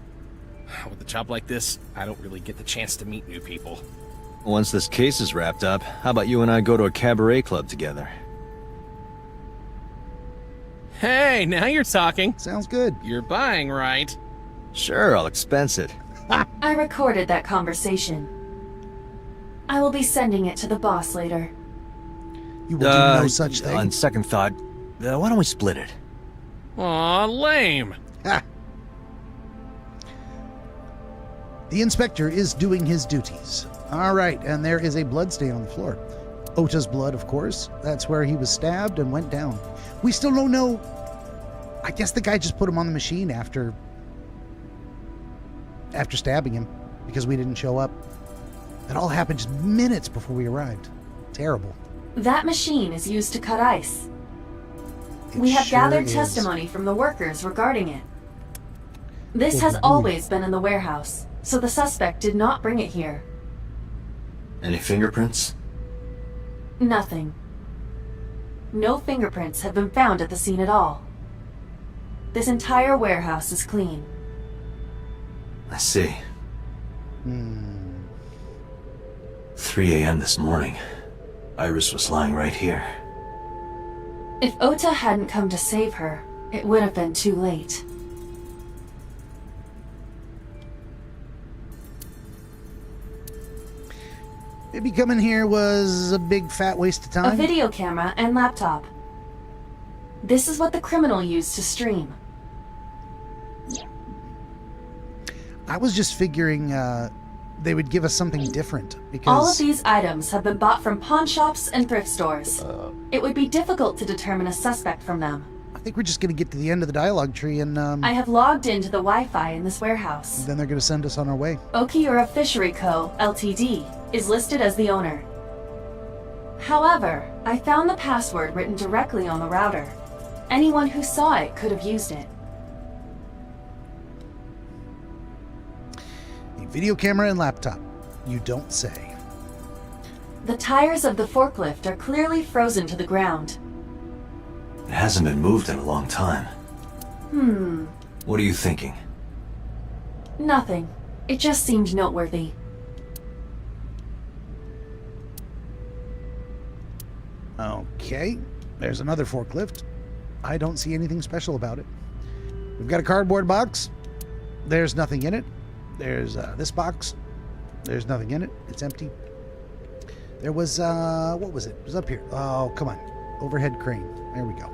Speaker 13: With a job like this, I don't really get the chance to meet new people.
Speaker 2: Once this case is wrapped up, how about you and I go to a cabaret club together?
Speaker 13: Hey, now you're talking.
Speaker 1: Sounds good.
Speaker 13: You're buying, right?
Speaker 2: Sure, I'll expense it.
Speaker 3: I recorded that conversation. I will be sending it to the boss later.
Speaker 1: You will do no such thing.
Speaker 2: On second thought, why don't we split it?
Speaker 13: Aw, lame.
Speaker 1: Ha! The inspector is doing his duties. All right, and there is a blood stain on the floor. Ota's blood, of course. That's where he was stabbed and went down. We still don't know. I guess the guy just put him on the machine after stabbing him because we didn't show up. It all happened just minutes before we arrived. Terrible.
Speaker 3: That machine is used to cut ice. We
Speaker 1: It
Speaker 3: have
Speaker 1: sure
Speaker 3: gathered
Speaker 1: is.
Speaker 3: testimony from the workers regarding it. This has always been in the warehouse, so the suspect did not bring it here.
Speaker 2: Any fingerprints?
Speaker 3: Nothing. No fingerprints have been found at the scene at all. This entire warehouse is clean.
Speaker 2: I see. 3 a.m. this morning. Iris was lying right here.
Speaker 3: If Ota hadn't come to save her, it would have been too late.
Speaker 1: Maybe coming here was a big fat waste of
Speaker 3: A
Speaker 1: time.
Speaker 3: video camera and laptop. This is what the criminal used to stream.
Speaker 1: I was just figuring they would give us something different because
Speaker 3: All of these items have been bought from pawn shops and thrift stores. It would be difficult to determine a suspect from them.
Speaker 1: I think we're just going to get to the end of the dialogue tree and
Speaker 3: I have logged into the Wi-Fi in this warehouse.
Speaker 1: then they're going to send us on our way.
Speaker 3: Okiura Fishery Co., Ltd. is listed as the owner. However, I found the password written directly on the router. Anyone who saw it could have used it.
Speaker 1: A video camera and laptop. You don't say.
Speaker 3: The tires of the forklift are clearly frozen to the ground.
Speaker 2: It hasn't been moved in a long time. What are you thinking?
Speaker 3: Nothing. It just seemed noteworthy.
Speaker 1: Okay, there's another forklift. I don't see anything special about it. We've got a cardboard box. There's nothing in it. There's this box. There's nothing in it. It's empty. There was, what was it? It was up here. Oh, come on. Overhead crane. There we go.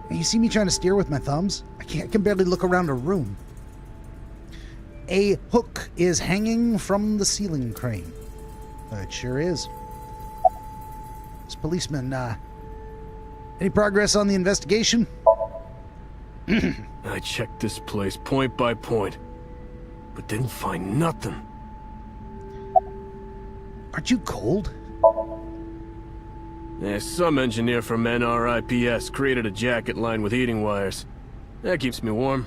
Speaker 1: And you see me trying to steer with my thumbs? I can barely look around a room. A hook is hanging from the ceiling crane. It sure is. This policeman, any progress on the investigation?
Speaker 6: I checked this place point by point, but didn't find nothing.
Speaker 1: Aren't you cold?
Speaker 6: Yeah, some engineer from NRIPS created a jacket lined with heating wires. That keeps me warm.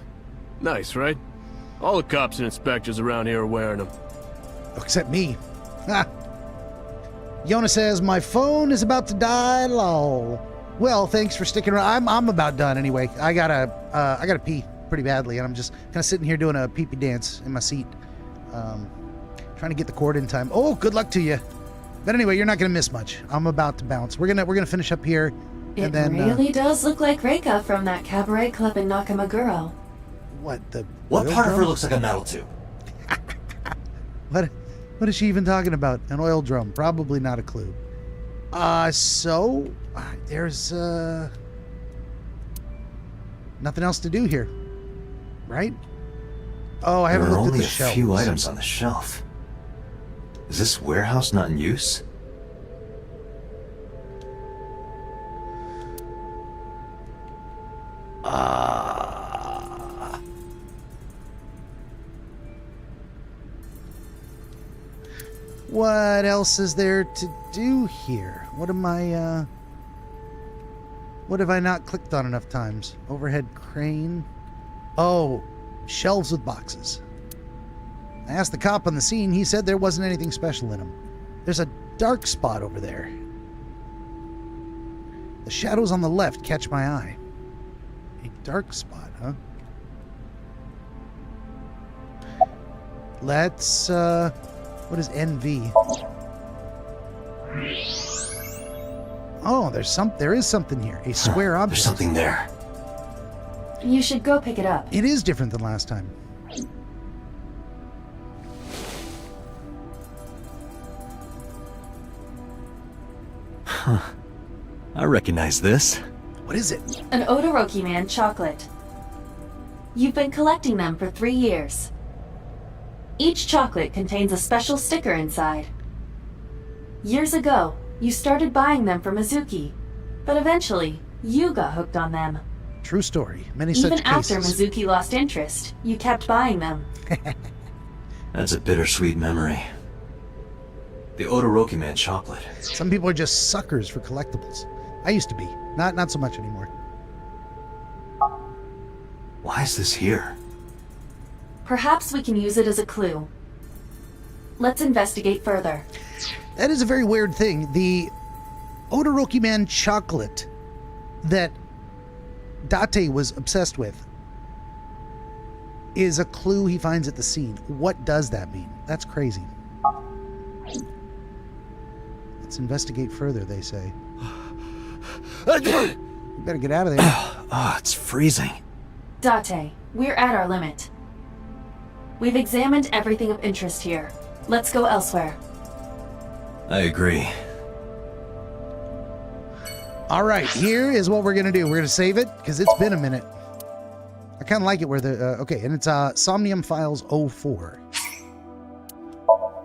Speaker 6: Nice, right? All the cops and inspectors around here are wearing them.
Speaker 1: Except me. Ha! Yona says, my phone is about to die, lol. Well, thanks for sticking around. I'm about done anyway. I gotta pee pretty badly, and I'm just kind of sitting here doing a pee-pee dance in my seat, trying to get the cord in time. Oh, good luck to you. But anyway, you're not gonna miss much. I'm about to bounce. We're gonna finish up here, and
Speaker 3: It
Speaker 1: then
Speaker 3: really does look like Reika from that cabaret club in Nakamaguro.
Speaker 1: what the?
Speaker 2: What
Speaker 1: oil
Speaker 2: part of her
Speaker 1: drum?
Speaker 2: looks like a metal tube?
Speaker 1: What is she even talking about? An oil drum? Probably not a clue. There's nothing else to do here, right? Oh, I
Speaker 2: There
Speaker 1: haven't
Speaker 2: are
Speaker 1: looked at
Speaker 2: only
Speaker 1: the
Speaker 2: a
Speaker 1: shelves.
Speaker 2: few items on the shelf. Is this warehouse not in use?
Speaker 1: What else is there to do here? What have I not clicked on enough times? Overhead crane. Oh, shelves with boxes. I asked the cop on the scene. He said there wasn't anything special in them. There's a dark spot over there. The shadows on the left catch my eye. A dark spot, huh? Let's, what is NV? Oh, there is something here. A square object.
Speaker 2: There's something there.
Speaker 3: You should go pick it up.
Speaker 1: It is different than last time.
Speaker 2: Huh. I recognize this.
Speaker 1: What is it?
Speaker 3: An Odoroki Man chocolate. You've been collecting them for 3 years. Each chocolate contains a special sticker inside. Years ago, you started buying them from Mizuki, but eventually, you got hooked on them.
Speaker 1: True story. Many
Speaker 3: Even
Speaker 1: such
Speaker 3: after
Speaker 1: cases.
Speaker 3: Mizuki lost interest, you kept buying them.
Speaker 2: That's a bittersweet memory. The Odoroki Man chocolate.
Speaker 1: Some people are just suckers for collectibles. I used to be. Not so much anymore.
Speaker 2: Why is this here?
Speaker 3: Perhaps we can use it as a clue. Let's investigate further.
Speaker 1: That is a very weird thing. The Odoroki Man chocolate that Date was obsessed with is a clue he finds at the scene. What does that mean? That's crazy. Let's investigate further, they say. You better get out of there.
Speaker 2: Oh, it's freezing.
Speaker 3: Date, we're at our limit. We've examined everything of interest here. Let's go elsewhere.
Speaker 2: I agree.
Speaker 1: All right, here is what we're going to do. We're going to save it because it's been a minute. I kind of like it where the... okay, and it's Somnium Files 04.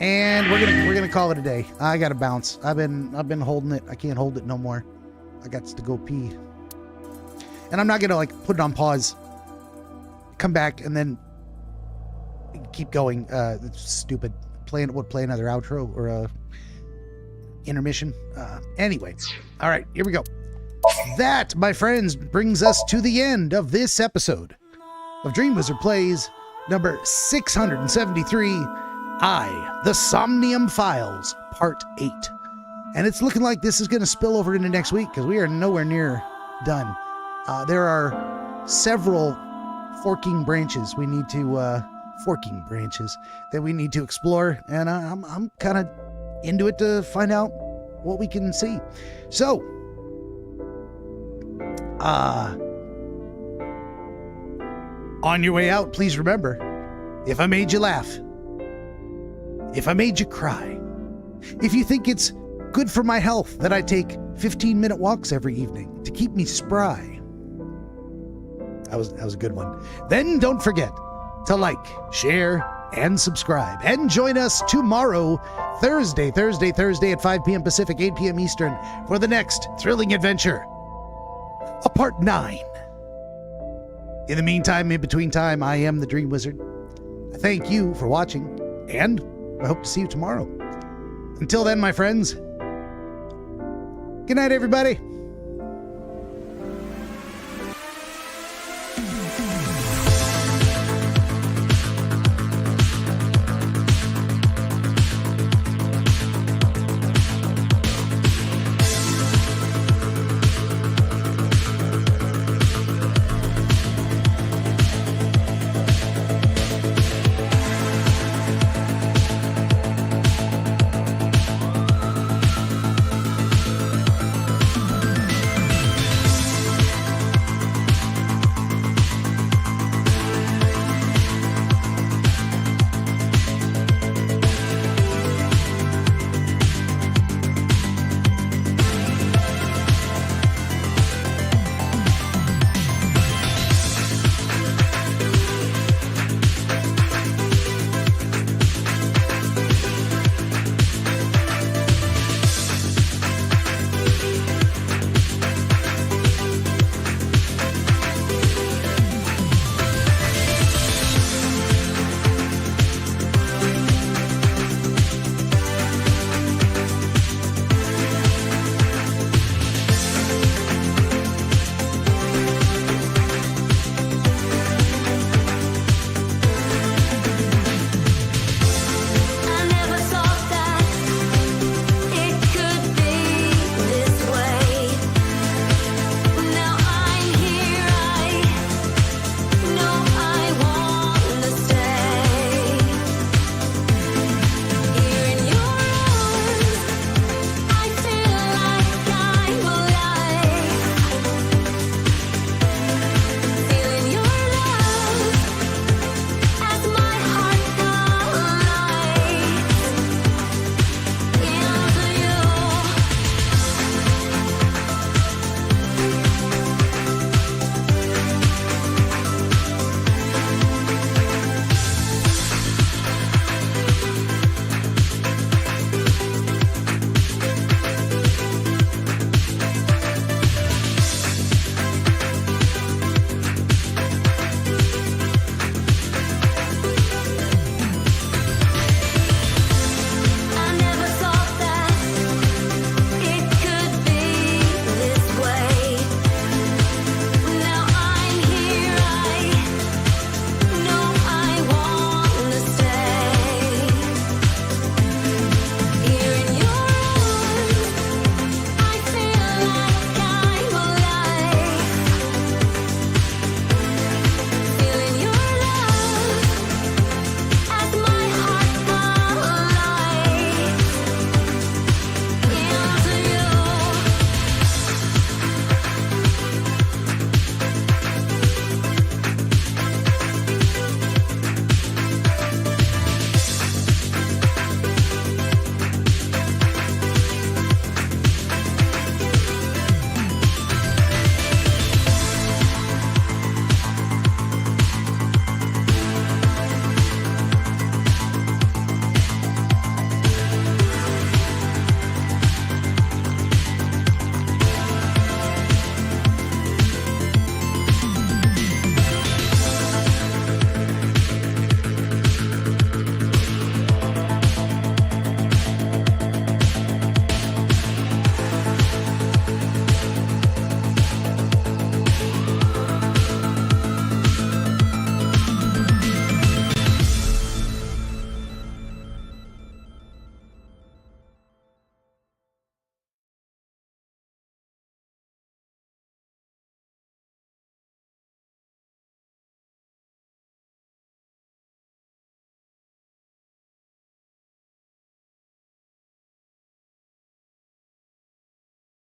Speaker 1: And we're gonna call it a day. I gotta bounce. I've been holding it. I can't hold it no more. I got to go pee. And I'm not gonna like put it on pause, come back, and then keep going. It's stupid. Play another outro or a intermission. Anyway, all right, here we go. That, my friends, brings us to the end of this episode of DreamWizard Plays number 673. The Somnium Files, Part 8. And it's looking like this is going to spill over into next week because we are nowhere near done. There are several forking branches that we need to explore, and I'm kind of into it to find out what we can see. So, on your way out, please remember, if I made you laugh, if I made you cry, if you think it's good for my health that I take 15-minute walks every evening to keep me spry, that was a good one, then don't forget to like, share, and subscribe. And join us tomorrow, Thursday at 5 p.m. Pacific, 8 p.m. Eastern, for the next thrilling adventure, a Part 9. In the meantime, in between time, I am the Dream Wizard. I thank you for watching, and I hope to see you tomorrow. Until then, my friends, good night, everybody.